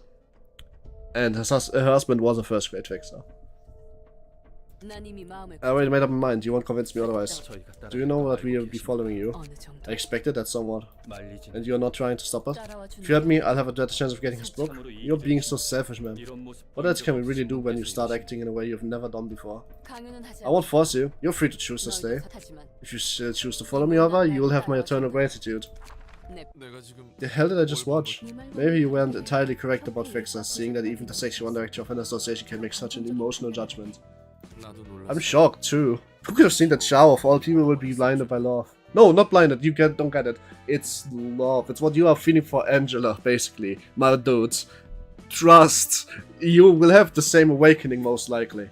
[SPEAKER 1] And her husband was a 1st grade fixer. I already made up my mind, you won't convince me otherwise. Do you know that we will be following you? I expected that somewhat. And you're not trying to stop us? If you help me, I'll have a better chance of getting his book. You're being so selfish, man. What else can we really do when you start acting in a way you've never done before? I won't force you. You're free to choose to stay. If you choose to follow me over, you'll have my eternal gratitude. The hell did I just watch? Maybe you weren't entirely correct about fixers, seeing that even the Section 1 director of an association can make such an emotional judgment. I'm shocked too. Who could have seen that Shao of all people will be blinded by love? No, not blinded, don't get it. It's love. It's what you are feeling for Angela, basically. My dudes. Trust. You will have the same awakening most likely.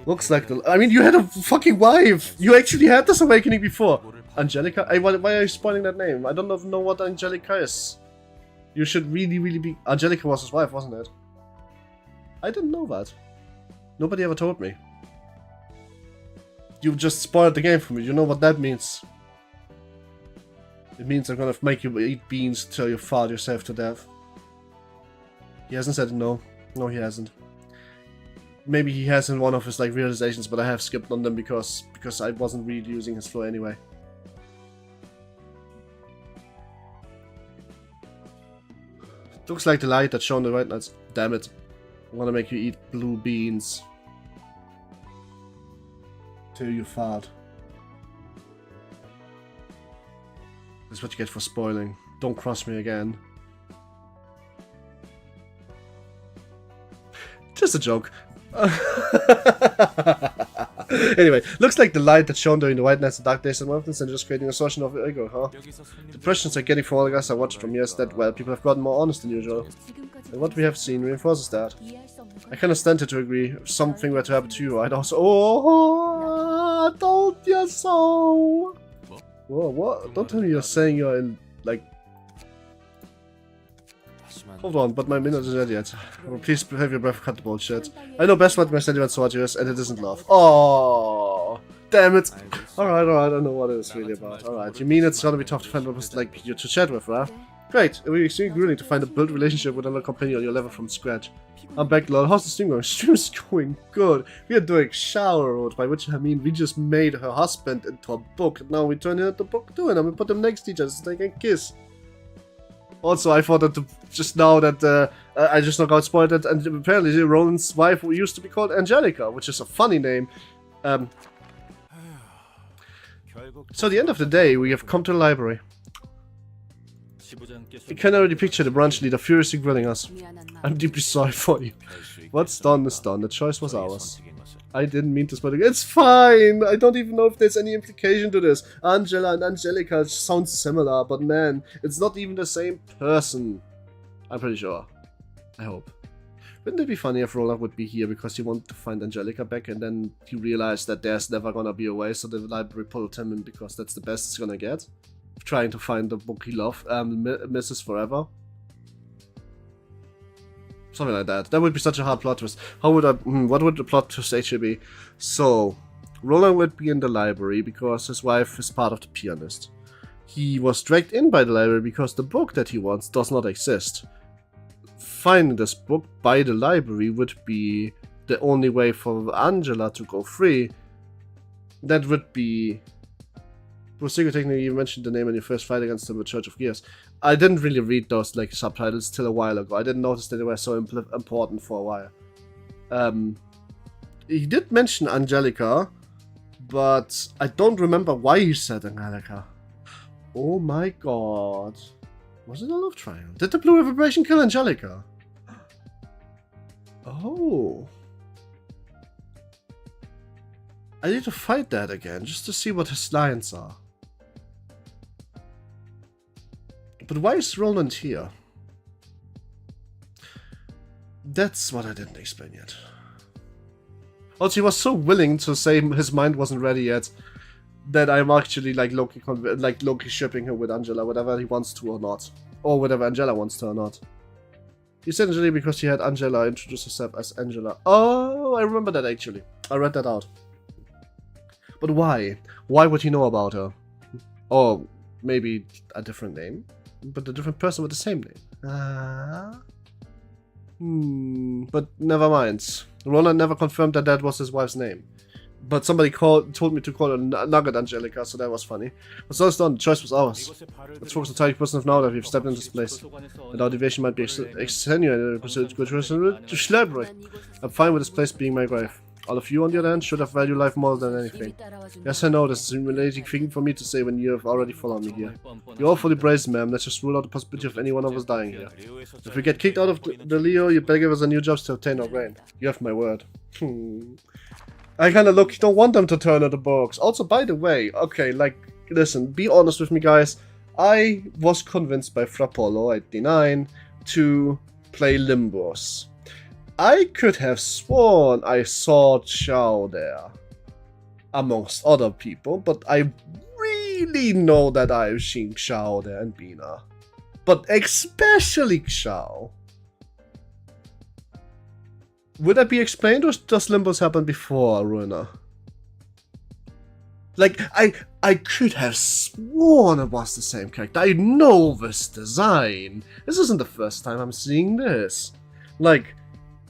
[SPEAKER 1] Looks like I mean, you had a fucking wife! You actually had this awakening before! Angelica? Hey, why are you spoiling that name? I don't even know what Angelica is. You should really be... Angelica was his wife, wasn't it? I didn't know that. Nobody ever told me. You just spoiled the game for me. You know what that means? It means I'm gonna make you eat beans till you fart yourself to death. He hasn't said no. No, he hasn't. Maybe he has in one of his like realizations, but I have skipped on them because I wasn't really using his flow anyway. Looks like the light that's shown the right now. Damn it. I'm gonna make you eat blue beans. Till you fart. That's what you get for spoiling. Don't cross me again. Just a joke. Anyway, looks like the light that's shown during the white nights and dark days and mountains and just creating a social of ego, huh? The questions I'm getting from all the guys I watched from years that, well, people have gotten more honest than usual. And what we have seen reinforces that. I kind of stand to agree. If something were to happen to you, I'd also... Oh, I told you so! Whoa, what? Don't tell me you're saying you're in, like... Hold on, but my minute isn't ready yet. Oh, please have your breath, cut the bullshit. I know best what my sentiment towards you is, and it isn't love. Oh, damn it! Alright, I don't know what it is really about. Alright, you mean it's gonna be tough to find a person like you to chat with, right? Great, it will be extremely grueling to find a built relationship with another companion on your level from scratch. I'm back, lol. How's the stream going? Stream's going good. We are doing shower road, by which I mean we just made her husband into a book. Now we turn it into a book too, and we put them next to each other so they can kiss. Also, I thought that just now that I just now got spoiled that, and apparently Roland's wife used to be called Angelica, which is a funny name. So at the end of the day, we have come to the library. I can already picture the branch leader furiously grilling us. I'm deeply sorry for you. What's done is done. The choice was ours. I didn't mean to spoil it. It's fine! I don't even know if there's any implication to this. Angela and Angelica sound similar, but man, it's not even the same person. I'm pretty sure. I hope. Wouldn't it be funny if Roland would be here because he wanted to find Angelica back and then he realized that there's never gonna be a way, so the library pulled him in because that's the best it's gonna get? Trying to find the book he loved, misses forever. Something like that. That would be such a hard plot twist. How would I... what would the plot twist actually be? So, Roland would be in the library because his wife is part of the pianist. He was dragged in by the library because the book that he wants does not exist. Finding this book by the library would be the only way for Angela to go free. That would be... Technically, you mentioned the name in your first fight against the Church of Gears. I didn't really read those like subtitles till a while ago. I didn't notice that they were so important for a while. He did mention Angelica, but I don't remember why he said Angelica. Oh my god. Was it a love triangle? Did the blue vibration kill Angelica? Oh. I need to fight that again, just to see what his lines are. But why is Roland here? That's what I didn't explain yet. Also, he was so willing to say his mind wasn't ready yet that I'm actually like Loki shipping him with Angela, whatever he wants to or not. Or whatever Angela wants to or not. He said Angela because he had Angela introduce herself as Angela. Oh, I remember that actually. I read that out. But why? Why would he know about her? Or maybe a different name? But a different person with the same name. But never mind. Roland never confirmed that that was his wife's name. But somebody told me to call her Nugget Angelica, so that was funny. But so it's done, the choice was ours. Let's focus on the target person of now that we've stepped into this place. And our deviation might be extenuated to library. I'm fine with this place being my grave. All of you, on the other hand, should have valued life more than anything. Yes, I know, this is a humiliating thing for me to say when you have already followed me here. You're all fully braced, ma'am. Let's just rule out the possibility of any one of us dying here. If we get kicked out of the Leo, you better give us a new job to obtain our brain. You have my word. I kinda don't want them to turn out the books. Also, by the way, okay, like, listen, be honest with me, guys. I was convinced by Frappolo89 to play Limbos. I could have sworn I saw Chow there, amongst other people, but I really know that I've seen Xiao there and Bina. But especially Xiao. Would that be explained, or does Limbos happen before Ruina? Like, I could have sworn it was the same character. I know this design. This isn't the first time I'm seeing this. Like,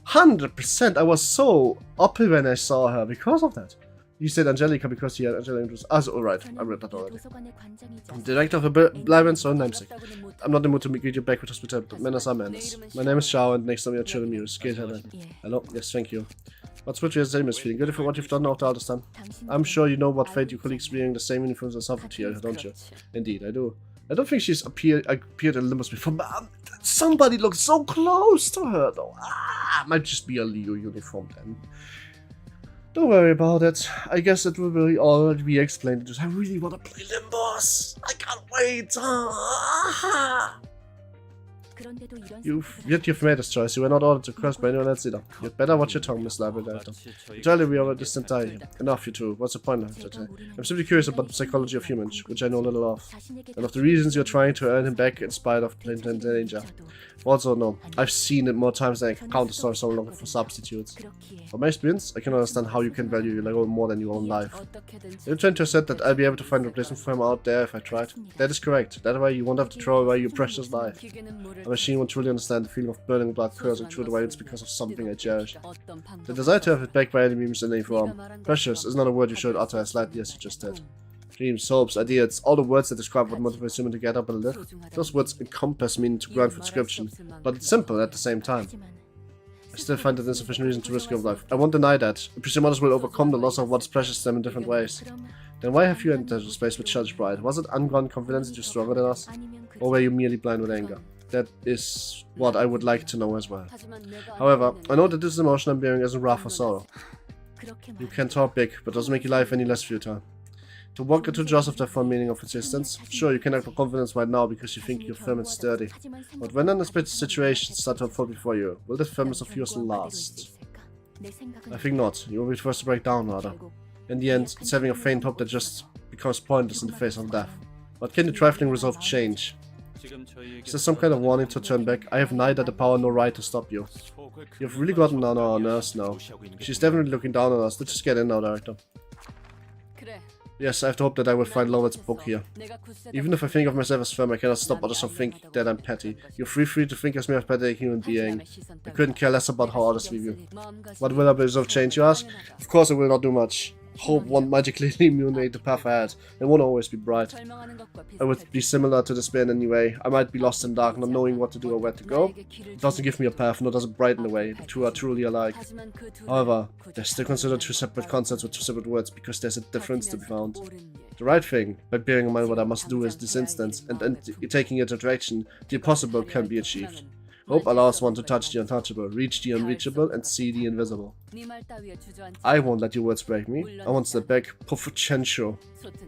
[SPEAKER 1] 100%. I was so uppy when I saw her because of that. You said Angelica because she had Angelica interest. Ah, so, alright, I read that already. Director of the Blind so namesake. I'm not in the mood to greet you back with hospitality, but manners are manners. My name is Xiao, and next time you're chilling me, skate heaven. Hello, yes, thank you. What's with your same is feeling good for what you've done after all this time? I'm sure you know what fate your colleagues wearing the same uniforms as Sovereignty, don't you? Indeed, I do. I don't think she's appeared in Limbos before, but somebody looks so close to her, though. Ah, might just be a Leo uniform then. Don't worry about it. I guess it will really all be explained. I really want to play Limbos. I can't wait. You've made this choice. You were not ordered to cross by anyone else either. You'd better watch your tongue, Miss Library Director. Entirely we are a distant tie. Enough, you two. What's the point of it? I'm simply curious about the psychology of humans, which I know little of. And of the reasons you're trying to earn him back in spite of blatant danger. Also, no. I've seen it more times than I can count the story so long for substitutes. From my experience, I can understand how you can value your Lego more than your own life. You're trying to assert that I'll be able to find a replacement for him out there if I tried. That is correct. That way you won't have to throw away your precious life. A machine won't truly understand the feeling of burning blood coursing through the veins because of something I cherish. The desire to have it back by any means in any form. Precious is not a word you should utter as lightly as you just did. Dreams, hopes, ideas, all the words that describe what motivates human to get up and live. Those words encompass meaning to grant for description, but it's simple at the same time. I still find it insufficient reason to risk your life. I won't deny that. I presume others will overcome the loss of what's precious to them in different ways. Then why have you entered space with such pride? Was it ungrounded confidence that you're stronger than us? Or were you merely blind with anger? That is what I would like to know as well. However, I know that this emotion I'm bearing isn't wrath or sorrow. You can talk big, but doesn't make your life any less futile. To walk into jaws of the full meaning of existence, sure, you can act with confidence right now because you think you're firm and sturdy. But when unexpected situations start to unfold before you, will this firmness of yours last? I think not. You will be forced to break down, rather. In the end, it's having a faint hope that just becomes pointless in the face of death. But can the trifling resolve change? Is there some kind of warning to turn back? I have neither the power nor right to stop you. You've really gotten on our nerves now. She's definitely looking down on us. Let's just get in now, Director. Yes, I have to hope that I will find Lovett's book here. Even if I think of myself as firm, I cannot stop others from thinking that I'm petty. You're free to think as me a petty human being. I couldn't care less about how others view you. What will a resolve change, you ask? Of course it will not do much. Hope won't magically illuminate the path ahead. It won't always be bright. I would be similar to despair in any way. I might be lost in dark, not knowing what to do or where to go. It doesn't give me a path, nor does it brighten the way. The two are truly alike. However, they're still considered two separate concepts with two separate words, because there's a difference to be found. The right thing, by bearing in mind what I must do is this instance, and taking it into action, the impossible can be achieved. Hope allows one to touch the untouchable, reach the unreachable, and see the invisible. I won't let your words break me. I won't step back. Proficiencio.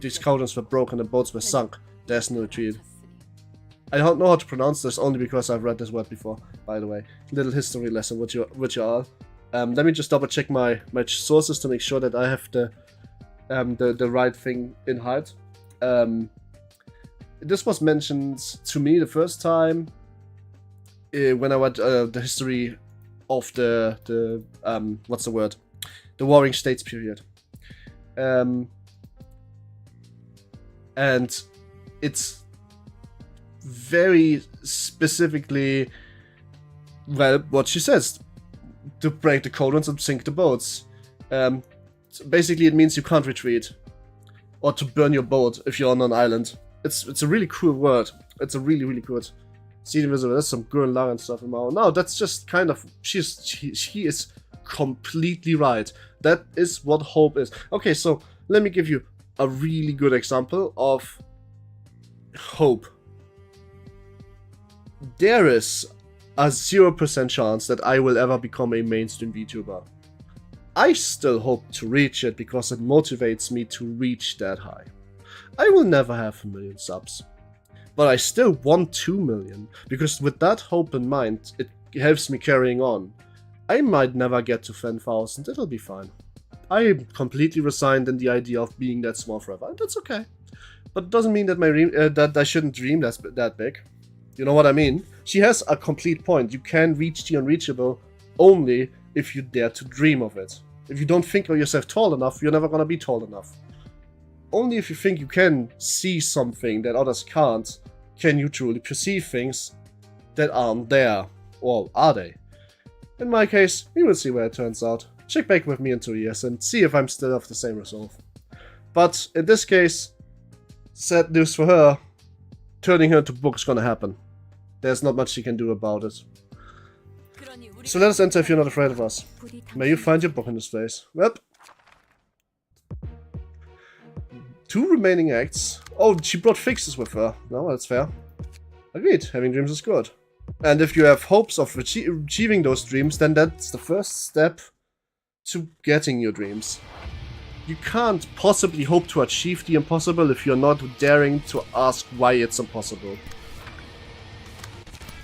[SPEAKER 1] These cauldrons were broken, the boats were sunk. There's no retreat. I don't know how to pronounce this only because I've read this word before, by the way. Little history lesson, which you are. Let me just double check my sources to make sure that I have the right thing in height. This was mentioned to me the first time when I read the history of the what's the word? The Warring States period. And it's very specifically, well, what she says, to break the cauldrons and sink the boats. So basically it means you can't retreat, or to burn your boat if you're on an island. It's a really cool word. It's a really good. See the invisible. There's some Gurren Lagann stuff in my. No, that's just kind of she is completely right. That is what hope is. Okay, so let me give you a really good example of hope. There is a 0% chance that I will ever become a mainstream VTuber. I still hope to reach it because it motivates me to reach that high. I will never have 1 million subs, but I still want 2 million, because with that hope in mind, it helps me carrying on. I might never get to 10,000, it'll be fine. I am completely resigned in the idea of being that small forever, and that's okay. But it doesn't mean that that I shouldn't dream that big. You know what I mean? She has a complete point. You can reach the unreachable only if you dare to dream of it. If you don't think of yourself tall enough, you're never gonna be tall enough. Only if you think you can see something that others can't, can you truly perceive things that aren't there. Or are they? In my case, we will see where it turns out. Check back with me in 2 years and see if I'm still of the same resolve. But in this case, sad news for her, turning her into book is gonna happen. There's not much she can do about it. So let us enter if you're not afraid of us. May you find your book in this place. Well, 2 remaining acts. Oh, she brought fixes with her. No, that's fair. Agreed, having dreams is good. And if you have hopes of achieving those dreams, then that's the first step to getting your dreams. You can't possibly hope to achieve the impossible if you're not daring to ask why it's impossible.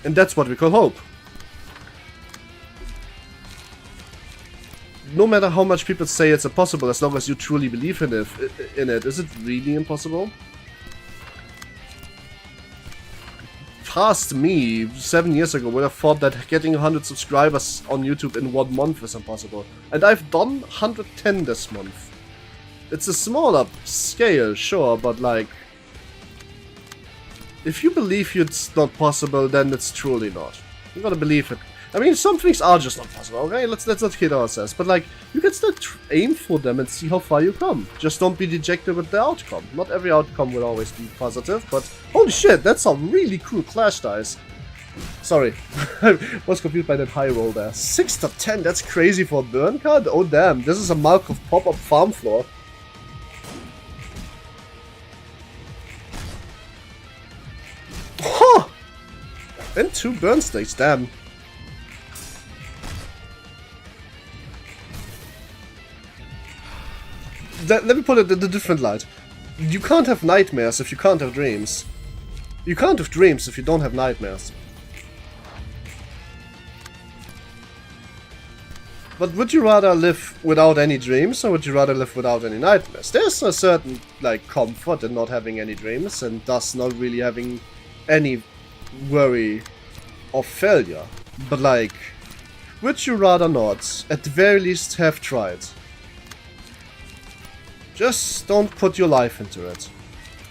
[SPEAKER 1] And that's what we call hope. No matter how much people say it's impossible, as long as you truly believe in it, is it really impossible? Past me, 7 years ago, would have thought that getting 100 subscribers on YouTube in 1 month is impossible. And I've done 110 this month. It's a smaller scale, sure, but like... if you believe it's not possible, then it's truly not. You gotta believe it. I mean, some things are just not possible, okay? Let's not kid ourselves. But like, you can still aim for them and see how far you come. Just don't be dejected with the outcome. Not every outcome will always be positive, but holy shit, that's some really cool clash dice. Sorry, I was confused by that high roll there. 6 to 10, that's crazy for a burn card? Oh damn, this is a Markov pop-up farm floor. Huh! And 2 burn stakes, damn. Let me put it in a different light. You can't have nightmares if you can't have dreams. You can't have dreams if you don't have nightmares. But would you rather live without any dreams, or would you rather live without any nightmares? There's a certain, like, comfort in not having any dreams, and thus not really having any worry of failure. But, like, would you rather not, at the very least, have tried? Just don't put your life into it.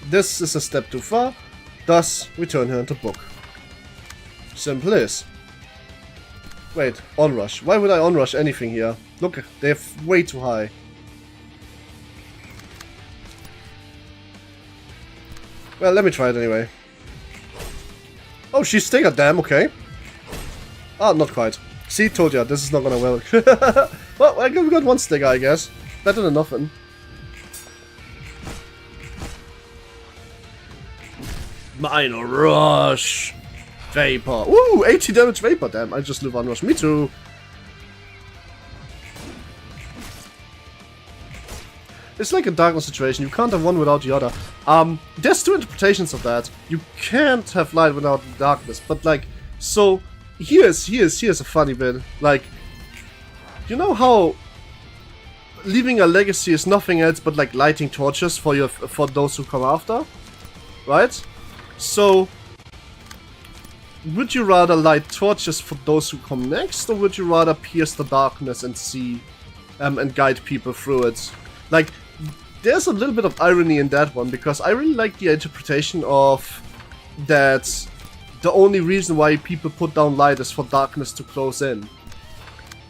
[SPEAKER 1] This is a step too far, thus we turn her into book. Simple as. Wait, onrush. Why would I onrush anything here? Look, they're way too high. Well, let me try it anyway. Oh, she's staggered, damn, okay. Ah, not quite. See, told ya, this is not gonna work. Well, we got 1 stagger, I guess. Better than nothing. Minor rush! Vapor. Ooh, 80 damage vapor, damn. I just live on rush. Me too. It's like a darkness situation. You can't have one without the other. There's 2 interpretations of that. You can't have light without darkness, but like, so here's a funny bit. Like, you know how leaving a legacy is nothing else but like lighting torches for those who come after, right? So, would you rather light torches for those who come next, or would you rather pierce the darkness and see, and guide people through it? Like, there's a little bit of irony in that one, because I really like the interpretation of that the only reason why people put down light is for darkness to close in.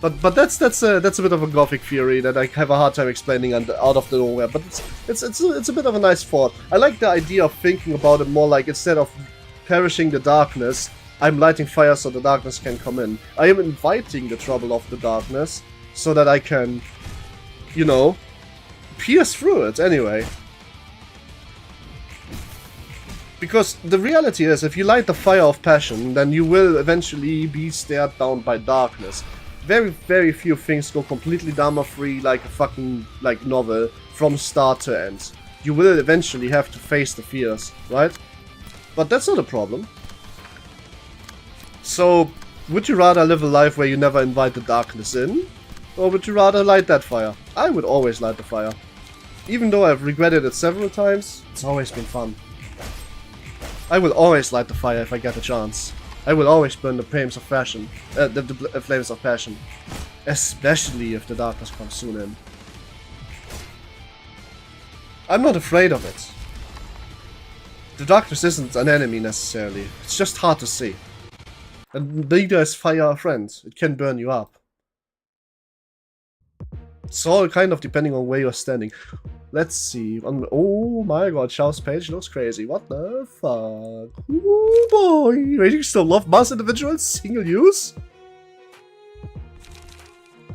[SPEAKER 1] But that's a bit of a gothic theory that I have a hard time explaining out of the nowhere. But it's a bit of a nice thought. I like the idea of thinking about it more like, instead of perishing the darkness, I'm lighting fire so the darkness can come in. I am inviting the trouble of the darkness so that I can, you know, pierce through it anyway. Because the reality is, if you light the fire of passion, then you will eventually be stared down by darkness. Very, very few things go completely drama-free like a fucking, like, novel from start to end. You will eventually have to face the fears, right? But that's not a problem. So, would you rather live a life where you never invite the darkness in? Or would you rather light that fire? I would always light the fire. Even though I've regretted it several times, it's always been fun. I will always light the fire if I get a chance. I will always burn the flames of passion. The flames of passion. Especially if the darkness comes soon in. I'm not afraid of it. The darkness isn't an enemy necessarily. It's just hard to see. And neither is fire a friend. It can burn you up. It's all kind of depending on where you're standing. Let's see. Oh my god, Xiao's page looks crazy. What the fuck? Oh boy. Ratings still love mass individuals? Single use?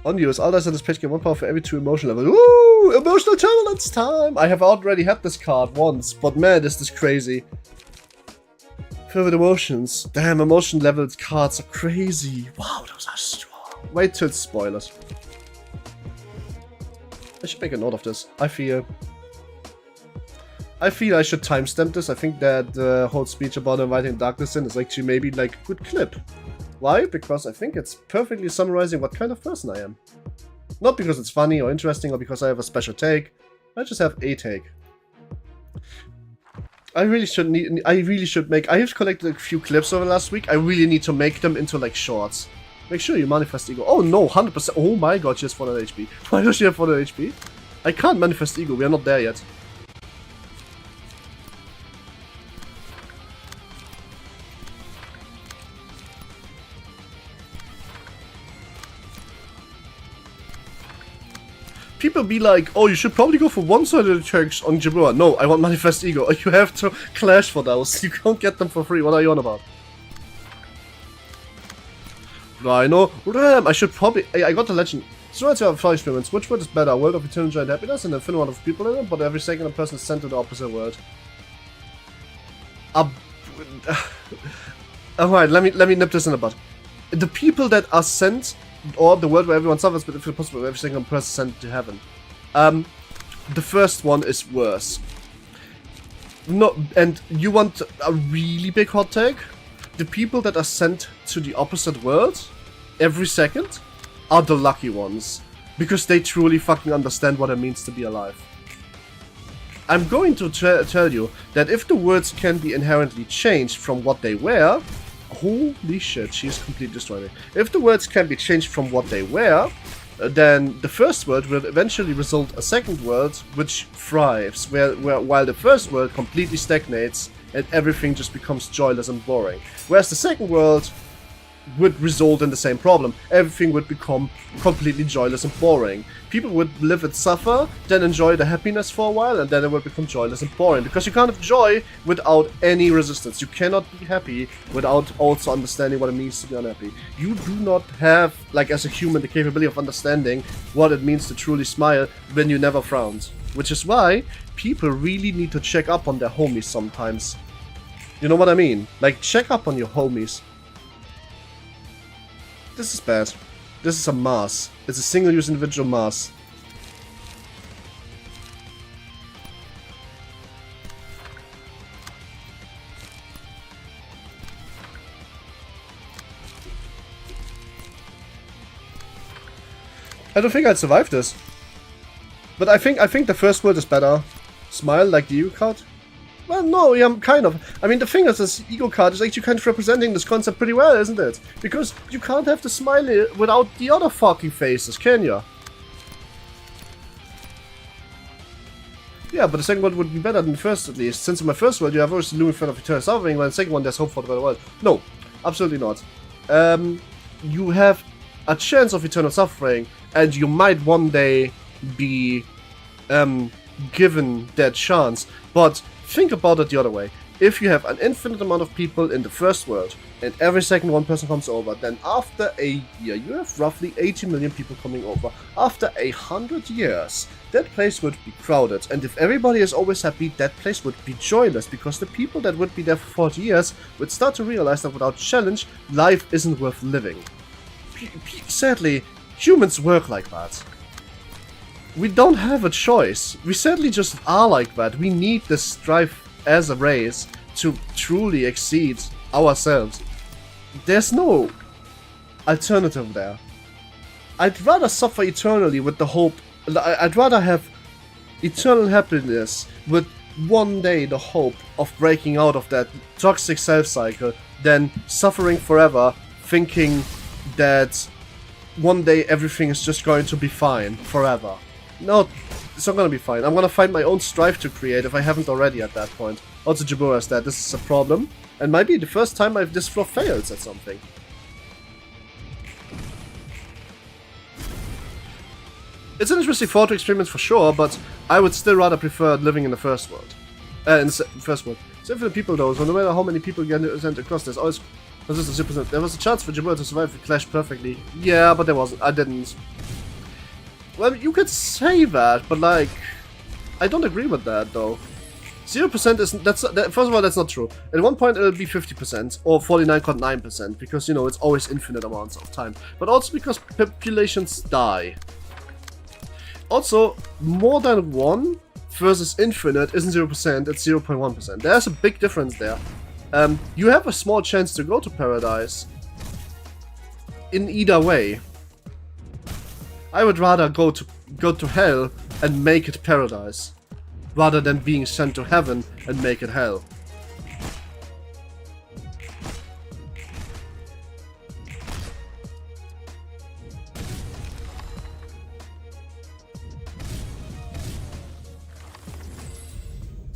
[SPEAKER 1] On use. All dice on this page get 1 power for every 2 emotion level. Ooh! Emotional turbulence time! I have already had this card once, but man, is this crazy. Filled with emotions. Damn, emotion leveled cards are crazy. Wow, those are strong. Wait till it's spoilers. I should make a note of this. I feel I should timestamp this. I think that the whole speech about inviting darkness in is actually maybe like a good clip. Why? Because I think it's perfectly summarizing what kind of person I am. Not because it's funny or interesting or because I have a special take. I just have a take. I really should make... I have collected a few clips over the last week. I really need to make them into like shorts. Make sure you manifest ego. Oh no, 100%. Oh my god, she has 400 HP. Why does she have 400 HP? I can't manifest ego, we are not there yet. People be like, oh, you should probably go for one-sided attacks on Jabua. No, I want manifest ego. You have to clash for those. You can't get them for free. What are you on about? Rhino, Ram. I should probably... I got the legend. So let's have 5 experiments. Which word is better? A world of eternal joy and happiness and an infinite amount of people in it, but every second a person is sent to the opposite world. Alright, let me nip this in the bud. The people that are sent, or the world where everyone suffers, but if it's possible, every single person is sent to heaven. The first one is worse. No, and you want a really big hot take? The people that are sent to the opposite world every second are the lucky ones. Because they truly fucking understand what it means to be alive. I'm going to tell you that if the words can be inherently changed from what they were... Holy shit, she's completely destroyed me. If the words can be changed from what they were, then the first world will eventually result a second world which thrives, while the first world completely stagnates and everything just becomes joyless and boring. Whereas the second world would result in the same problem. Everything would become completely joyless and boring. People would live and suffer, then enjoy the happiness for a while, and then it would become joyless and boring. Because you can't have joy without any resistance. You cannot be happy without also understanding what it means to be unhappy. You do not have, like as a human, the capability of understanding what it means to truly smile when you never frowned. Which is why people really need to check up on their homies sometimes. You know what I mean? Like, check up on your homies. This is bad. This is a mass. It's a single-use individual mass. I don't think I'd survive this. But I think the first word is better. Smile like the ego card. Well, no, yeah, kind of. I mean, the thing is, this ego card is actually kind of representing this concept pretty well, isn't it? Because you can't have the smiley without the other fucking faces, can you? Yeah, but the second one would be better than the first, at least. Since in my first world, you have always the looming threat of eternal suffering, while in the second one, there's hope for the better world. No, absolutely not. You have a chance of eternal suffering, and you might one day be given that chance, but think about it the other way. If you have an infinite amount of people in the first world, and every second one person comes over, then after a year, you have roughly 80 million people coming over. After 100 years, that place would be crowded, and if everybody is always happy, that place would be joyless, because the people that would be there for 40 years would start to realize that without challenge, life isn't worth living. Sadly, humans work like that. We don't have a choice. We sadly just are like that. We need this strive as a race to truly exceed ourselves. There's no alternative there. I'd rather suffer eternally with the hope... I'd rather have eternal happiness with one day the hope of breaking out of that toxic self-cycle than suffering forever thinking that one day everything is just going to be fine forever. No, it's not gonna be fine. I'm gonna find my own strive to create if I haven't already at that point. Also, Jabura said this is a problem, and might be the first time this floor fails at something. It's an interesting thought to experiment for sure, but I would still rather prefer living in the first world. In the first world. It's infinite people though, so no matter how many people get sent across, there's always... There was a chance for Jabura to survive if it clashed perfectly. Yeah, but there wasn't. I didn't. Well, you could say that, but like... I don't agree with that though. 0% isn't... First of all, that's not true. At one point it'll be 50% or 49.9% because, you know, it's always infinite amounts of time. But also because populations die. Also, more than 1 versus infinite isn't 0%, it's 0.1%. There's a big difference there. You have a small chance to go to paradise in either way. I would rather go to hell and make it paradise, rather than being sent to heaven and make it hell.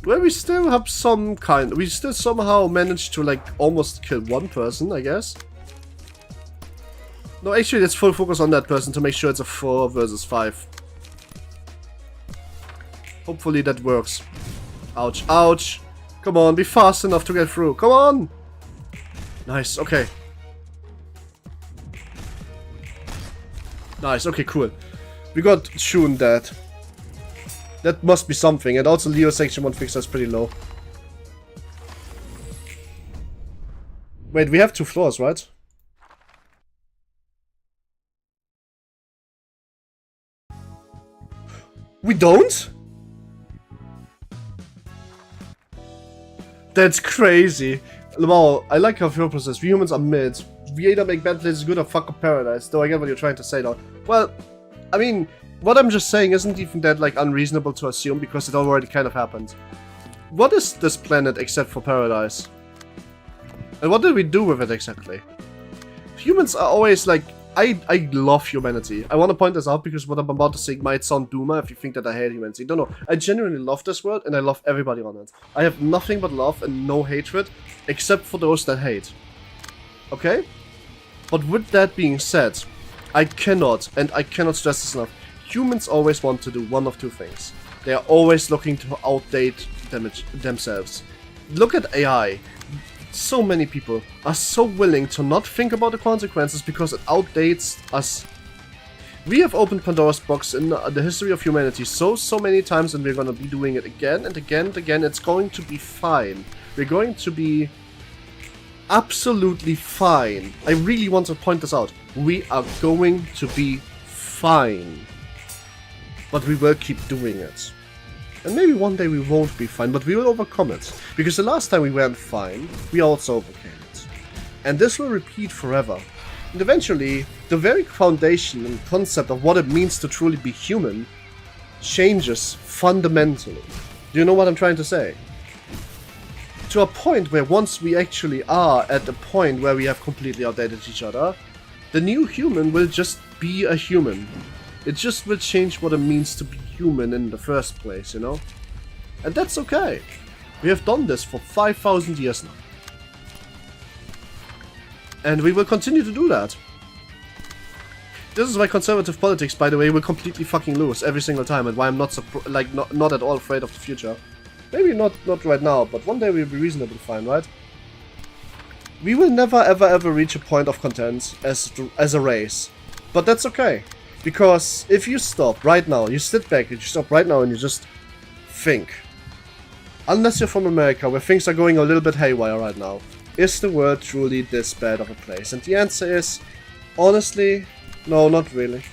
[SPEAKER 1] Well, we still have some kind... We still somehow managed to, like, almost kill one person, I guess. No, actually, let's full focus on that person to make sure it's a 4 versus 5. Hopefully that works. Ouch, ouch. Come on, be fast enough to get through. Come on! Nice, okay. Nice, okay, cool. We got Shun dead. That must be something, and also Leo section 1 fixer is pretty low. Wait, we have 2 floors, right? We don't? That's crazy. Wow, I like how your process. We humans are mid. We either make bad places good or fuck up paradise. Though I get what you're trying to say though. Well, I mean... What I'm just saying isn't even that, like, unreasonable to assume, because it already kind of happened. What is this planet except for paradise? And what did we do with it exactly? Humans are always, like... I love humanity. I want to point this out because what I'm about to say might sound doomer if you think that I hate humanity. No, I genuinely love this world and I love everybody on it. I have nothing but love and no hatred, except for those that hate. Okay? But with that being said, I cannot stress this enough. Humans always want to do one of 2 things. They are always looking to outdate themselves. Look at AI. So many people are so willing to not think about the consequences because it outdates us. We have opened Pandora's box in the history of humanity so many times, and we're gonna be doing it again and again and again. It's going to be fine. We're going to be absolutely fine. I really want to point this out. We are going to be fine. But we will keep doing it. And maybe one day we won't be fine, but we will overcome it. Because the last time we weren't fine, we also overcame it. And this will repeat forever. And eventually, the very foundation and concept of what it means to truly be human changes fundamentally. Do you know what I'm trying to say? To a point where once we actually are at the point where we have completely outdated each other, the new human will just be a human. It just will change what it means to be human in the first place, you know? And that's okay. We have done this for 5,000 years now. And we will continue to do that. This is why conservative politics, by the way, will completely fucking lose every single time, and why I'm not not at all afraid of the future. Maybe not right now, but one day we'll be reasonably fine, right? We will never ever reach a point of content as a race. But that's okay. Because if you stop right now, you sit back and you stop right now and you just think. Unless you're from America, where things are going a little bit haywire right now, is the world truly this bad of a place? And the answer is, honestly, no, not really.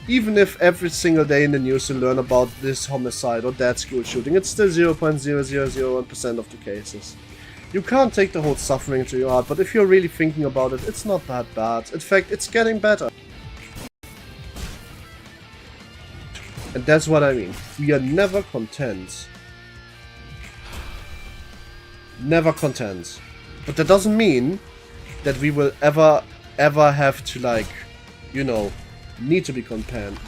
[SPEAKER 1] Even if every single day in the news you learn about this homicide or that school shooting, it's still 0.0001% of the cases. You can't take the whole suffering to your heart, but if you're really thinking about it, it's not that bad. In fact, it's getting better. And that's what I mean. We are never content. Never content. But that doesn't mean that we will ever have to, like, you know, need to be content.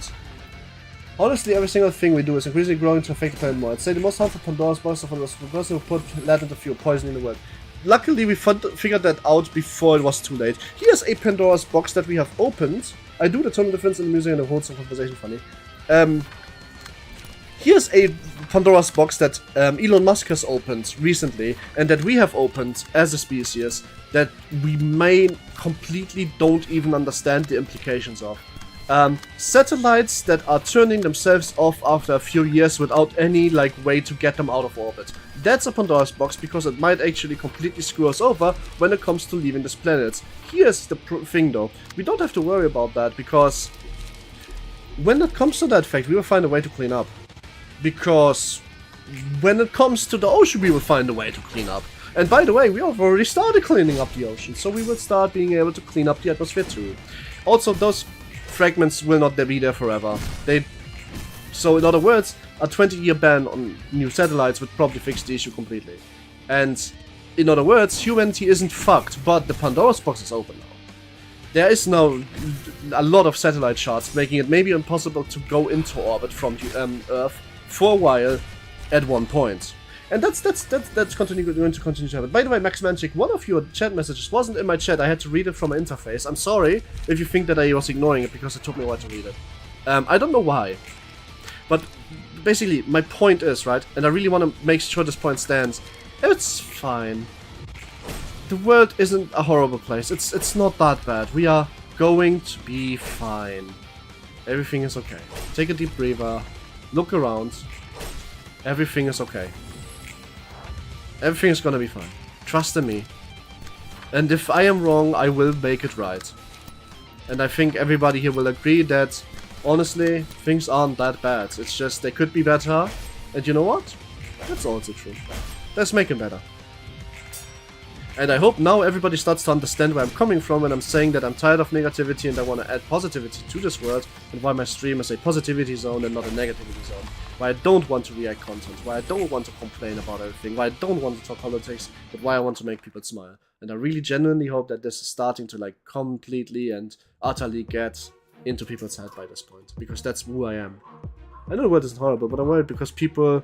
[SPEAKER 1] Honestly, every single thing we do is increasingly growing to affect the planet more. I'd say the most harmful Pandora's box of the person who put lead into fuel, poison in the world. Luckily, we figured that out before it was too late. Here's a Pandora's box that we have opened. I do the total difference in the music and it holds some conversation funny. Here's a Pandora's box that Elon Musk has opened recently, and that we have opened as a species, that we may completely don't even understand the implications of. Satellites that are turning themselves off after a few years without any like way to get them out of orbit. That's a Pandora's box because it might actually completely screw us over when it comes to leaving this planet. Here's the thing though, we don't have to worry about that because when it comes to that fact, we will find a way to clean up. Because when it comes to the ocean, we will find a way to clean up. And by the way, we have already started cleaning up the ocean, so we will start being able to clean up the atmosphere too. Also, those fragments will not be there forever. So in other words, a 20-year ban on new satellites would probably fix the issue completely. And in other words, humanity isn't fucked, but the Pandora's box is open now. There is now a lot of satellite shards, making it maybe impossible to go into orbit from Earth for a while at one point. And that's going to continue to happen. By the way, Max Manchik, one of your chat messages wasn't in my chat. I had to read it from my interface. I'm sorry if you think that I was ignoring it because it took me a while to read it. I don't know why. But basically, my point is, right, and I really want to make sure this point stands, it's fine. The world isn't a horrible place. It's not that bad. We are going to be fine. Everything is okay. Take a deep breather. Look around. Everything is okay. Everything is gonna be fine. Trust in me. And if I am wrong, I will make it right. And I think everybody here will agree that, honestly, things aren't that bad. It's just they could be better. And you know what? That's also true. Let's make it better. And I hope now everybody starts to understand where I'm coming from when I'm saying that I'm tired of negativity and I want to add positivity to this world, and why my stream is a positivity zone and not a negativity zone. Why I don't want to react content, why I don't want to complain about everything, why I don't want to talk politics, but why I want to make people smile. And I really genuinely hope that this is starting to like completely and utterly get into people's head by this point, because that's who I am. I know the world isn't horrible, but I'm worried because people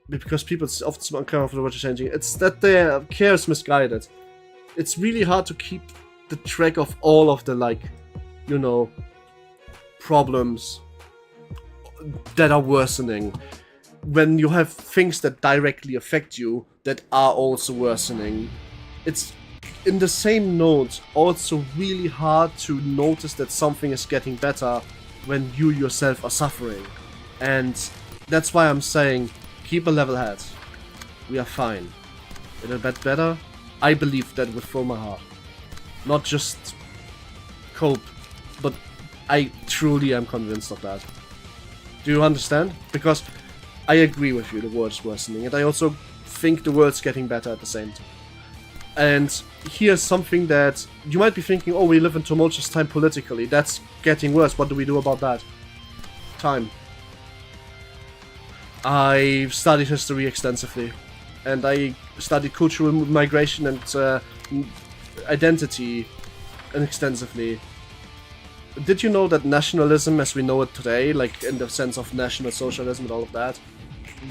[SPEAKER 1] often unclear of the world is changing. It's that their care is misguided. It's really hard to keep the track of all of the, like, you know, problems that are worsening. When you have things that directly affect you that are also worsening. It's, in the same note, also really hard to notice that something is getting better when you yourself are suffering. And that's why I'm saying, keep a level head. We are fine. It'll get better. I believe that with all my heart. Not just cope, but I truly am convinced of that. Do you understand? Because I agree with you, the world's worsening, and I also think the world's getting better at the same time. And here's something that you might be thinking, oh, we live in tumultuous time politically. That's getting worse. What do we do about that? Time. I've studied history extensively, and I studied cultural migration and identity extensively. Did you know that nationalism as we know it today, like in the sense of national socialism and all of that,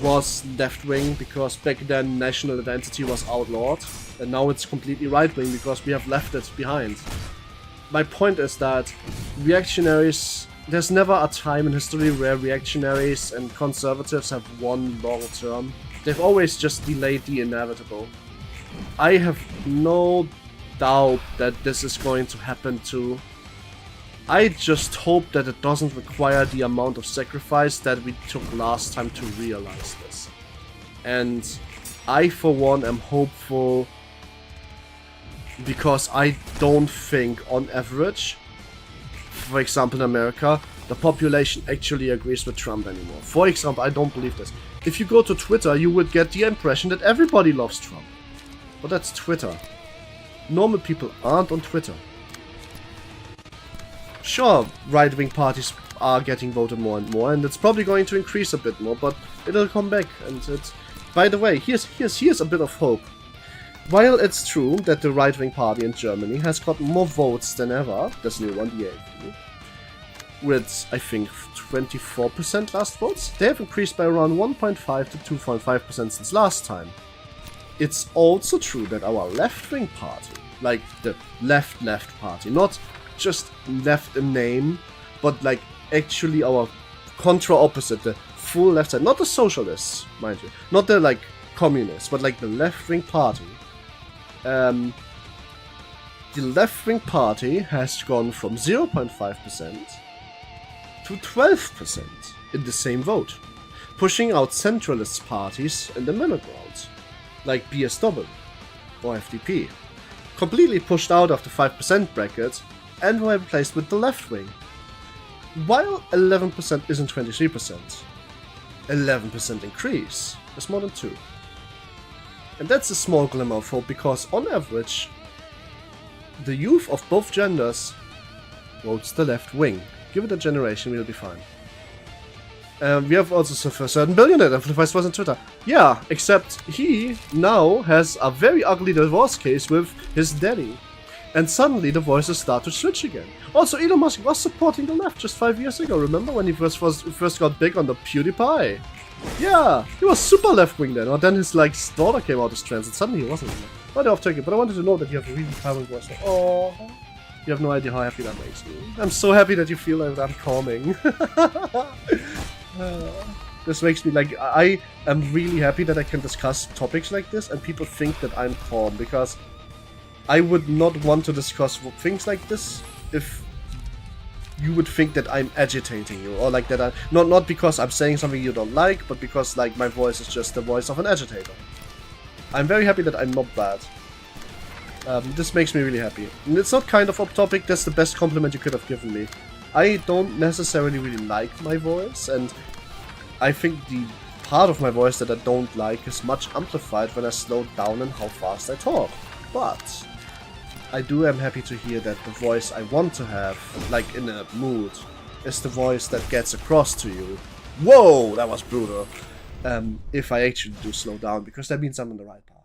[SPEAKER 1] was left-wing because back then national identity was outlawed, and now it's completely right-wing because we have left it behind. My point is that reactionaries... There's never a time in history where reactionaries and conservatives have won long term. They've always just delayed the inevitable. I have no doubt that this is going to happen too. I just hope that it doesn't require the amount of sacrifice that we took last time to realize this. And I, for one, am hopeful because I don't think, on average, for example in America, the population actually agrees with Trump anymore. For example, I don't believe this. If you go to Twitter, you would get the impression that everybody loves Trump. But that's Twitter. Normal people aren't on Twitter. Sure, right-wing parties are getting voted more and more, and it's probably going to increase a bit more, but it'll come back. And it's, by the way, here's a bit of hope. While it's true that the right-wing party in Germany has got more votes than ever, this new one, the AfD, with, I think, 24% last votes, they have increased by around 1.5 to 2.5% since last time. It's also true that our left-wing party, like the left party, not just left in name, but like actually our contra-opposite, the full left side, not the socialists, mind you, not the like communists, but like the left-wing party. The left-wing party has gone from 0.5% to 12% in the same vote, pushing out centralist parties in the middle ground, like BSW or FDP, completely pushed out of the 5% bracket and were replaced with the left-wing. While 11% isn't 23%, 11% increase is more than 2. And that's a small glimmer of hope, because on average, the youth of both genders votes the left wing. Give it a generation, we'll be fine. We have also a certain billionaire that vice was on Twitter. Yeah, except he now has a very ugly divorce case with his daddy. And suddenly the voices start to switch again. Also, Elon Musk was supporting the left just 5 years ago, remember when he first got big on the PewDiePie? Yeah, he was super left-wing then, or then his like daughter came out as trans and suddenly he wasn't. But off taking, but I wanted to know that you have a really calming voice. Oh, you have no idea how happy that makes me. I'm so happy that you feel like I'm calming. This makes me like, I am really happy that I can discuss topics like this and people think that I'm calm, because I would not want to discuss things like this if you would think that I'm agitating you, or like that I not because I'm saying something you don't like, but because like my voice is just the voice of an agitator. I'm very happy that I'm not bad. This makes me really happy. And it's not kind of off topic, that's the best compliment you could have given me. I don't necessarily really like my voice, and I think the part of my voice that I don't like is much amplified when I slow down and how fast I talk. But I am happy to hear that the voice I want to have, like in a mood, is the voice that gets across to you. Whoa, that was brutal. If I actually do slow down, because that means I'm on the right path.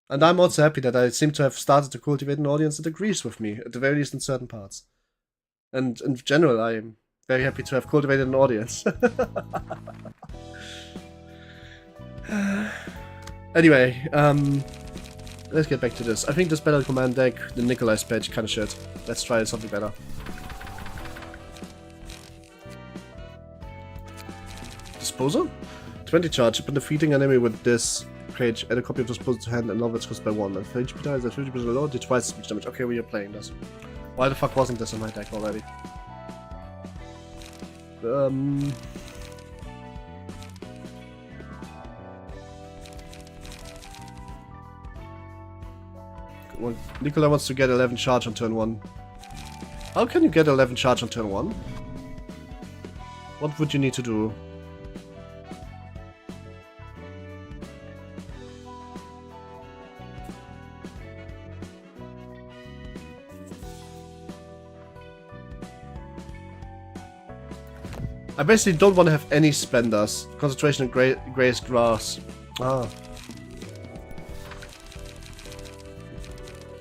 [SPEAKER 1] And I'm also happy that I seem to have started to cultivate an audience that agrees with me, at the very least in certain parts. And in general, I'm very happy to have cultivated an audience. Anyway, let's get back to this. I think this Battle Command deck, the Nikolai's page, kinda shit. Let's try something better. Disposal? 20 charge. Upon defeating enemy with this page, add a copy of disposal to hand and lower its cost by 1. And 50% is at 50% lower, do twice as much damage. Okay, we are playing this. Why the fuck wasn't this in my deck already? Well, Nikolai wants to get 11 charge on turn 1. How can you get 11 charge on turn 1? What would you need to do? I basically don't want to have any spenders. Concentration and grazed grass. Ah.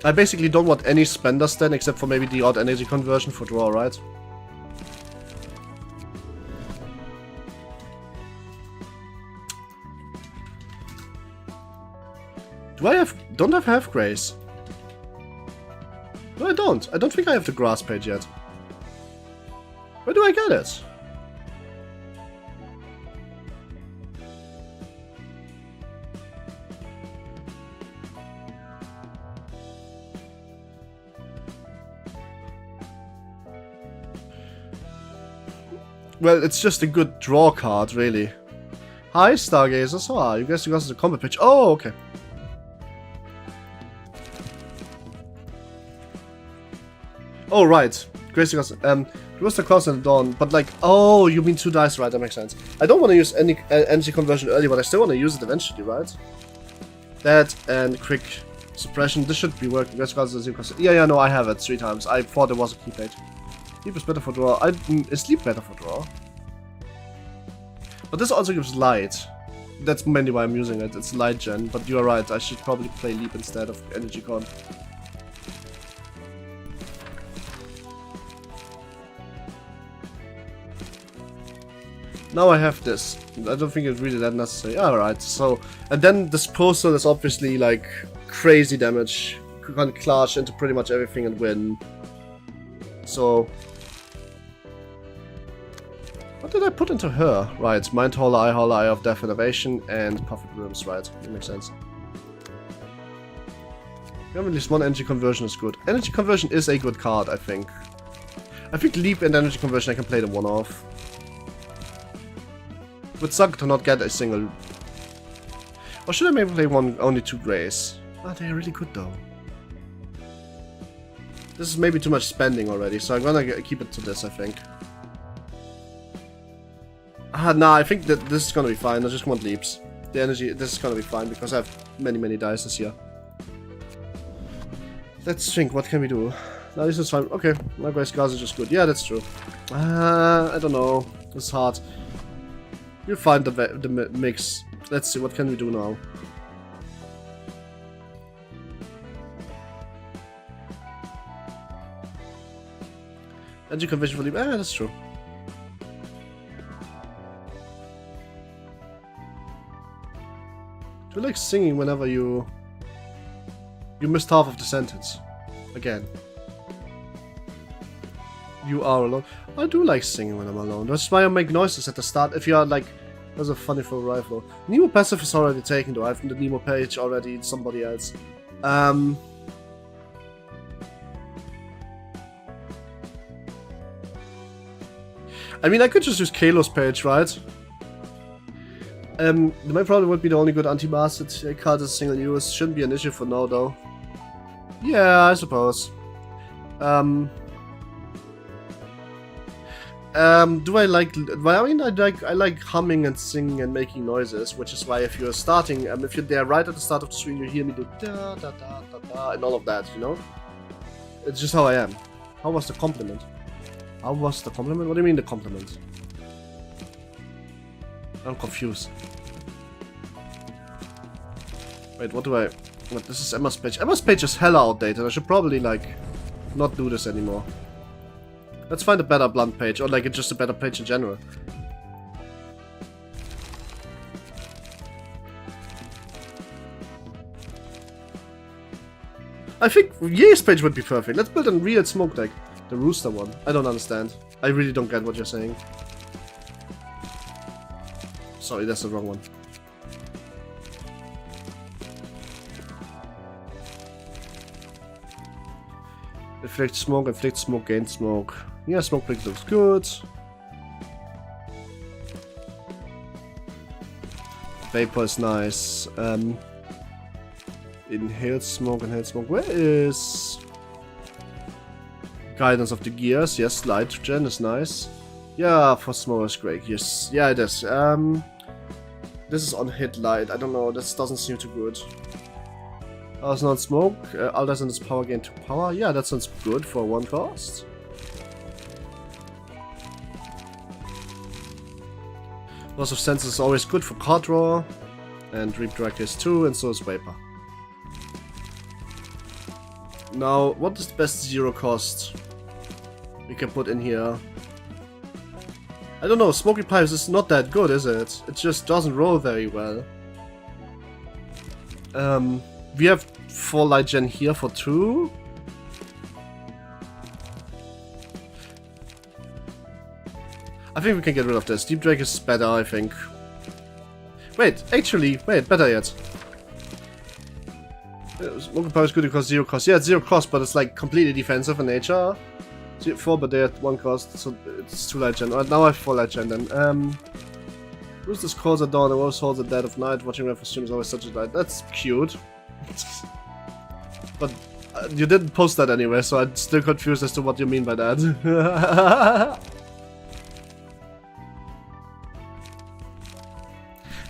[SPEAKER 1] I basically don't want any spenders then, except for maybe the odd energy conversion for draw, right? Do I have... don't I have graze? No, I don't. I don't think I have the grass page yet. Where do I get it? Well, it's just a good draw card, really. Hi, Stargazers. How are you? Guess you got the combat pitch. Oh, okay. Oh, right. Gracie Cross, Rooster Cross and Dawn, but like, oh, you mean 2 dice, right? That makes sense. I don't want to use any energy conversion early, but I still want to use it eventually, right? That and quick suppression, this should be working. Gracie Cross is yeah, no, I have it 3 times. I thought it was a key page. Sleep is better for draw. Is sleep better for draw? But this also gives light. That's mainly why I'm using it. It's light gen, but you are right. I should probably play leap instead of energy con. Now I have this. I don't think it's really that necessary. Alright, so... And then Disposal is obviously like crazy damage. You can clash into pretty much everything and win. So... What did I put into her? Right, Mind Hauler, Eye of Death Innovation, and Puffy Brims, right. That makes sense. Yeah, at least one energy conversion is good. Energy conversion is a good card, I think. I think Leap and energy conversion I can play them one off. It would suck to not get a single... Or should I maybe play only 2 grays? Ah, they're really good though. This is maybe too much spending already, so I'm gonna keep it to this, I think. Nah, I think that this is gonna be fine. I just want leaps. The energy, this is gonna be fine because I have many dice this year. Let's think, what can we do? No, this is fine. Okay, my Gray Scars are just good. Yeah, that's true. I don't know. It's hard. We'll find the mix. Let's see, what can we do now? Energy conversion for leap. That's true. I like singing whenever you missed half of the sentence. Again. You are alone. I do like singing when I'm alone. That's why I make noises at the start. If you are like... That's a funny for rifle. Nemo passive is already taken though. I have the Nemo page already. It's somebody else. I mean, I could just use Kalo's page, right? My probably would be the only good anti-bastard card as a single use. Shouldn't be an issue for now, though. Yeah, I suppose. Do I like... Well, I mean, I like humming and singing and making noises, which is why if you're starting, if you're there right at the start of the stream, you hear me do da da da da da and all of that, you know? It's just how I am. How was the compliment? How was the compliment? What do you mean the compliment? I'm confused. Wait, what do I... What, this is Emma's page. Emma's page is hella outdated. I should probably, like, not do this anymore. Let's find a better blunt page, or, like, just a better page in general. I think Ye's page would be perfect. Let's build a real smoke deck. The rooster one. I don't understand. I really don't get what you're saying. Sorry, that's the wrong one. Inflict smoke, gain smoke. Yeah, smoke break looks good. Vapor is nice. Inhaled smoke. Where is... Guidance of the Gears? Yes, light gen is nice. Yeah, for smoke is great. Yes, yeah, it is. This is on hit light. I don't know. This doesn't seem too good. Does not smoke. Aldous and its power gain 2 power. Yeah, that sounds good for 1 cost. Loss of sense is always good for card draw. And Reap Drag is 2, and so is Vapor. Now, what is the best 0 cost we can put in here? I don't know, Smoky Pipes is not that good, is it? It just doesn't roll very well. We have 4 light gen here for 2. I think we can get rid of this. Deep Drake is better, I think. Wait, actually, better yet. Smoky Pipe is good because 0 cost. Yeah, it's 0 cost, but it's like completely defensive in nature. 4, but they're at 1 cost, so it's 2 light gen. Alright, now I have 4 light gen then. Roosters calls at dawn, the rose holds at dead of night. Watching Red for stream is always such a light. That's cute. But You didn't post that anyway, so I'm still confused as to what you mean by that.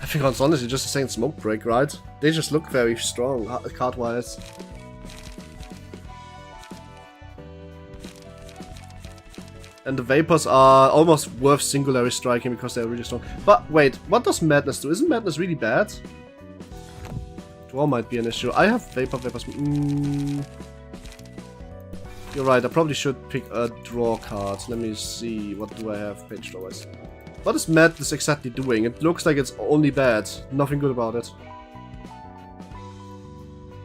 [SPEAKER 1] I think it's honestly just a second smoke break, right? They just look very strong, card-wise. And the Vapors are almost worth singularly striking because they're really strong. But wait, what does Madness do? Isn't Madness really bad? Draw might be an issue. I have Vapors. You're right, I probably should pick a draw card. Let me see, what do I have page draw-wise? What is Madness exactly doing? It looks like it's only bad. Nothing good about it.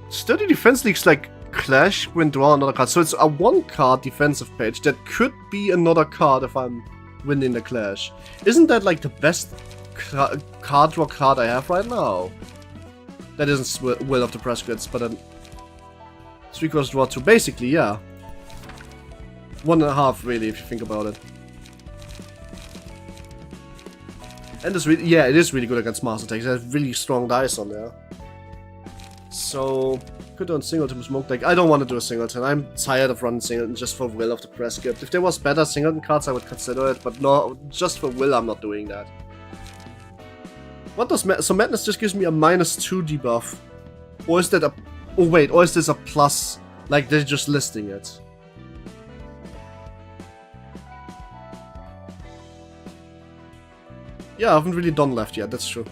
[SPEAKER 1] Sturdy Defense League's like Clash when draw another card. So it's a 1-card defensive page that could be another card if I'm winning the Clash. Isn't that like the best card draw card I have right now? That isn't Will of the Prescripts, but then 3 cards draw 2. Basically, yeah. 1.5 really, if you think about it. And it's really, yeah, it is really good against Master Attacks. It has really strong dice on there. So, could do a Singleton Smoke deck. I don't want to do a Singleton. I'm tired of running Singleton just for Will of the Prescript. If there was better Singleton cards, I would consider it, but no, just for Will, I'm not doing that. What does so Madness just gives me a -2 debuff? Or is that a... Oh wait, or is this a plus? Like they're just listing it. Yeah, I haven't really done left yet, that's true.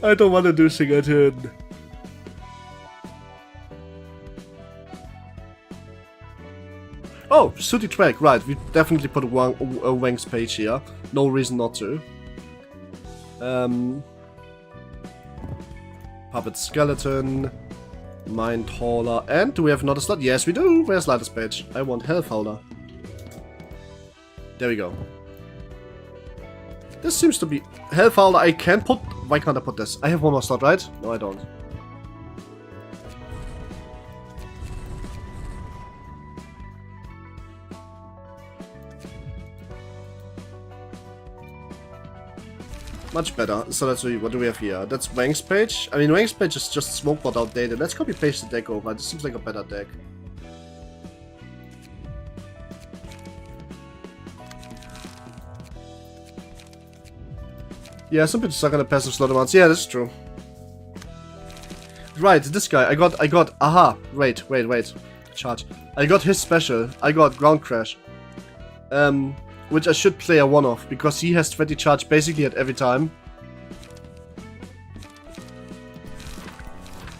[SPEAKER 1] I don't want to do Singleton. Oh, Sooty Track, right, we definitely put a Wang's page here. No reason not to. Puppet Skeleton, Mind Hauler, and do we have another slot? Yes, we do! Where's Lightest page? I want Health Hauler. There we go. This seems to be... Health Hauler I can put... Why can't I put this? I have one more slot, right? No, I don't. Much better. So let's see, what do we have here? That's Wang's page. I mean, Wang's page is just Smokebot outdated. Let's copy paste the deck over. This seems like a better deck. Yeah, some pitches suck on the passive slot amounts. Yeah, that's true. Right, this guy. I got. Aha. Wait. Charge. I got his special. I got Ground Crash. Which I should play a one-off, because he has 20 charge basically at every time.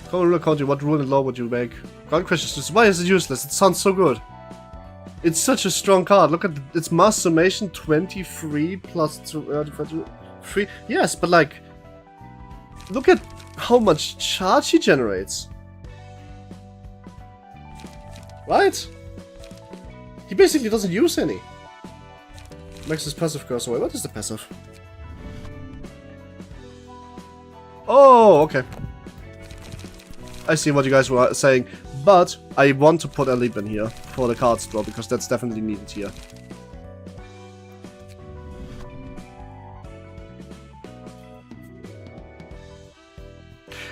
[SPEAKER 1] Common rule country, what rule and law would you make? Ground Crash is just... Why is it useless? It sounds so good. It's such a strong card. Look at its mass summation 23 plus 3. Yes, but like... Look at how much charge he generates. Right? He basically doesn't use any. Makes his passive goes away. What is the passive? Oh, okay. I see what you guys were saying, but I want to put a leap in here for the cards draw, because that's definitely needed here.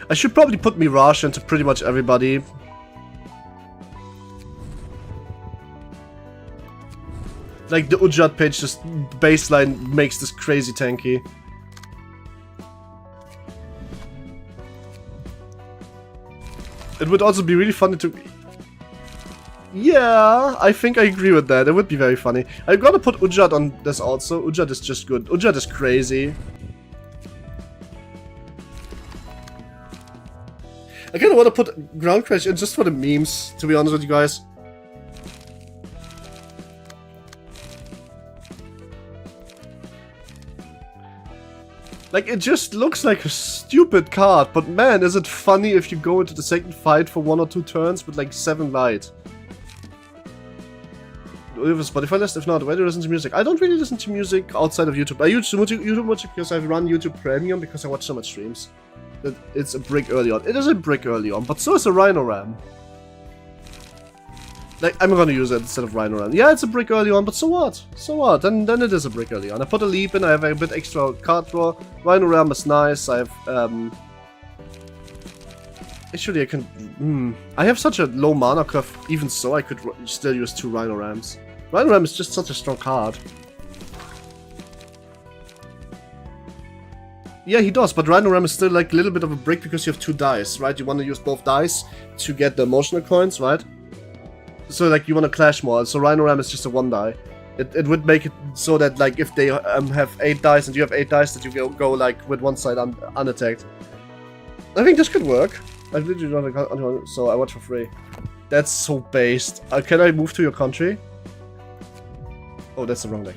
[SPEAKER 1] I should probably put Mirage into pretty much everybody. Like, the Ujat page, just baseline makes this crazy tanky. It would also be really funny to... Yeah, I think I agree with that. It would be very funny. I'm gonna put Ujat on this also. Ujat is just good. Ujat is crazy. I kinda wanna put Ground Crash in just for the memes, to be honest with you guys. Like, it just looks like a stupid card, but man, is it funny if you go into the second fight for 1 or 2 turns with like 7 light. Do you have a Spotify list? If not, where do you listen to music? I don't really listen to music outside of YouTube. I use YouTube much because I run YouTube Premium because I watch so much streams. It's a brick early on. It is a brick early on, but so is a Rhino Ram. Like, I'm gonna use it instead of Rhino Ram. Yeah, it's a brick early on, but so what? So what? Then it is a brick early on. I put a leap in, I have a bit extra card draw. Rhino Ram is nice, I have, actually, I can... I have such a low mana curve, even so I could still use 2 Rhino Rams. Rhino Ram is just such a strong card. Yeah, he does, but Rhino Ram is still like a little bit of a brick because you have 2 dice, right? You want to use both dice to get the emotional coins, right? So like you want to clash more, so Rhino Ram is just a 1 die. It would make it so that like if they have 8 dice and you have 8 dice that you go like with one side unattacked. I think this could work. I literally don't, so I watch for free. That's so based. Can I move to your country? Oh, that's the wrong deck.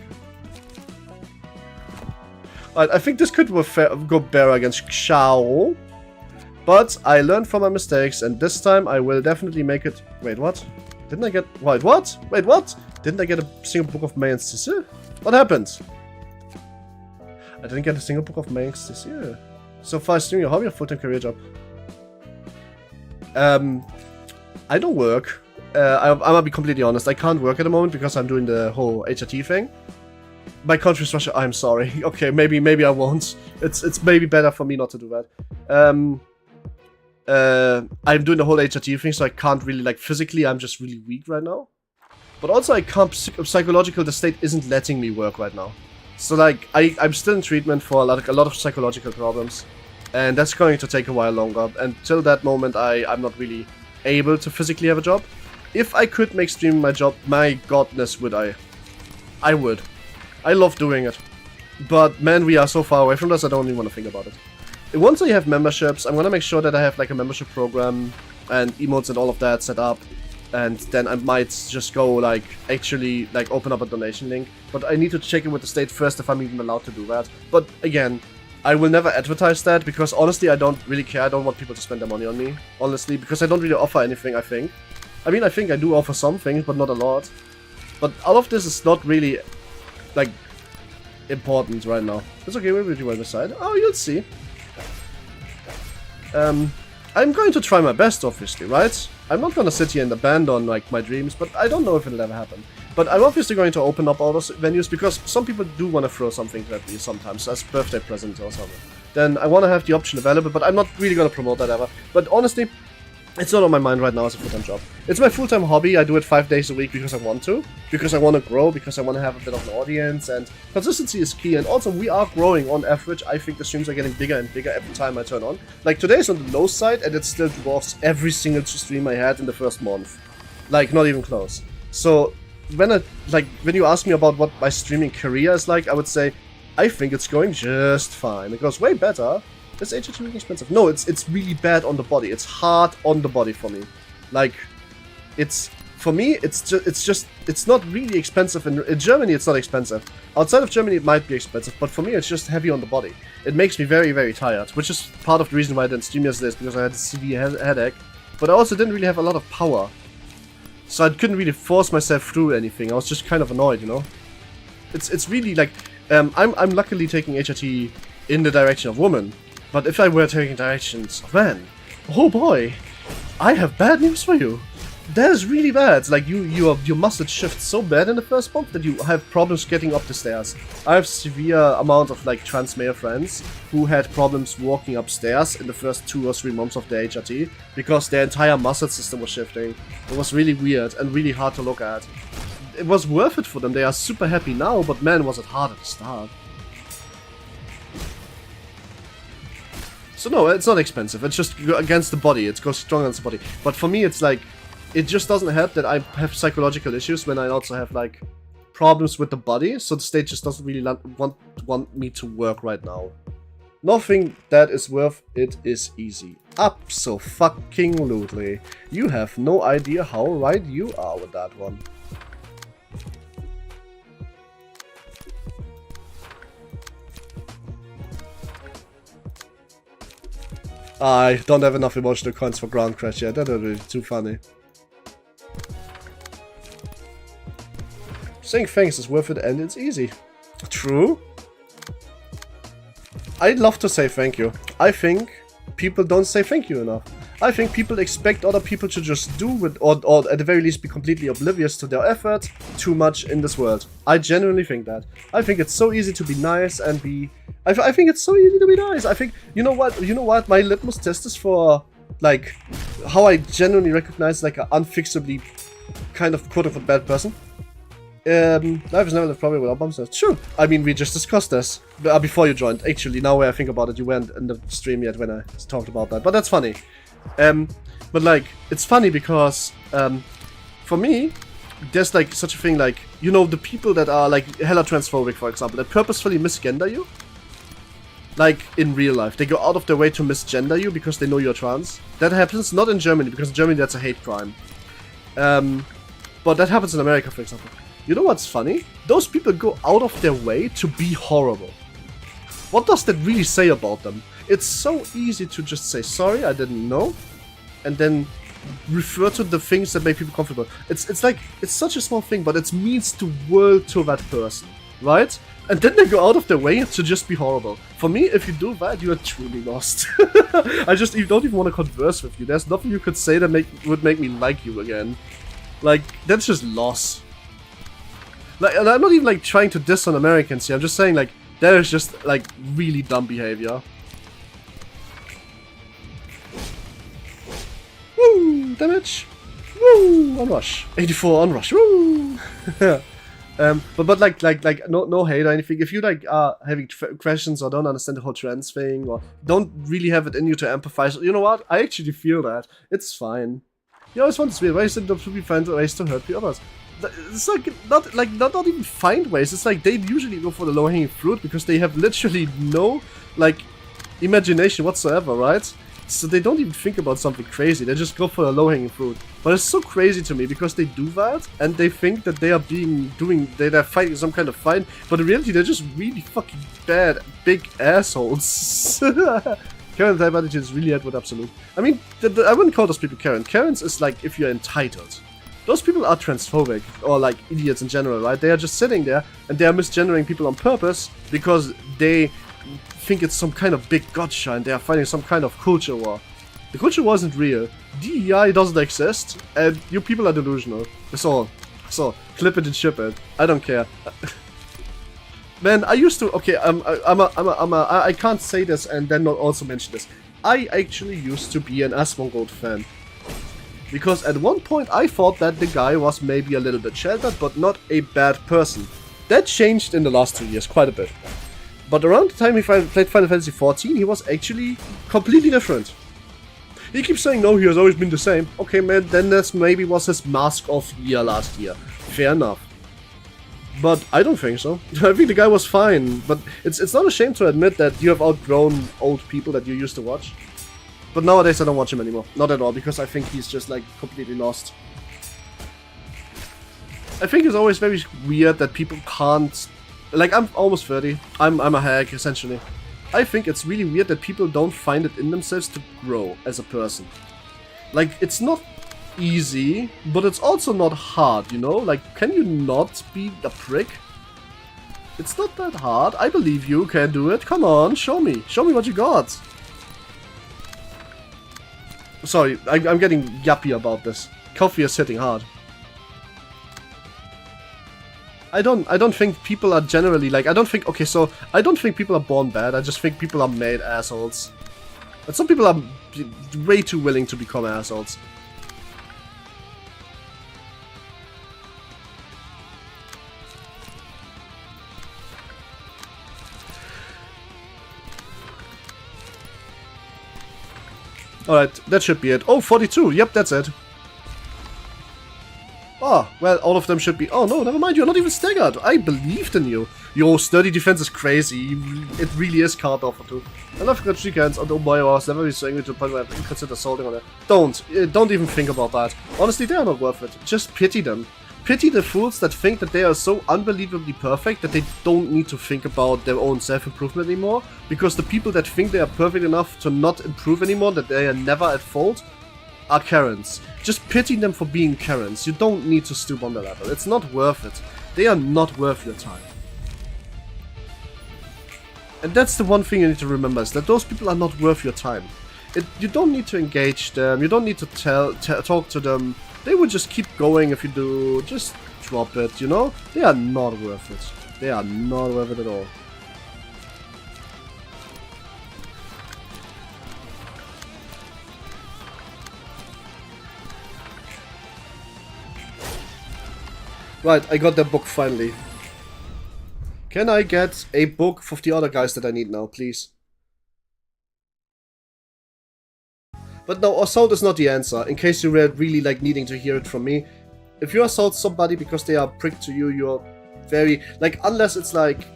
[SPEAKER 1] I think this could go better against Xiao. But I learned from my mistakes, and this time I will definitely make it... Wait, what? Didn't I get... Wait, what? Wait, what? Didn't I get a single book of May and Sissy? What happened? I didn't get a single book of May and Sissy. So far, stream your hobby or full-time career job? I don't work. I'm gonna be completely honest. I can't work at the moment because I'm doing the whole HRT thing. My country is Russia. I'm sorry. Okay, maybe I won't. It's maybe better for me not to do that. I'm doing the whole HRT thing, so I can't really, like, physically, I'm just really weak right now. But also, I can't, psychological, the state isn't letting me work right now. So, like, I'm still in treatment for, like, a lot of psychological problems. And that's going to take a while longer. Until that moment, I'm not really able to physically have a job. If I could make streaming my job, my godness would I. I would. I love doing it. But, man, we are so far away from this, I don't even want to think about it. Once I have memberships, I'm gonna make sure that I have like a membership program and emotes and all of that set up, and then I might just go like actually like open up a donation link. But I need to check it with the state first if I'm even allowed to do that. But again, I will never advertise that because honestly I don't really care. I don't want people to spend their money on me, honestly, because I don't really offer anything, I think. I mean, I think I do offer some things, but not a lot. But all of this is not really like important right now. It's okay, we'll do on the side. Oh, you'll see. I'm going to try my best, obviously, right? I'm not gonna sit here and abandon, like, my dreams, but I don't know if it'll ever happen. But I'm obviously going to open up all those venues, because some people do want to throw something at me sometimes, as birthday present or something. Then I want to have the option available, but I'm not really going to promote that ever. But honestly, it's not on my mind right now as a full-time job. It's my full-time hobby. I do it 5 days a week because I want to. Because I want to grow, because I want to have a bit of an audience, and consistency is key. And also, we are growing on average. I think the streams are getting bigger and bigger every time I turn on. Like, today is on the low side, and it still dwarfs every single stream I had in the first month. Like, not even close. So, when you ask me about what my streaming career is like, I would say, I think it's going just fine. It goes way better. Is HRT really expensive? No, it's really bad on the body. It's hard on the body for me. Like, for me, it's not really expensive. In Germany, it's not expensive. Outside of Germany, it might be expensive, but for me, it's just heavy on the body. It makes me very, very tired, which is part of the reason why I didn't stream yesterday, because I had a severe headache. But I also didn't really have a lot of power. So I couldn't really force myself through anything. I was just kind of annoyed, you know? It's really like, I'm luckily taking HRT in the direction of women. But if I were taking directions of men, oh boy, I have bad news for you. That is really bad. Like your muscle shifts so bad in the first month that you have problems getting up the stairs. I have severe amount of like trans male friends who had problems walking upstairs in the first 2 or 3 months of the HRT because their entire muscle system was shifting. It was really weird and really hard to look at. It was worth it for them. They are super happy now, but man, was it hard at the start. So no, it's not expensive. It's just against the body. It goes strong against the body. But for me, it's like, it just doesn't help that I have psychological issues when I also have like problems with the body. So the state just doesn't really want me to work right now. Nothing that is worth it is easy. Abso-fucking-lutely. You have no idea how right you are with that one. I don't have enough emotional coins for Ground Crash yet. That would be too funny. Saying thanks is worth it and it's easy. True. I'd love to say thank you. I think people don't say thank you enough. I think people expect other people to just do with, or at the very least be completely oblivious to their effort too much in this world. I genuinely think that. I think it's so easy to be nice and be... I think it's so easy to be nice. I think, you know what? My litmus test is for, like, how I genuinely recognize, like, an unfixably kind of quote-unquote bad person. Life is never lived probably without bumps. True. I mean, we just discussed this before you joined. Actually, now I think about it, you weren't in the stream yet when I talked about that. But that's funny. But, like, it's funny because, for me, there's, like, such a thing, like, you know, the people that are, like, hella transphobic, for example, that purposefully misgender you. Like, in real life. They go out of their way to misgender you because they know you're trans. That happens not in Germany, because in Germany that's a hate crime. But that happens in America, for example. You know what's funny? Those people go out of their way to be horrible. What does that really say about them? It's so easy to just say, sorry, I didn't know, and then refer to the things that make people comfortable. It's like, it's such a small thing, but it means the world to that person, right? And then they go out of their way to just be horrible. For me, if you do that, you are truly lost. I just don't even want to converse with you. There's nothing you could say that would make me like you again. Like, that's just loss. Like, and I'm not even, like, trying to diss on Americans here. I'm just saying, like, that is just, like, really dumb behavior. Woo! Damage! Woo! Onrush! 84 onrush! Woo! but like no hate or anything. If you like are having questions or don't understand the whole trans thing or don't really have it in you to empathize, you know what? I actually feel that it's fine. You always want to be ways to be find ways to hurt the others. It's like not even find ways. It's like they usually go for the low hanging fruit because they have literally no like imagination whatsoever, right? So they don't even think about something crazy, they just go for a low-hanging fruit. But it's so crazy to me because they do that, and they think that they are they're fighting some kind of fight, but in reality they're just really fucking bad, big assholes. Karen type attitude is really Edward absolute. I mean, I wouldn't call those people Karen. Karens is like if you're entitled. Those people are transphobic, or like idiots in general, right? They are just sitting there, and they are misgendering people on purpose because they think it's some kind of big gotcha and they are fighting some kind of culture war. The culture war isn't real. DEI doesn't exist, and you people are delusional. That's all. So, clip it and ship it. I don't care. Man, I used to. Okay, I can't say this and then not also mention this. I actually used to be an Asmongold fan. Because at one point I thought that the guy was maybe a little bit sheltered, but not a bad person. That changed in the last 2 years quite a bit. But around the time he played Final Fantasy XIV, he was actually completely different. He keeps saying, no, he has always been the same. Okay, man, then this maybe was his mask-off year last year. Fair enough. But I don't think so. I think the guy was fine, but it's not a shame to admit that you have outgrown old people that you used to watch. But nowadays I don't watch him anymore. Not at all, because I think he's just, like, completely lost. I think it's always very weird that people can't... Like, I'm almost 30. I'm a hack, essentially. I think it's really weird that people don't find it in themselves to grow as a person. Like, it's not easy, but it's also not hard, you know? Like, can you not be a prick? It's not that hard. I believe you can do it. Come on, show me. Show me what you got. Sorry, I'm getting yappy about this. Coffee is hitting hard. I don't think people are generally like, I don't think people are born bad, I just think people are made assholes. And some people are way too willing to become assholes. Alright, that should be it. Oh, 42, yep, that's it. Oh, well, all of them should be... Oh, no, never mind, you're not even staggered. I believed in you. Your sturdy defense is crazy. It really is card offer too. I love got 3 cans, and oh boy, I was never be so angry to the point where I consider assaulting on it. Don't even think about that. Honestly, they are not worth it. Just pity them. Pity the fools that think that they are so unbelievably perfect that they don't need to think about their own self-improvement anymore. Because the people that think they are perfect enough to not improve anymore, that they are never at fault, are Karens. Just pity them for being Karens. You don't need to stoop on their level. It's not worth it. They are not worth your time. And that's the one thing you need to remember, is that those people are not worth your time. You don't need to engage them. You don't need to talk to them. They will just keep going if you do. Just drop it, you know? They are not worth it. They are not worth it at all. Right, I got that book finally. Can I get a book of the other guys that I need now, please? But no, assault is not the answer, in case you were really like needing to hear it from me. If you assault somebody because they are a prick to you, you're very, like, unless it's like,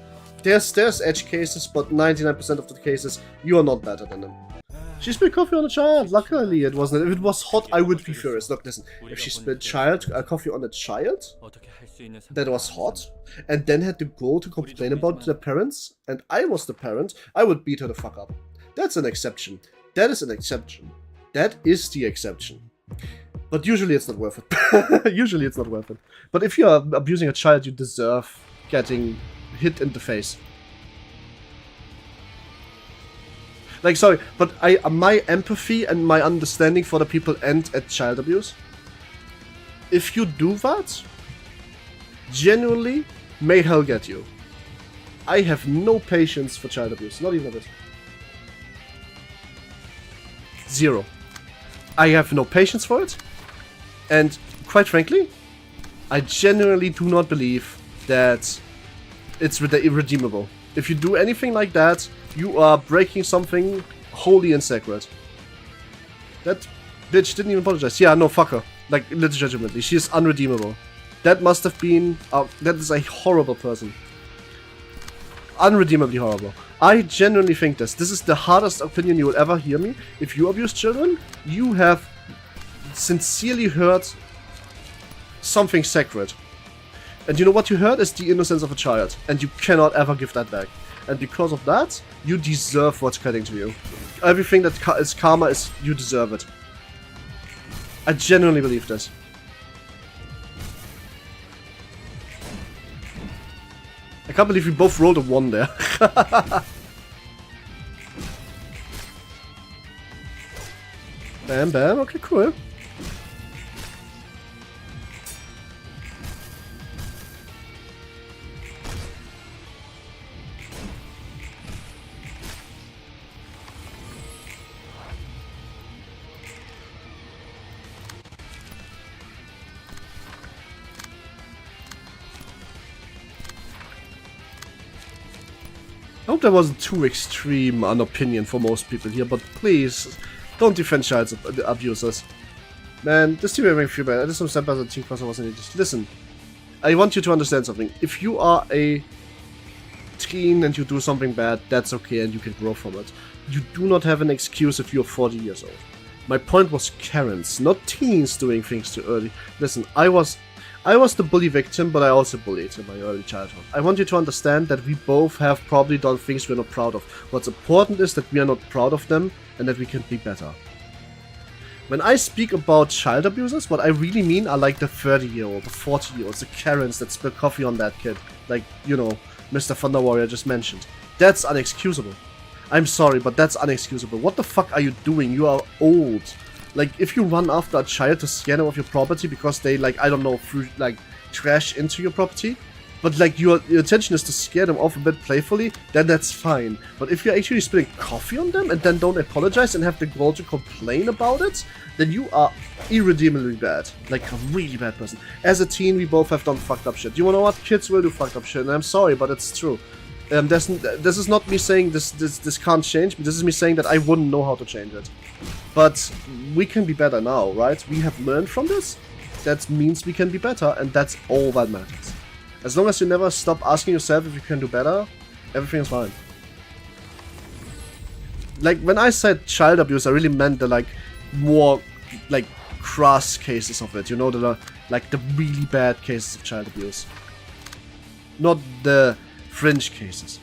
[SPEAKER 1] there's edge cases, but 99% of the cases, you are not better than them. She spilled coffee on a child. Luckily, it wasn't. If it was hot, I would be furious. Look, listen. If she spilled coffee on a child that was hot, and then had to go to complain about the parents, and I was the parent, I would beat her the fuck up. That's an exception. That is an exception. That is the exception. But usually it's not worth it. Usually it's not worth it. But if you are abusing a child, you deserve getting hit in the face. Like, sorry, but my empathy and my understanding for the people end at child abuse. If you do that, genuinely, may hell get you. I have no patience for child abuse, not even a bit. Zero. I have no patience for it, and quite frankly, I genuinely do not believe that it's irredeemable. If you do anything like that, you are breaking something holy and sacred. That bitch didn't even apologize. Yeah, no, fuck her. Like, legitimately, she is unredeemable. That must have been... that is a horrible person. Unredeemably horrible. I genuinely think this. This is the hardest opinion you will ever hear me. If you abuse children, you have sincerely hurt something sacred. And you know what you hurt is the innocence of a child. And you cannot ever give that back. And because of that, you deserve what's coming to you. Everything that is karma is you deserve it. I genuinely believe this. I can't believe we both rolled a 1 there. Bam, bam. Okay, cool. I hope that wasn't too extreme an opinion for most people here, but please, don't defend child abusers. Man, this team made me feel bad. I just understand better the team because I wasn't just listen. I want you to understand something. If you are a teen and you do something bad, that's okay and you can grow from it. You do not have an excuse if you're 40 years old. My point was Karens, not teens doing things too early. Listen, I was the bully victim, but I also bullied in my early childhood. I want you to understand that we both have probably done things we're not proud of. What's important is that we are not proud of them and that we can be better. When I speak about child abusers, what I really mean are like the 30-year-old, the 40-year-olds, the Karens that spill coffee on that kid. Like, you know, Mr. Thunder Warrior just mentioned. That's unexcusable. I'm sorry, but that's unexcusable. What the fuck are you doing? You are old. Like, if you run after a child to scare them off your property because they, like, I don't know, threw, like, trash into your property, but, like, your intention is to scare them off a bit playfully, then that's fine. But if you're actually spilling coffee on them and then don't apologize and have the gall to complain about it, then you are irredeemably bad. Like, a really bad person. As a teen, we both have done fucked up shit. You wanna know what? Kids will do fucked up shit, and I'm sorry, but it's true. This is not me saying this can't change, but this is me saying that I wouldn't know how to change it. But we can be better now, right? We have learned from this. That means we can be better, and that's all that matters. As long as you never stop asking yourself if you can do better, everything is fine. Like, when I said child abuse, I really meant the, like, more, like, crass cases of it. You know, the really bad cases of child abuse. Not the fringe cases.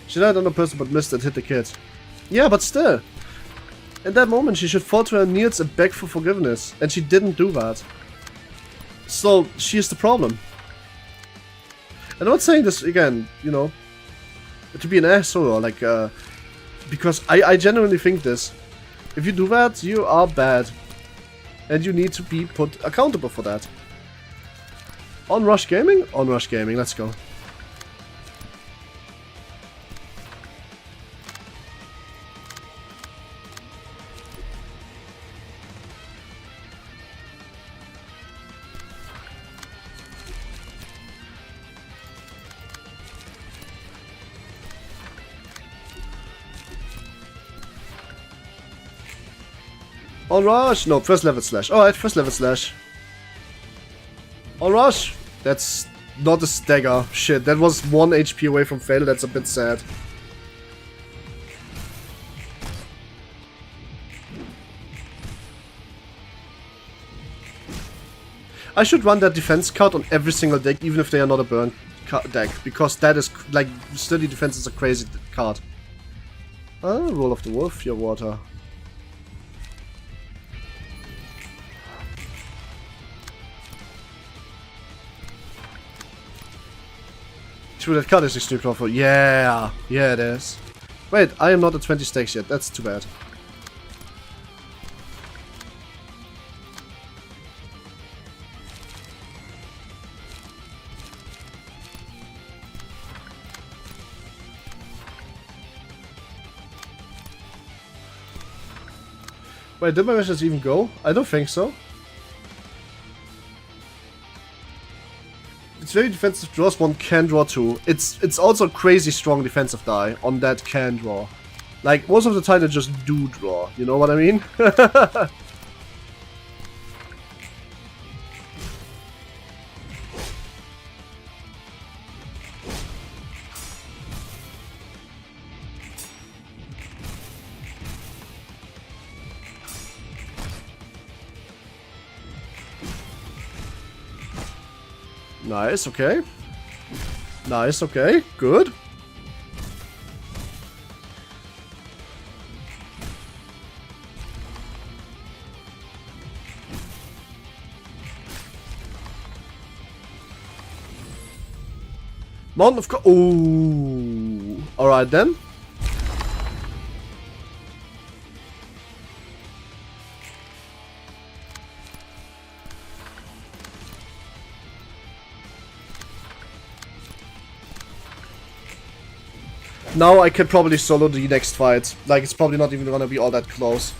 [SPEAKER 1] She died on a person but missed and hit the kid. Yeah, but still. In that moment, she should fall to her knees and beg for forgiveness. And she didn't do that. So, she is the problem. And I'm not saying this, again, you know, to be an asshole or like, because I genuinely think this. If you do that, you are bad. And you need to be put accountable for that. On Rush Gaming? On Rush Gaming, let's go. On Rush! No, first level slash. Alright, first level slash. On Rush! That's not a stagger. Shit, that was 1 HP away from fail. That's a bit sad. I should run that defense card on every single deck, even if they are not a burn deck. Because that is, like, sturdy defense is a crazy card. Roll of the Wolf, your water. True, that card is extremely powerful. Yeah, yeah, it is. Wait, I am not at 20 stacks yet. That's too bad. Wait, did my message even go? I don't think so. It's very defensive draws, one can draw two. It's also crazy strong defensive die on that can draw. Like, most of the time they just do draw, you know what I mean? Nice, okay. Nice, okay. Good. Mountain of ooh. Alright then. Now I can probably solo the next fight. Like, it's probably not even gonna be all that close.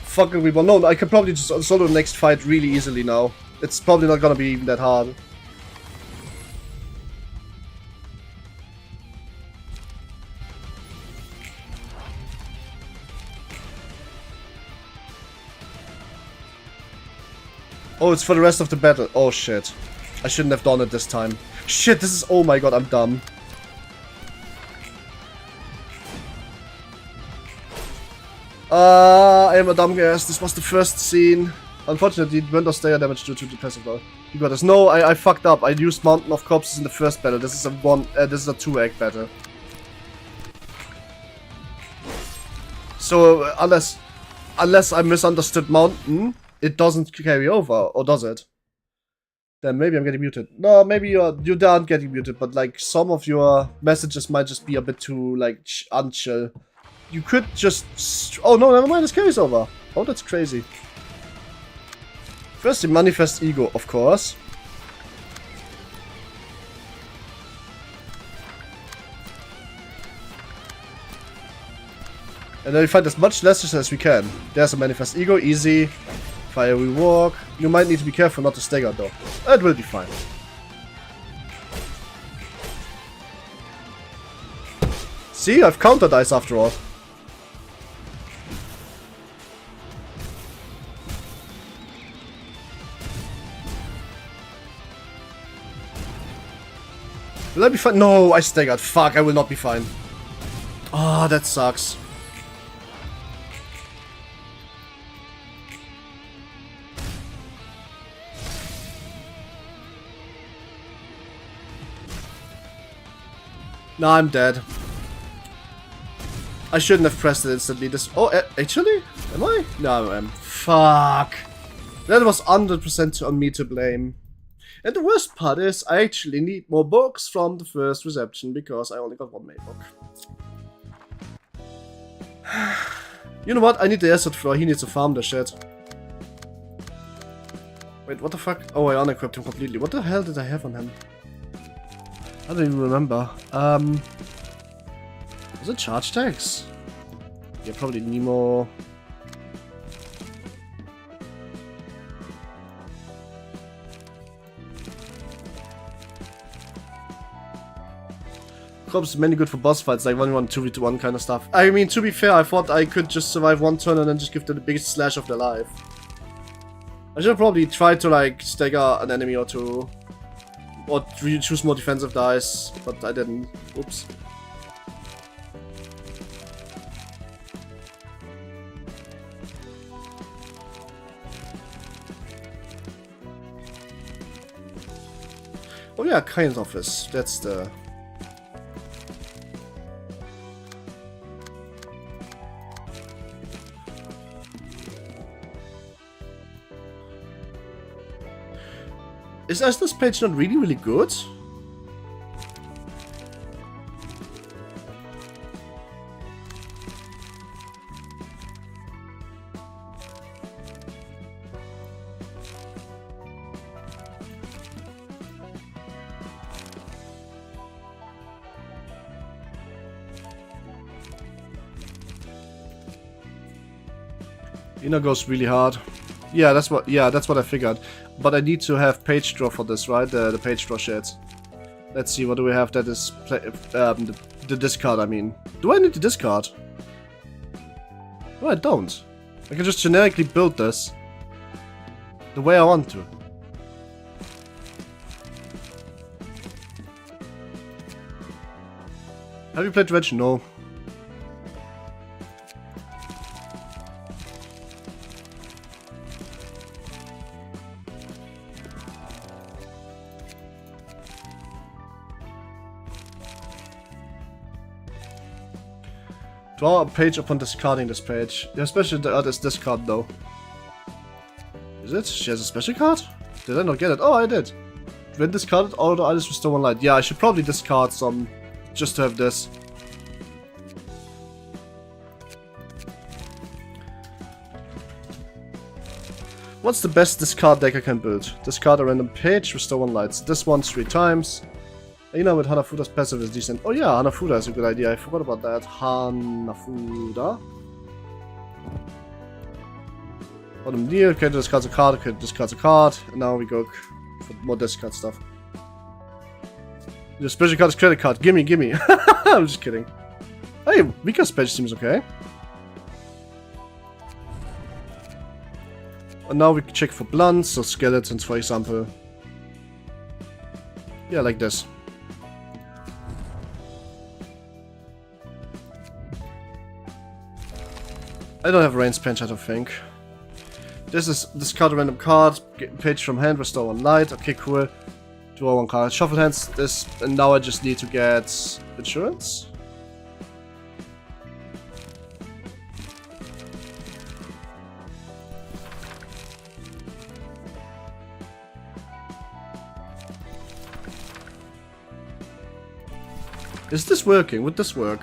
[SPEAKER 1] Fucking reborn. No, I can probably just solo the next fight really easily now. It's probably not gonna be even that hard. Oh, it's for the rest of the battle. Oh shit. I shouldn't have done it this time. Shit, this is... Oh my god, I'm dumb. I am a dumb guess. This was the first scene. Unfortunately, it went off stayer damage due to the passive though. You got this. No, I fucked up. I used Mountain of Corpses in the first battle. This is a this is a 2-act battle. So unless I misunderstood Mountain, it doesn't carry over, or does it? Then maybe I'm getting muted. No, maybe you aren't getting muted, but like some of your messages might just be a bit too like unchill. You could just... Oh no, never mind, this carries over. Oh, that's crazy. First, the Manifest Ego, of course. And then we find as much lashes as we can. There's a Manifest Ego, easy. Fiery Walk. You might need to be careful not to stagger though. It will be fine. See, I've countered ice after all. Will I be fine? No, I staggered. Fuck, I will not be fine. Oh, that sucks. No, I'm dead. I shouldn't have pressed it instantly. This. Oh, actually? Am I? No, I am. Fuck. That was 100% on me to blame. And the worst part is, I actually need more books from the first reception because I only got one main book. You know what? I need the asset floor. He needs to farm the shit. Wait, what the fuck? Oh, I unequipped him completely. What the hell did I have on him? I don't even remember. Was it charge tags? Yeah, probably Nemo. Crops is mainly good for boss fights, like 1v1, 2v1 kind of stuff. I mean, to be fair, I thought I could just survive one turn and then just give them the biggest slash of their life. I should have probably tried to, like, stagger an enemy or two. Or choose more defensive dice, but I didn't. Oops. Oh yeah, Kain's office. That's the... Is this page not really good? Inner goes really hard. Yeah, that's what I figured. But I need to have page draw for this, right? The page draw shit. Let's see, what do we have that is the discard, I mean. Do I need to discard? No, I don't. I can just generically build this the way I want to. Have you played Dredge? No. Draw a page upon discarding this page. Yeah, especially the other's discard though. Is it? She has a special card? Did I not get it? Oh, I did. When discarded, all the items restore 1 light. Yeah, I should probably discard some just to have this. What's the best discard deck I can build? Discard a random page, restore 1 light. This one 3 times. You know, with Hanafuda's passive is decent. Oh yeah, Hanafuda is a good idea. I forgot about that. Hanafuda. Bottom deal. Okay, discards a card. Okay, discards a card. And now we go for more discard stuff. Your special card is credit card. Gimme, gimme. I'm just kidding. Hey, Vika's page seems okay. And now we check for blunts, so skeletons, for example. Yeah, like this. I don't have a range pinch, I don't think. This is discard a random card, get page from hand, restore 1 light. Okay, cool. Draw 1 card, shuffle hands. This, and now I just need to get insurance. Is this working? Would this work?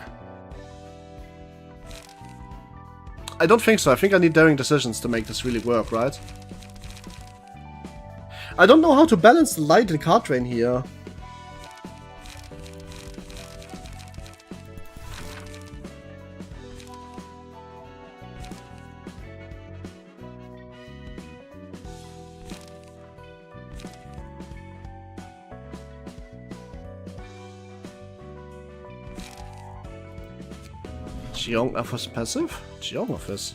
[SPEAKER 1] I don't think so. I think I need daring decisions to make this really work, right? I don't know how to balance the light and card drain here. Geong Office passive? Geong Office.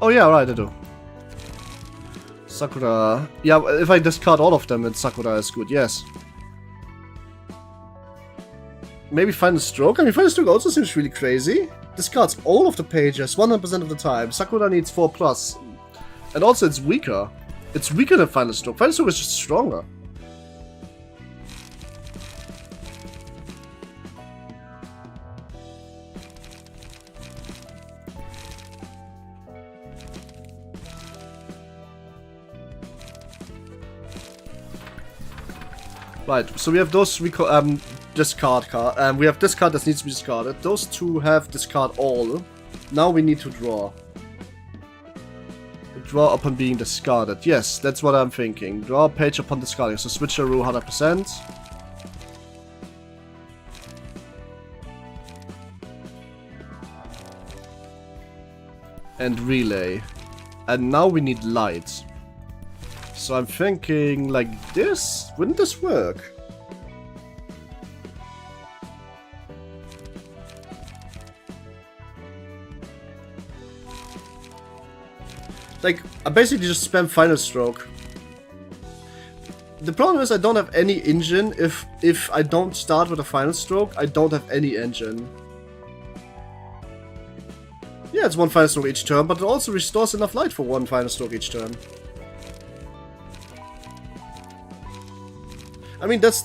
[SPEAKER 1] Oh yeah, right, I do. Sakura. Yeah, if I discard all of them, then Sakura is good, yes. Maybe Final Stroke? I mean, Final Stroke also seems really crazy. Discards all of the pages 100% of the time. Sakura needs 4+. And also it's weaker. It's weaker than Final Stroke. Final Stroke is just stronger. Right, so we have those discard card. We have discard that needs to be discarded. Those two have discard all. Now we need to draw. Draw upon being discarded. Yes, that's what I'm thinking. Draw a page upon discarding. So switcheroo 100%. And relay. And now we need light. So I'm thinking like this. Wouldn't this work? Like, I basically just spam final stroke. The problem is I don't have any engine. If I don't start with a final stroke, I don't have any engine. Yeah, it's one final stroke each turn, but it also restores enough light for one final stroke each turn. I mean, that's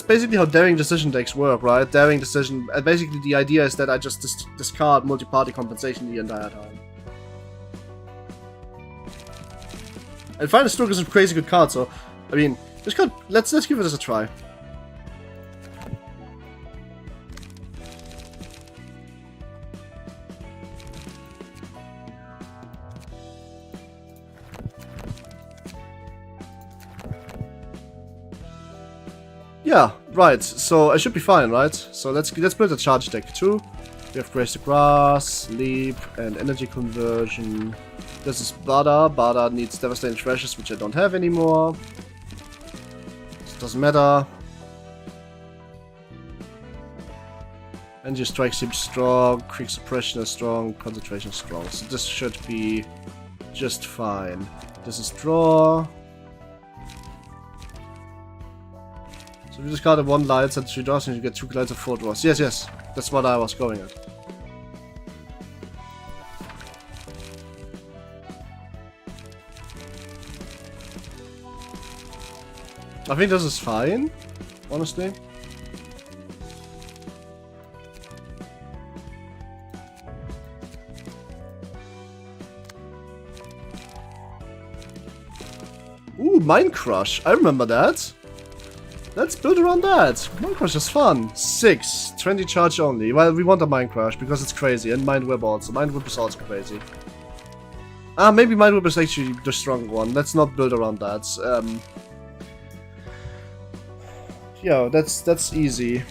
[SPEAKER 1] basically how daring decision decks work, right? Daring decision. Basically, the idea is that I just discard multi-party compensation the entire time. And Final Stroke is a crazy good card, so I mean, let's give it a try. Yeah, right. So I should be fine, right? So let's build a charge deck too. We have Grace the Grass, Sleep, and Energy Conversion. This is Bada. Bada needs Devastating Thrashes, which I don't have anymore. So it doesn't matter. Energy Strike seems strong. Quick Suppression is strong. Concentration is strong. So this should be just fine. This is draw. So we discarded one light and 3 draws, and you get 2 lights and 4 draws. Yes, yes. That's what I was going at. I think this is fine, honestly. Ooh, Mind Crush. I remember that. Let's build around that. Mind Crush is fun. 6. 20 charge only. Well, we want a Mind Crush because it's crazy. And Mind Whip also. Mind Whip is also crazy. Ah, maybe Mind Whip is actually the strong one. Let's not build around that. Yeah, that's easy.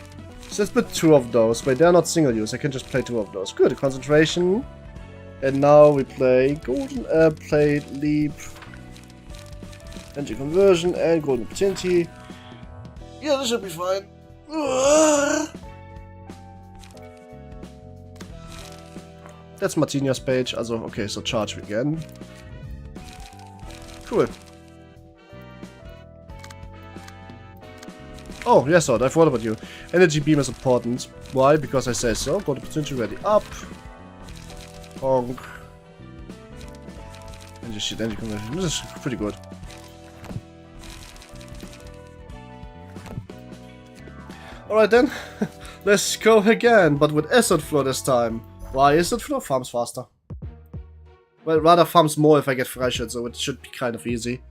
[SPEAKER 1] So let's put 2 of those. Wait, they're not single use. I can just play 2 of those. Good. Concentration. And now we play Golden Plate, Leap, Energy Conversion, and Golden Opportunity. Yeah, this should be fine. That's Martinia's page. Also, okay, so charge again. Cool. Oh, yes, I forgot about you. Energy Beam is important. Why? Because I say so. Golden Opportunity ready up. Honk. And just shit, Energy Conversion. This is pretty good. Alright then, let's go again, but with Acid Flow this time. Why Acid Flow? Farms faster. Well, rather farms more if I get Freischütze, so it should be kind of easy.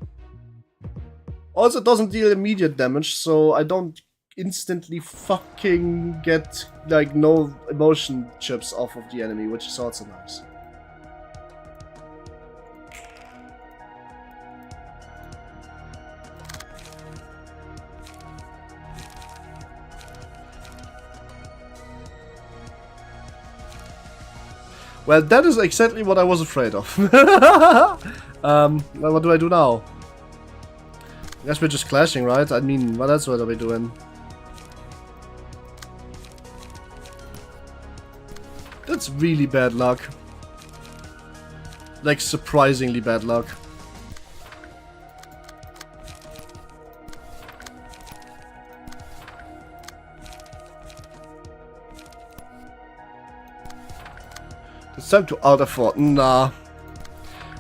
[SPEAKER 1] Also, it doesn't deal immediate damage, so I don't instantly fucking get, like, no emotion chips off of the enemy, which is also nice. Well, that is exactly what I was afraid of. Well, what do I do now? I guess we're just clashing, right? I mean, what else are we doing? That's really bad luck. Like, surprisingly bad luck. It's time to outer fort. Nah.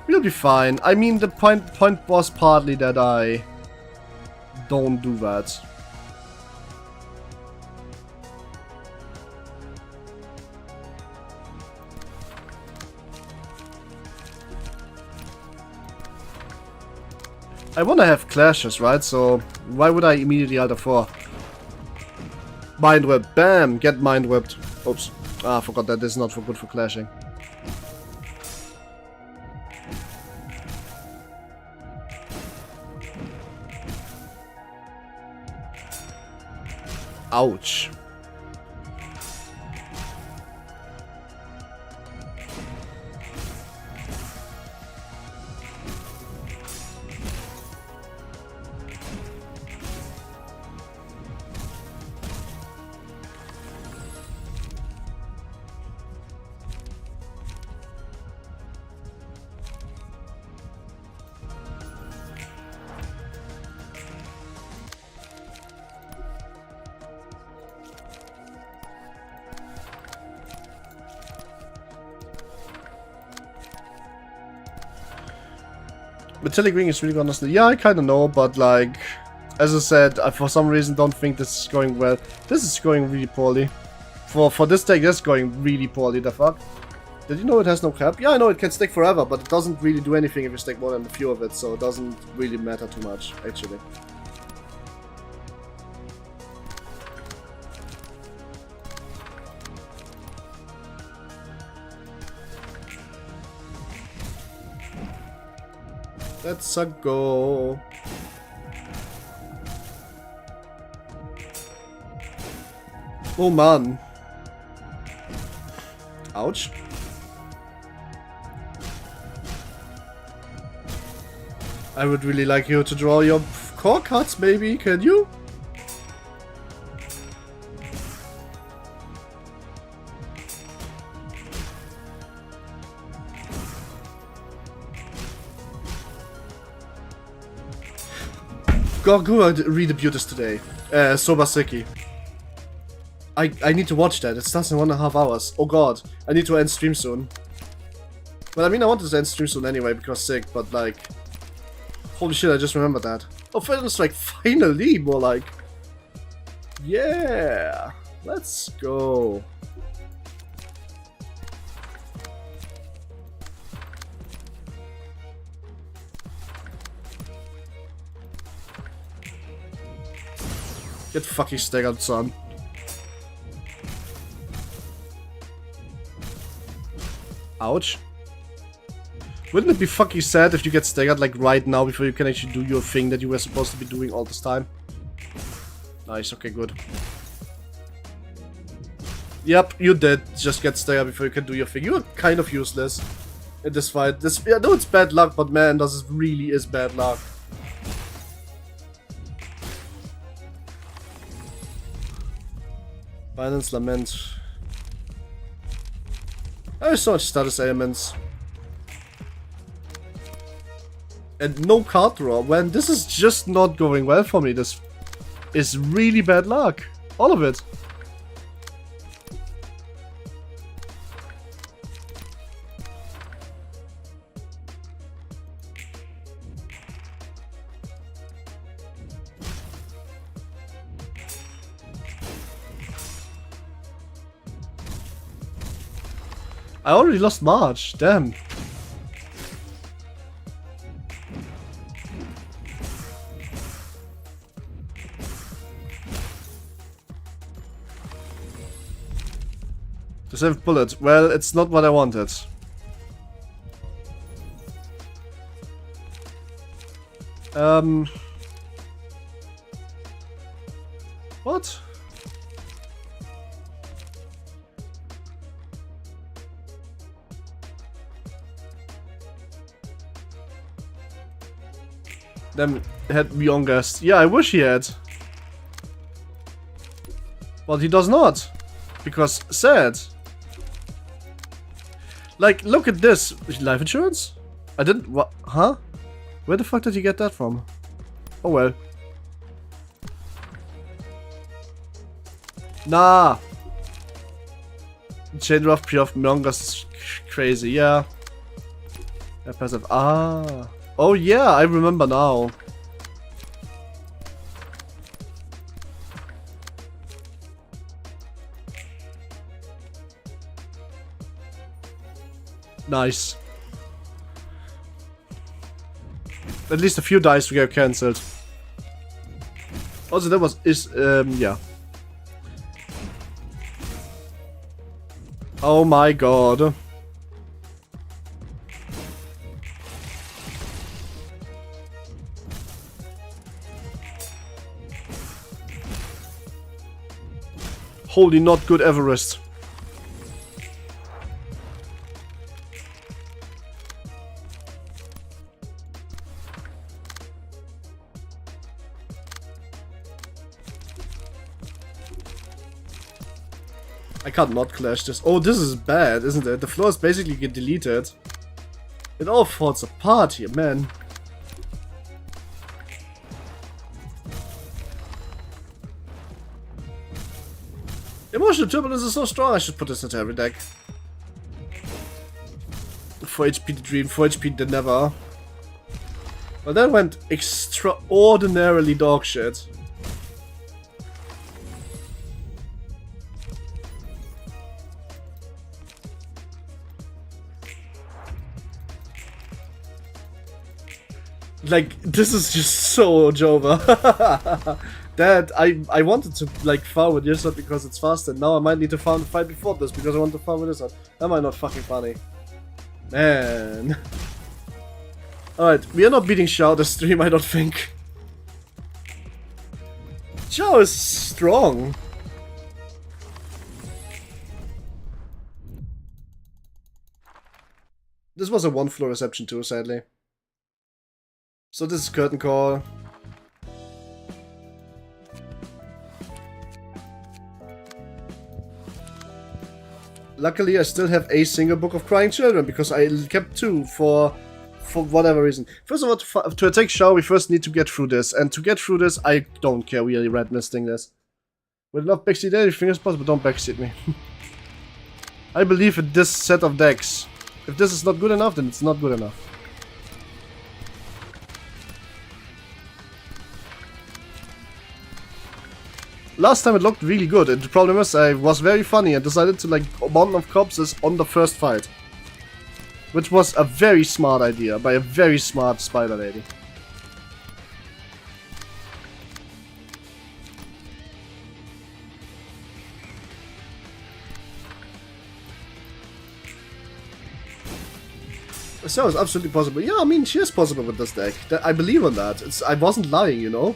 [SPEAKER 1] We'll be fine. I mean, the point was partly that I don't do that. I wanna have clashes, right? So why would I immediately outer fort? Mind whip. Bam! Get mind whipped. Oops. Ah, I forgot that this is not for good for clashing. Ouch. Metallic ring is really gonna... Yeah, I kinda know, but like... As I said, I for some reason don't think this is going well. This is going really poorly. For this deck, this is going really poorly, the fuck? Did you know it has no cap? Yeah, I know it can stick forever, but it doesn't really do anything if you stick more than a few of it, so it doesn't really matter too much, actually. Let's go. Oh man. Ouch. I would really like you to draw your core cards, maybe, can you? Go read the beauties today. Sobaseki. I need to watch that. It starts in 1.5 hours. Oh god. I need to end stream soon. Well, I mean, I wanted to end stream soon anyway because sick, but like... Holy shit, I just remembered that. Oh, Phantom Strike, finally! More like... Yeah! Let's go. Get fucking staggered, son. Ouch. Wouldn't it be fucking sad if you get staggered like right now before you can actually do your thing that you were supposed to be doing all this time? Nice, okay, good. Yep, you did just get staggered before you can do your thing. You're kind of useless in this fight. I know it's bad luck, but man, this really is bad luck. Violence, Lament. There's so much status elements. And no card draw. Man, this is just not going well for me. This is really bad luck. All of it. I already lost March, damn. To save bullets. Well, it's not what I wanted. What? Them had Beyond Guest. Yeah, I wish he had. But he does not. Because sad. Like, look at this. Life insurance? I didn't... What? Huh? Where the fuck did you get that from? Oh well. Nah. Chain Draft Pre-off Beyond is crazy, yeah. Yeah, passive. Ah. Oh yeah, I remember now. Nice. At least a few dice to get cancelled. Also, that was yeah. Oh my god. Holy not good Everest. I can't not clash this. Oh, this is bad, isn't it? The floors basically get deleted. It all falls apart here, man. Emotional turbulence is so strong, I should put this into every deck. 4 HP the dream, 4 HP the never. But that went extraordinarily dog shit. Like, this is just so Jova. That I wanted to like farm with this one because it's faster. Now I might need to farm the fight before this because I want to farm with this one. That might not fucking funny. Man. Alright, we are not beating Xiao this stream, I don't think. Xiao is strong. This was a 1-floor reception too, sadly. So this is curtain call. Luckily, I still have a single book of crying children because I kept 2 for whatever reason. First of all, to attack Xiao, we first need to get through this, and to get through this, I don't care. We are red misting this. Would love backseat anything as possible. Don't backseat me. I believe in this set of decks. If this is not good enough, then it's not good enough. Last time it looked really good, and the problem is I was very funny and decided to like Mountain of Corpses on the first fight. Which was a very smart idea by a very smart spider lady. So it's absolutely possible. Yeah, I mean, she is possible with this deck. I believe on that. I wasn't lying, you know?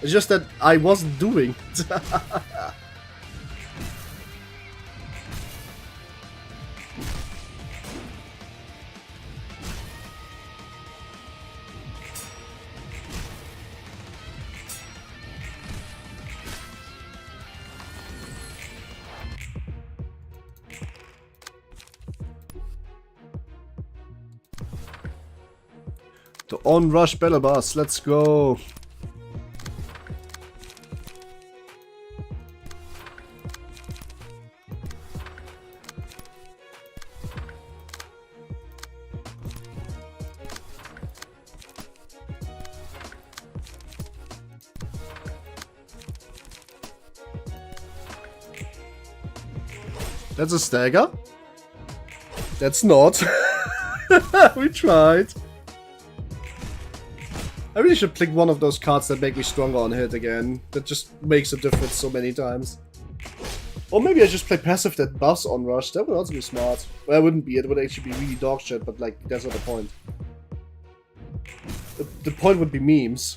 [SPEAKER 1] It's just that I wasn't doing it. The on-rush battle boss, let's go. That's a stagger? That's not. We tried. I really should pick one of those cards that make me stronger on hit again. That just makes a difference so many times. Or maybe I just play passive that buffs on rush. That would also be smart. Well, it wouldn't be. It would actually be really dog shit, but like, that's not the point. The point would be memes.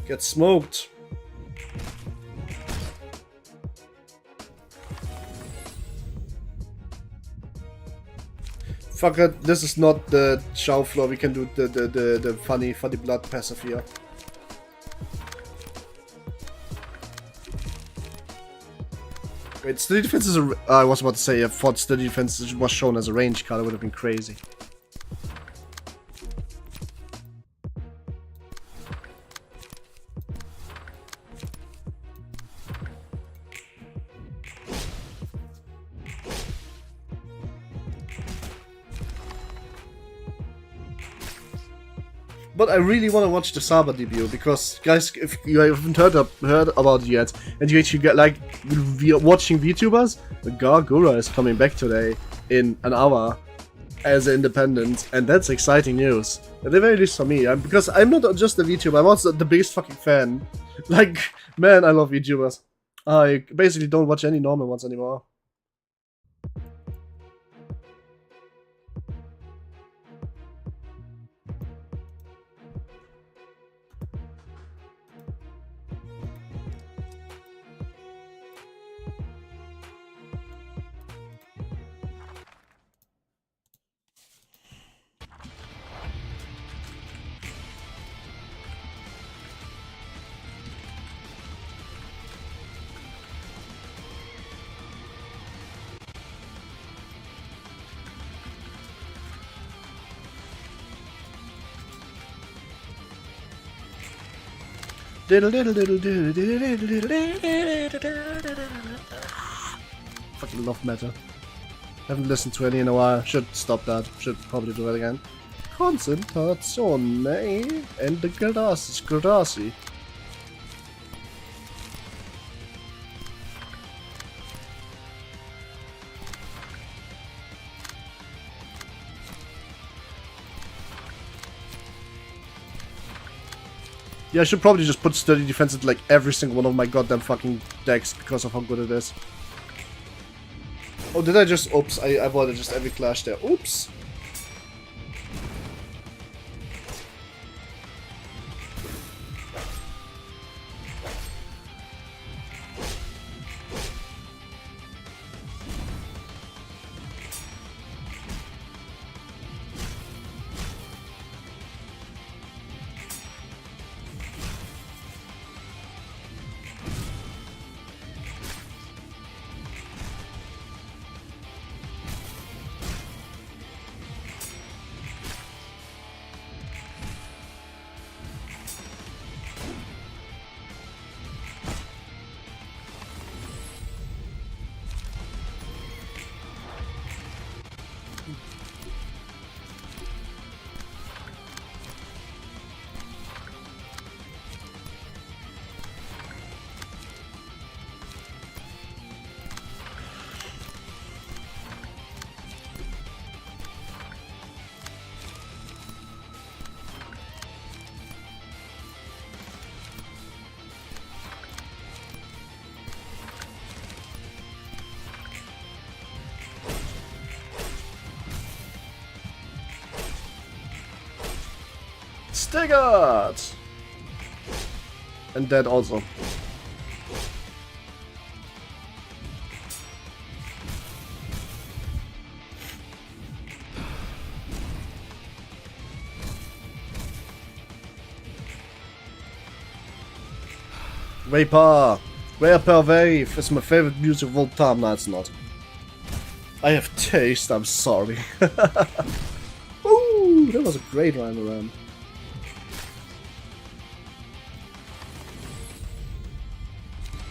[SPEAKER 1] Get smoked. Fuck it, this is not the Xiao floor. We can do the funny blood passive here. Wait, steady defense is a. I was about to say, I thought steady defense was shown as a range card. It would have been crazy. But I really want to watch the Saba debut, because, guys, if you haven't heard about it yet, and you actually get, like, watching VTubers, the Gargura is coming back today in an hour as an independent, and that's exciting news. At the very least for me, because I'm not just a VTuber, I'm also the biggest fucking fan. Like, man, I love VTubers. I basically don't watch any normal ones anymore. Fucking love metal. Haven't listened to any in a while. Should stop that. Should probably do it again. Concentrazione and the grassi. Yeah, I should probably just put sturdy defense into like every single one of my goddamn fucking decks because of how good it is. Oh, did I just... Oops, I avoided just every clash there. Oops! Staggered! And dead also. Vapor! Vapor Wave is my favorite music of all time. No, it's not. I have taste, I'm sorry. Ooh, that was a great rhyme around.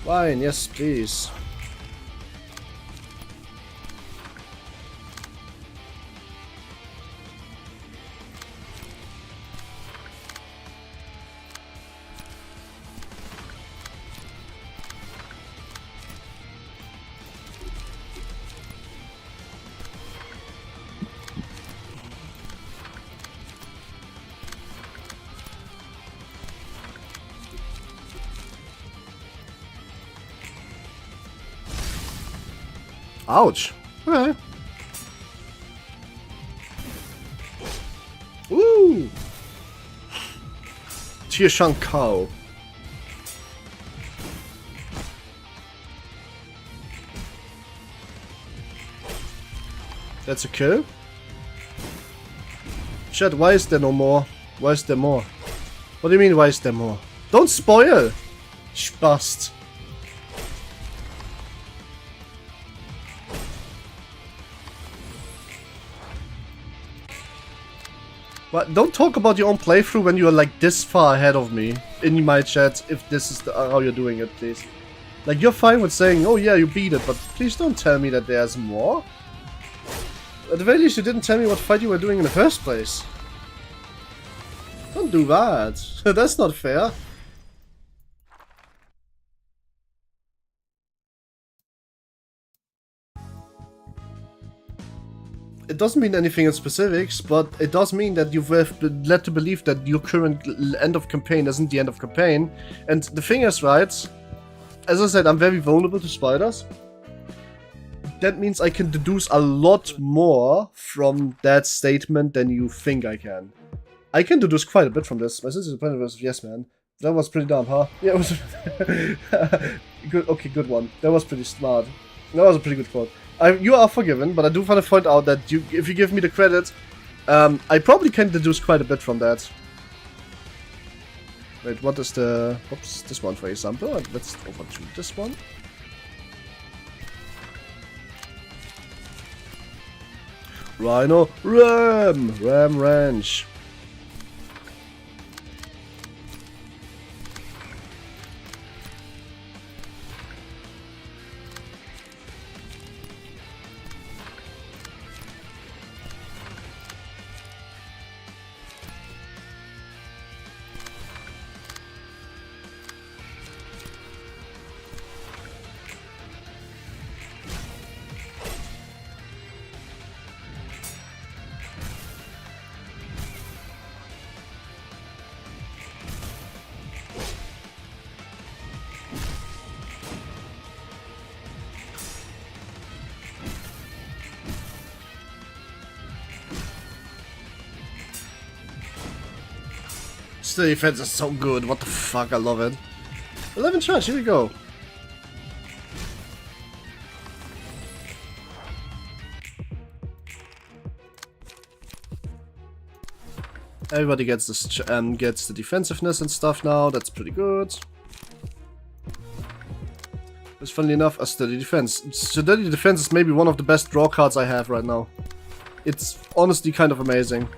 [SPEAKER 1] Wine, yes, please. Ouch. Okay. Ooh. Tirshan cow. That's a kill. Chat, why is there no more? Why is there more? What do you mean, why is there more? Don't spoil! Spast. But don't talk about your own playthrough when you are like this far ahead of me in my chat, if this is how you're doing it, please. Like, you're fine with saying, oh yeah, you beat it, but please don't tell me that there's more. At the very least, you didn't tell me what fight you were doing in the first place. Don't do that. That's not fair. It doesn't mean anything in specifics, but it does mean that you've been led to believe that your current end of campaign isn't the end of campaign. And the thing is, right, as I said, I'm very vulnerable to spiders. That means I can deduce a lot more from that statement than you think I can. I can deduce quite a bit from this. My sister's a planet versus yes, man. That was pretty dumb, huh? Yeah, it was... good. Okay, good one. That was pretty smart. That was a pretty good quote. You are forgiven, but I do want to point out that if you give me the credit, I probably can deduce quite a bit from that. Wait, what is the... Oops, this one, for example. Let's overdo this one. Rhino Ram Ranch. The defense is so good, what the fuck, I love it. 11 charge, here we go. Everybody gets this gets the defensiveness and stuff now, that's pretty good. It's funnily enough a steady defense. Steady defense is maybe one of the best draw cards I have right now. It's honestly kind of amazing.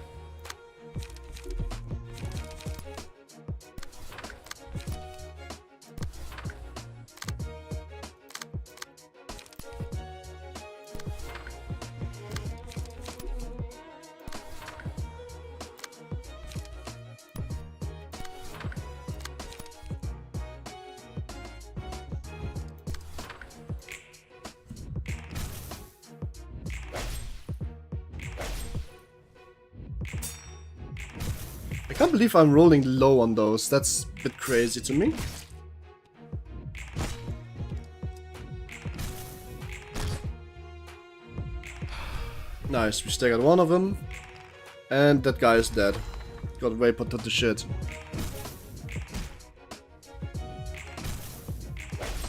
[SPEAKER 1] I can't believe I'm rolling low on those. That's a bit crazy to me. Nice, we staggered one of them. And that guy is dead. Got way put to shit.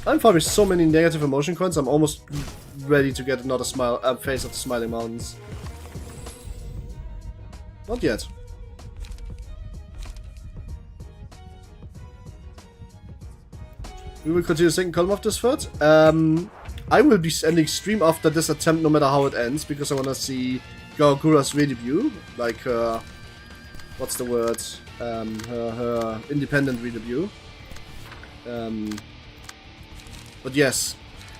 [SPEAKER 1] I'm farming so many negative emotion coins, I'm almost ready to get another face of the Smiling Mountains. Not yet. We will continue the second column of this third. I will be ending stream after this attempt no matter how it ends, because I want to see Gargura's redebut. Like her... What's the word? Her independent redebut. But yes,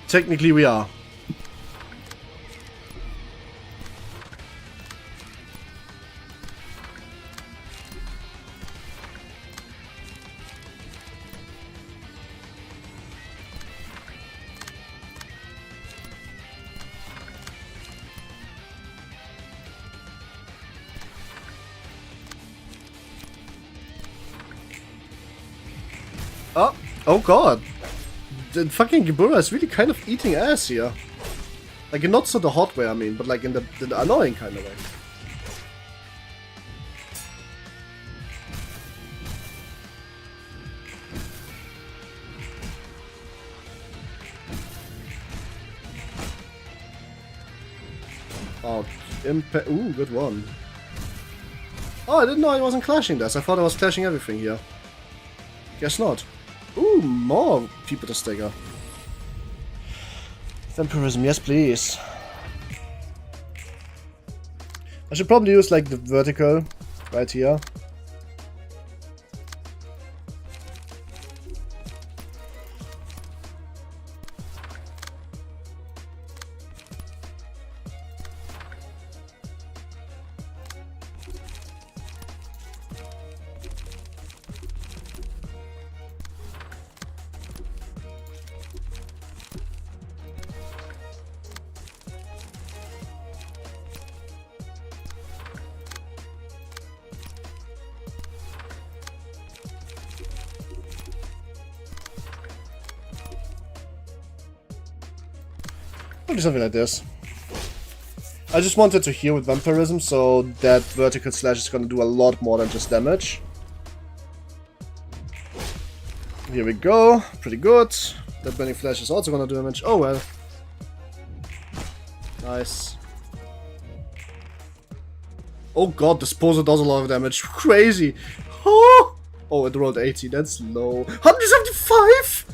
[SPEAKER 1] technically we are. Oh god! The fucking Gibura is really kind of eating ass here. Like, in not so the hot way, I mean, but like in the annoying kind of way. Oh, impact. Ooh, good one. Oh, I didn't know I wasn't clashing this. I thought I was clashing everything here. Guess not. Ooh, more people to stagger. Vampirism, yes please. I should probably use like the vertical right here. Probably something like this. I just wanted to heal with vampirism, so that vertical slash is gonna do a lot more than just damage. Here we go, pretty good. That burning flash is also gonna do damage. Oh well. Nice. Oh god, Disposer does a lot of damage. Crazy. Oh, it rolled 80, that's low. 175?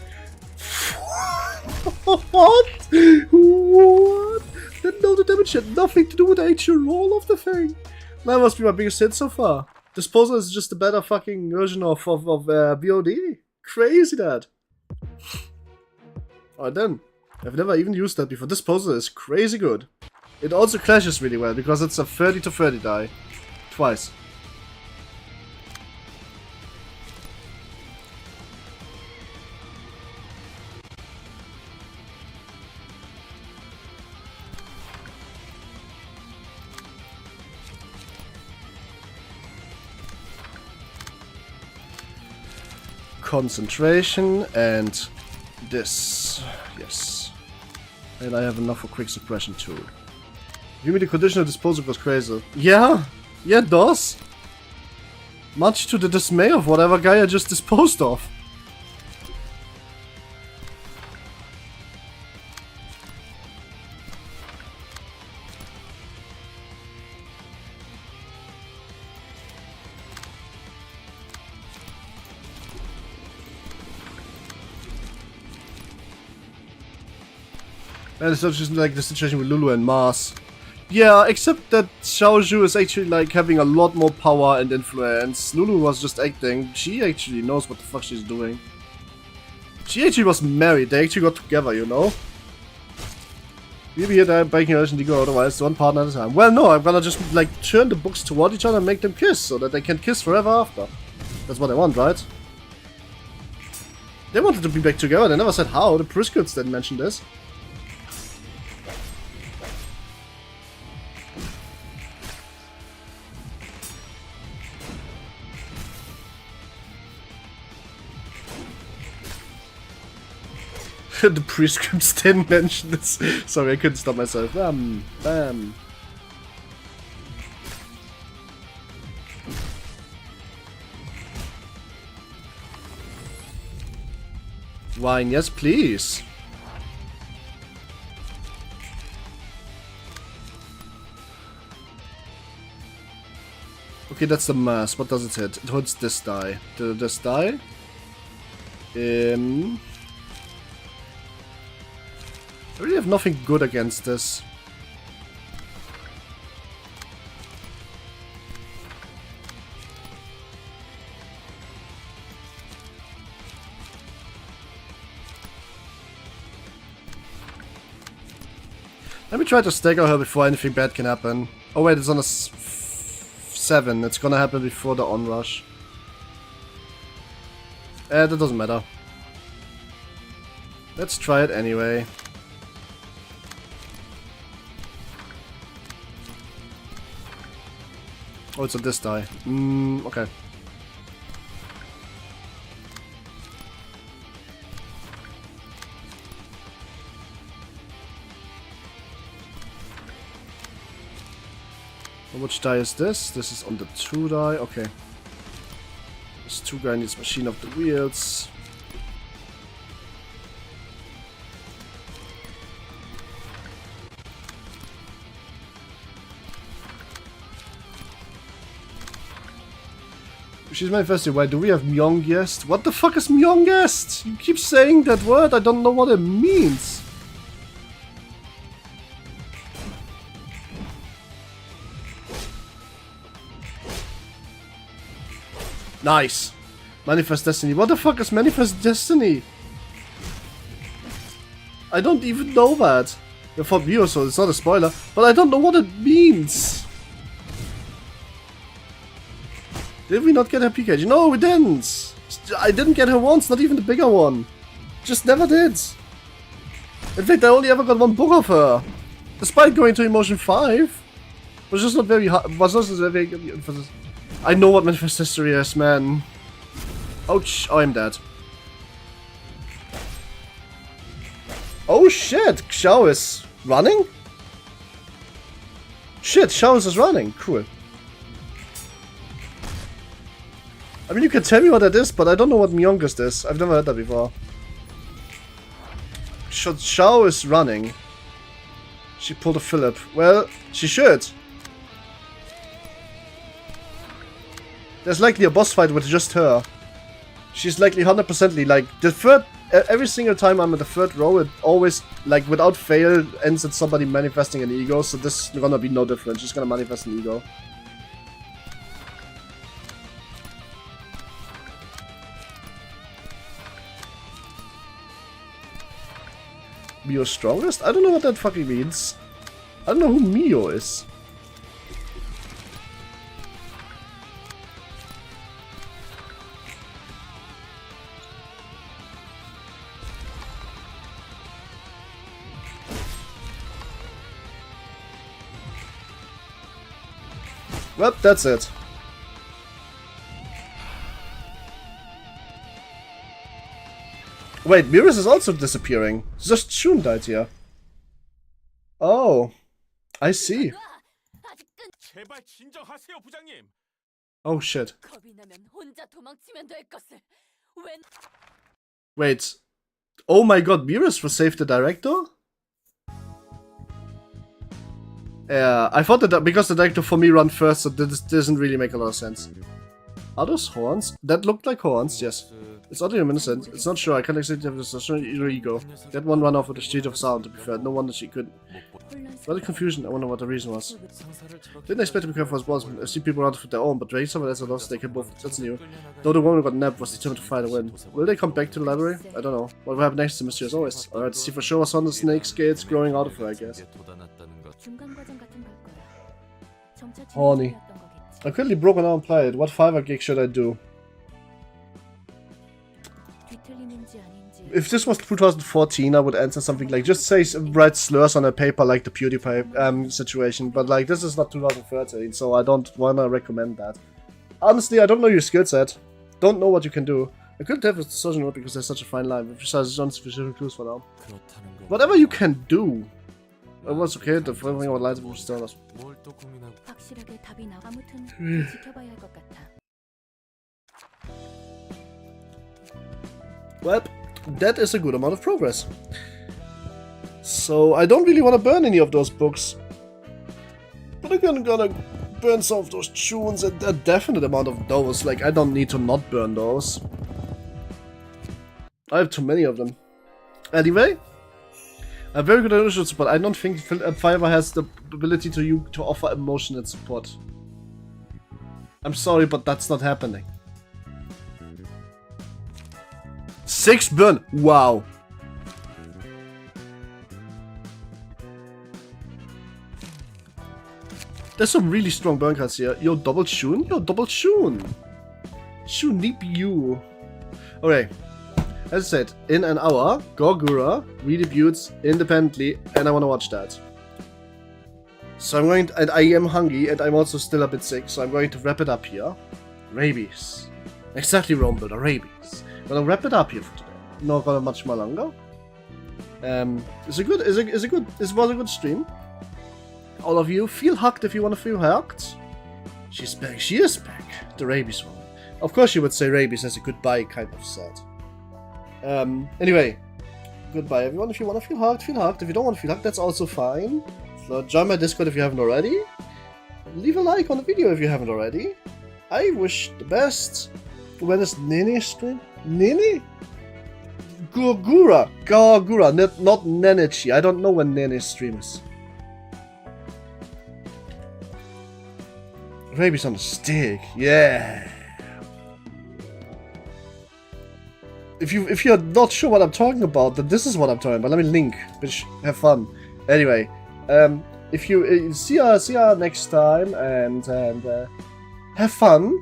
[SPEAKER 1] What? What? No, the damage had nothing to do with the actual roll of the thing. That must be my biggest hit so far. Disposer is just a better fucking version of VOD. Crazy that. Alright then. I've never even used that before. Disposer is crazy good. It also clashes really well because it's a 30 to 30 die. Twice. Concentration and this. Yes. And I have enough for quick suppression too. Give me the conditional disposal goes crazy. Yeah! Yeah, it does! Much to the dismay of whatever guy I just disposed of. And it's not just like the situation with Lulu and Mars. Yeah, except that Xiaozhu is actually like having a lot more power and influence. Lulu was just acting. She actually knows what the fuck she's doing. She actually was married. They actually got together, you know? Maybe here they're breaking relation to go, otherwise one partner at a time. Well, no, I'm gonna just like turn the books toward each other and make them kiss so that they can kiss forever after. That's what they want, right? They wanted to be back together. They never said how. The prescripts didn't mention this. The prescripts didn't mention this. Sorry, I couldn't stop myself. Bam. Bam. Wine, yes please. Okay, that's the mass. What does it hit? It hits this die. This die? I really have nothing good against this. Let me try to stagger her before anything bad can happen. Oh wait, it's on a 7. It's gonna happen before the onrush. That doesn't matter. Let's try it anyway. Oh, it's on this die. Okay. Which die is this? This is on the 2 die. Okay. This 2 guy needs machine of the wheels. She's manifesting. Why do we have Myongest? What the fuck is Myongest? You keep saying that word. I don't know what it means. Nice. Manifest Destiny. What the fuck is Manifest Destiny? I don't even know that. You're from View, so it's not a spoiler. But I don't know what it means. Did we not get her PKG? No, we didn't! I didn't get her once, not even the bigger one. Just never did. In fact, I only ever got one book of her. Despite going to Emotion 5. Was just not very hard. Was not very good. I know what Manifest History is, man. Ouch. Oh, I'm dead. Oh shit! Xiao is Running? Shit, Showers is running. Cool. I mean, you can tell me what that is, but I don't know what Myongest is. I've never heard that before. Shao is running. She pulled a Philip. Well, she should. There's likely a boss fight with just her. She's likely 100%ly like the third. Every single time I'm in the third row, it always, like, without fail, ends in somebody manifesting an ego. So this is gonna be no different. She's gonna manifest an ego. Mio's strongest? I don't know what that fucking means. I don't know who Mio is. Well, that's it. Wait, Mirrors is also disappearing. Just Shun died here. Oh, I see. Oh shit. Wait. Oh my god, Mirrors was saved the director? Yeah, I thought that because the director for me ran first, so this doesn't really make a lot of sense. Are those horns? That looked like horns, yes. It's oddly reminiscent. It's not sure, I can't exactly have this ego. That one ran off with a sheet of sound, to be fair. No wonder she couldn't. What a confusion, I wonder what the reason was. Didn't expect to be careful as balls. I see people around for their own, but raise someone else lost, they can both. That's new. Though the woman got nabbed was determined to fight a win. Will they come back to the library? I don't know. What will happen next is mystery as always. Alright, see for sure what's on the snake scales growing out of her, I guess. Horny. I'm currently broken out and plied. What 5 gig should I do? If this was 2014, I would answer something like, just say write slurs on a paper like the PewDiePie situation, but like this is not 2013, so I don't wanna recommend that. Honestly, I don't know your skill set. Don't know what you can do. I couldn't have a decision because there's such a fine line, which is unsufficient clues for now. Whatever you can do. It was okay, the following our lines will still us. Well, that is a good amount of progress. So I don't really want to burn any of those books. But I'm gonna burn some of those tunes and a definite amount of those. Like, I don't need to not burn those. I have too many of them. Anyway, a very good emotional support. I don't think Fiverr has the ability to offer emotional support. I'm sorry, but that's not happening. 6 burn! Wow! There's some really strong burn cards here. Yo, double Shun? Yo, double Shun! Shun Deep you. Okay. As I said, in an hour, Gorgura redebuts independently, and I wanna watch that. So I'm going to, and I am hungry, and I'm also still a bit sick, so I'm going to wrap it up here. Rabies. Exactly, Rumble, Rabies. I'm gonna wrap it up here for today. Not gonna much more longer. It was a good stream. All of you, feel hugged if you want to feel hugged. She's back, she is back. The Rabies one. Of course you would say Rabies as a goodbye kind of sad. Anyway, goodbye everyone. If you want to feel hugged, feel hugged. If you don't want to feel hugged, that's also fine. So join my Discord if you haven't already. Leave a like on the video if you haven't already. I wish the best. When is Nene stream? Nene? Gorgura, not Nenichi. I don't know when Nene streams. Rabies on a stick, yeah. If you're not sure what I'm talking about, then this is what I'm talking about. Let me link, bitch. Have fun. Anyway, if you see ya next time and have fun.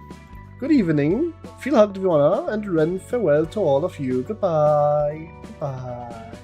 [SPEAKER 1] Good evening. Feel hugged if you wanna, and then farewell to all of you. Goodbye. Goodbye.